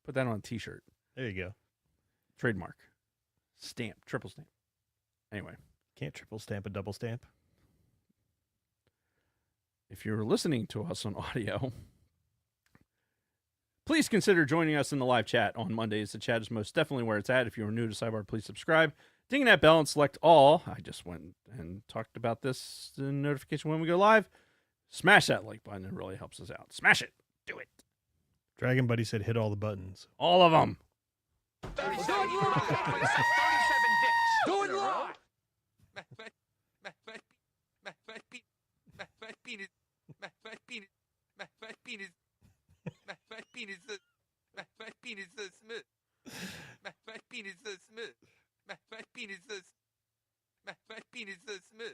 Put that on a t-shirt. There you go. Trademark. Stamp. Triple stamp. Anyway. Can't triple stamp a double stamp. If you're listening to us on audio, please consider joining us in the live chat on Mondays. The chat is most definitely where it's at. If you are new to Sidebar, please subscribe. Ding that bell and select all. I just went and talked about this in notification when we go live. Smash that like button. It really helps us out. Smash it. Do it. Dragon Buddy said hit all the buttons. All of them. 37 dicks. Do it live. Fat penis. Fat penis. Fat penis. Fat penis. Fat penis so smooth. Fat penis so smooth. Fat penis so penis so smooth.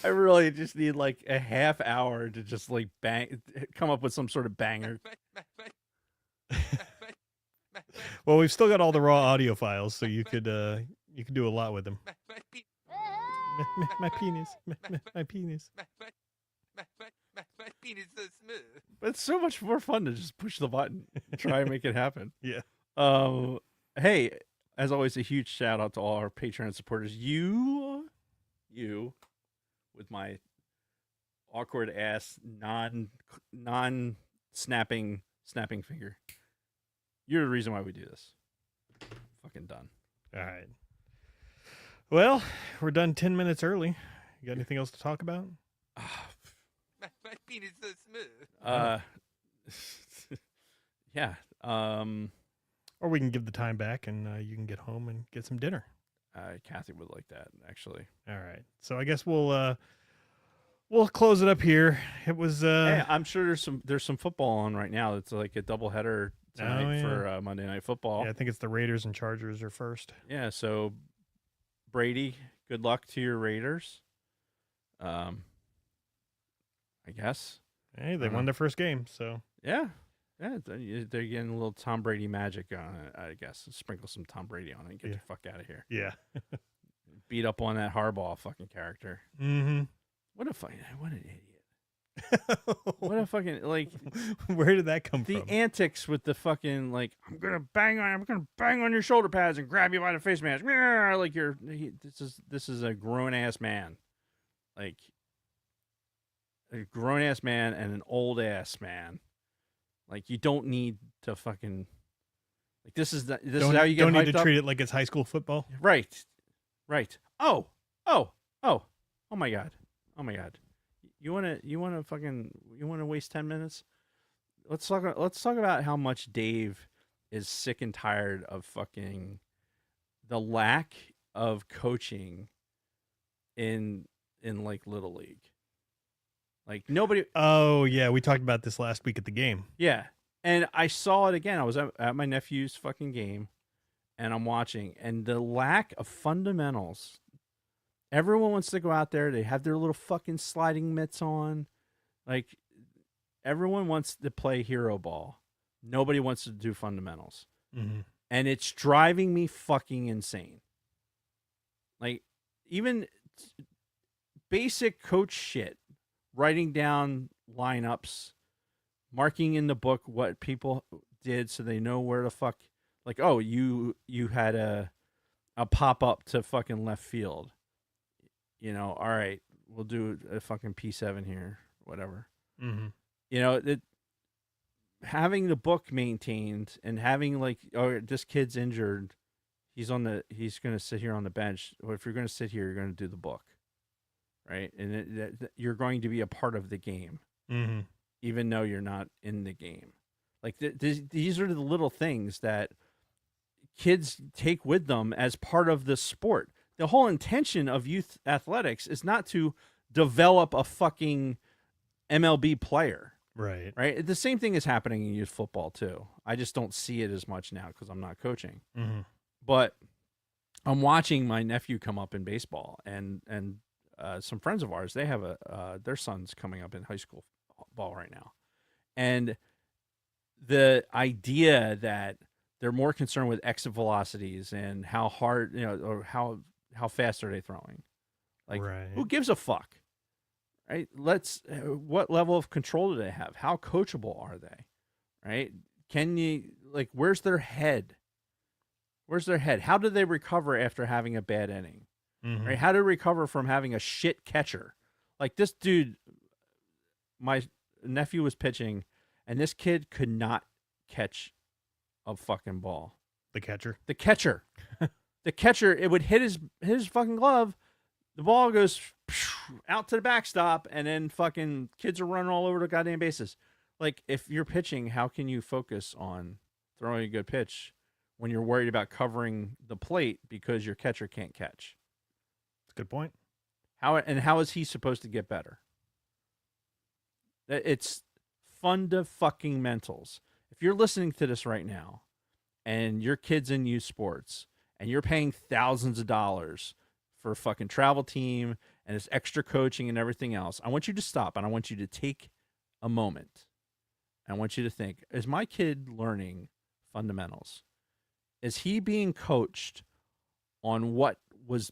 I really just need like a half hour to just like come up with some sort of banger. Well, we've still got all the raw audio files, so you could do a lot with them. My penis, my penis. My penis so smooth. But it's so much more fun to just push the button, and try and make it happen. Yeah. Hey, as always, a huge shout out to all our Patreon supporters. You, with my awkward ass non snapping finger. You're the reason why we do this. Fucking done. All right. Well, we're done 10 minutes early. You got anything else to talk about? My penis so smooth. Yeah. Or we can give the time back and you can get home and get some dinner. Kathy would like that, actually. All right. So I guess we'll close it up here. It was Hey, I'm sure there's some football on right now. It's like a doubleheader tonight for Monday Night Football. Yeah, I think it's the Raiders and Chargers are first. Yeah, so Brady, good luck to your Raiders. I guess. Hey, they won their first game, so Yeah, they're getting a little Tom Brady magic on it, I guess. Sprinkle some Tom Brady on it and get the fuck out of here. yeah. Beat up on that Harbaugh fucking character. Mm-hmm. What an idiot. What a fucking, like, where did that come the from? antics with the fucking, like, I'm gonna bang on your shoulder pads and grab you by the face mask. Like this is a grown ass man, like a grown ass man and an old ass man. Like, you don't need to fucking, like, this is how you get don't need hyped to up. treat it like it's high school football. Right. Oh my god. You wanna waste 10 minutes? Let's talk about how much Dave is sick and tired of fucking the lack of coaching in like Little League. Like, nobody. Oh yeah, we talked about this last week at the game. Yeah, and I saw it again. I was at my nephew's fucking game, and I'm watching, and the lack of fundamentals. Everyone wants to go out there. They have their little fucking sliding mitts on. Like, everyone wants to play hero ball. Nobody wants to do fundamentals. Mm-hmm. And it's driving me fucking insane. Like, even basic coach shit, writing down lineups, marking in the book what people did so they know where the fuck, like, oh, you had a pop-up to fucking left field. You know, all right, we'll do a fucking P7 here, whatever. Mm-hmm. You know, having the book maintained and having, like, oh, this kid's injured, he's going to sit here on the bench. Well, if you're going to sit here, you're going to do the book, right? And you're going to be a part of the game, Mm-hmm. even though you're not in the game. Like, these are the little things that kids take with them as part of the sport. The whole intention of youth athletics is not to develop a fucking MLB player. Right. Right. The same thing is happening in youth football too. I just don't see it as much now because I'm not coaching. Mm-hmm. But I'm watching my nephew come up in baseball, and some friends of ours, they have their son's coming up in high school ball right now, and the idea that they're more concerned with exit velocities and how hard, or how fast are they throwing? Like, right. Who gives a fuck? Right? What level of control do they have? How coachable are they? Right? Can you, like, where's their head? Where's their head? How do they recover after having a bad inning? Mm-hmm. Right? How do they recover from having a shit catcher? Like, this dude, my nephew was pitching, and this kid could not catch a fucking ball. The catcher. The catcher, it would hit his fucking glove. The ball goes out to the backstop, and then fucking kids are running all over the goddamn bases. Like, if you're pitching, how can you focus on throwing a good pitch when you're worried about covering the plate because your catcher can't catch? That's a good point. How is he supposed to get better? It's fundamentals. If you're listening to this right now, and your kid's in youth sports, and you're paying thousands of dollars for a fucking travel team and it's extra coaching and everything else, I want you to stop and I want you to take a moment. I want you to think, is my kid learning fundamentals? Is he being coached on what was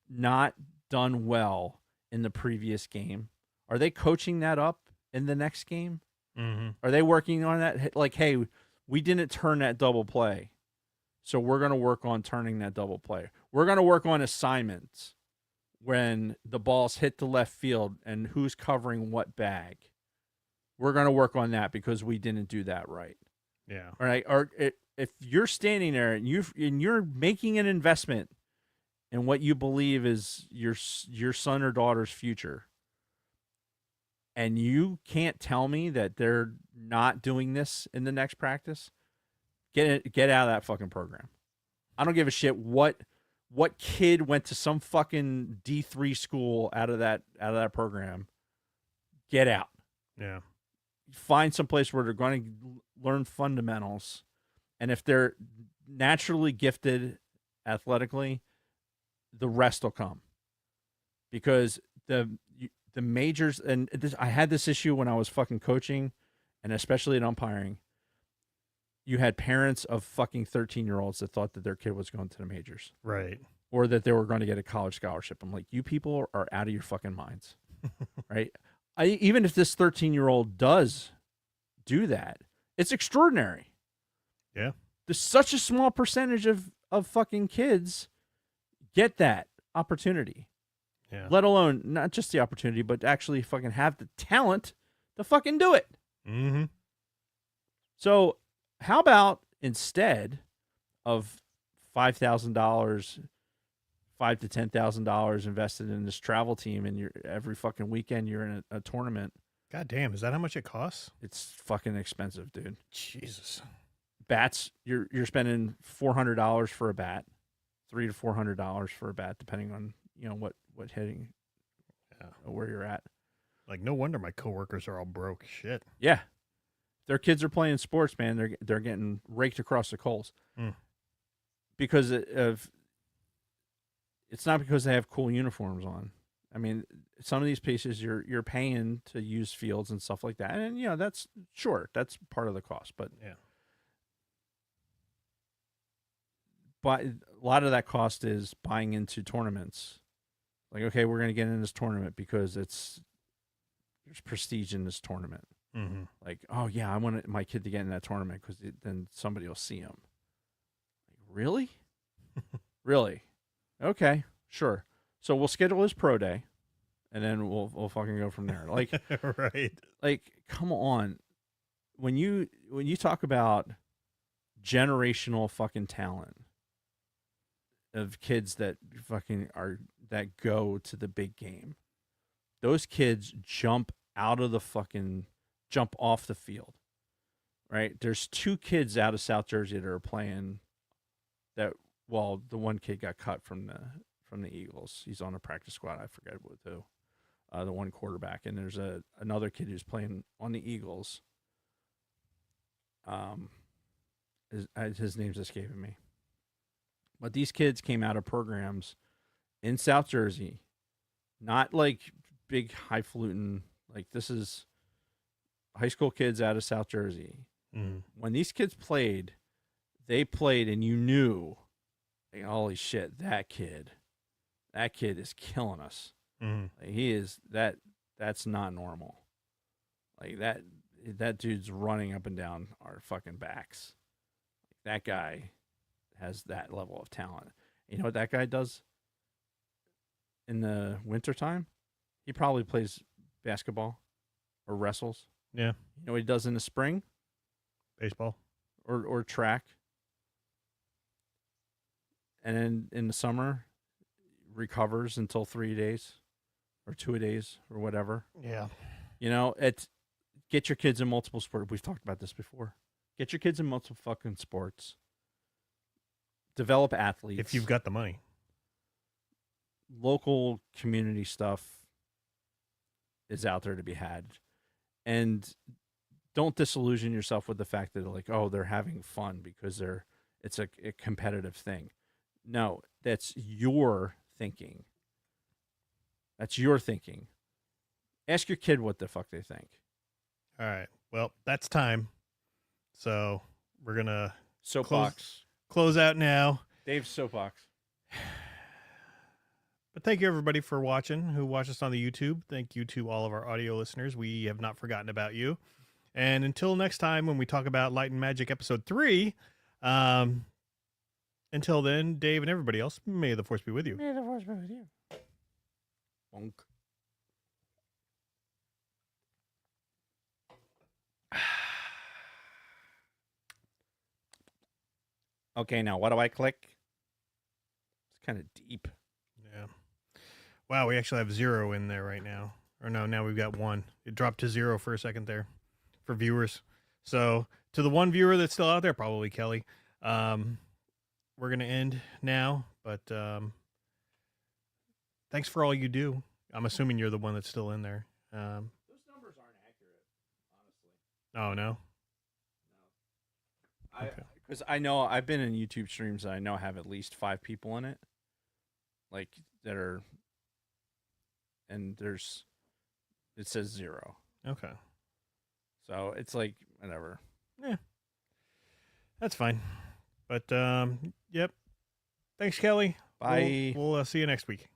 not done well in the previous game? Are they coaching that up in the next game? Mm-hmm. Are they working on that? Like, hey, we didn't turn that double play, so we're going to work on turning that double play. We're going to work on assignments when the balls hit the left field and who's covering what bag. We're going to work on that because we didn't do that right. Yeah. All right. Or if you're standing there and you're making an investment in what you believe is your son or daughter's future, and you can't tell me that they're not doing this in the next practice, get out of that fucking program. I don't give a shit what kid went to some fucking D3 school out of that program. Get out. Yeah. Find some place where they're going to learn fundamentals, and if they're naturally gifted athletically, the rest will come. Because the majors, and I had this issue when I was fucking coaching, and especially in umpiring. You had parents of fucking 13-year-olds that thought that their kid was going to the majors, Right. or that they were going to get a college scholarship. I'm like, you people are out of your fucking minds, right? Even if this 13-year-old does do that, it's extraordinary. Yeah. There's such a small percentage of fucking kids get that opportunity. Yeah. Let alone not just the opportunity, but actually fucking have the talent to fucking do it. Mm-hmm. So how about instead of $5,000, $5,000 to $10,000 invested in this travel team, and every fucking weekend you're in a tournament? God damn, is that how much it costs? It's fucking expensive, dude. Jesus. Bats, you're spending $400 for a bat, $300 to $400 for a bat, depending on what hitting, where you're at. Like, no wonder my coworkers are all broke. Shit. Yeah, their kids are playing sports, man. They're getting raked across the coals because of. It's not because they have cool uniforms on. I mean, some of these pieces you're paying to use fields and stuff like that, and that's that's part of the cost, but yeah. But a lot of that cost is buying into tournaments. Like, okay, we're going to get in this tournament because there's prestige in this tournament. Mm-hmm. Like, oh yeah, I want my kid to get in that tournament because then somebody will see him. Like, really? Really? Okay, sure. So we'll schedule his pro day, and then we'll fucking go from there. Like, right. Like, come on. When you talk about generational fucking talent of kids that fucking that go to the big game, those kids jump off the field, right? There's 2 kids out of South Jersey that are playing that. Well, the one kid got cut from the Eagles. He's on a practice squad. I forget who. The one quarterback, and there's another kid who's playing on the Eagles. His name's escaping me. But these kids came out of programs in South Jersey, not like big highfalutin. Like, this is high school kids out of South Jersey. Mm. When these kids played, and you knew, like, holy shit, that kid is killing us. Mm. Like, he is that's not normal. Like, that dude's running up and down our fucking backs. That guy has that level of talent. You know what that guy does in the wintertime? He probably plays basketball or wrestles. Yeah. You know what he does in the spring? Baseball. Or track. And then in the summer, recovers until 3 days or 2 days or whatever. Yeah. Get your kids in multiple sports. We've talked about this before. Get your kids in multiple fucking sports. Develop athletes. If you've got the money. Local community stuff is out there to be had. And don't disillusion yourself with the fact that, like, oh, they're having fun because it's a competitive thing. No, that's your thinking. That's your thinking. Ask your kid what the fuck they think. All right. Well, that's time. So we're going to Soapbox. close out now. Dave's soapbox. But thank you, everybody, for watching, who watched us on the YouTube. Thank you to all of our audio listeners. We have not forgotten about you. And until next time, when we talk about Light and Magic Episode 3, until then, Dave and everybody else, may the Force be with you. May the Force be with you. Bonk. Okay, now what do I click? It's kind of deep. Yeah. Wow, we actually have 0 in there right now. Or no, now we've got 1. It dropped to 0 for a second there for viewers. So to the one viewer that's still out there, probably Kelly, we're going to end now. But thanks for all you do. I'm assuming you're the one that's still in there. Those numbers aren't accurate, honestly. Oh, no? Okay. Because I know I've been in YouTube streams that I know have at least 5 people in it, like that are, and it says 0. Okay. So it's like whatever. Yeah, that's fine. But yep. Thanks, Kelly. Bye. We'll see you next week.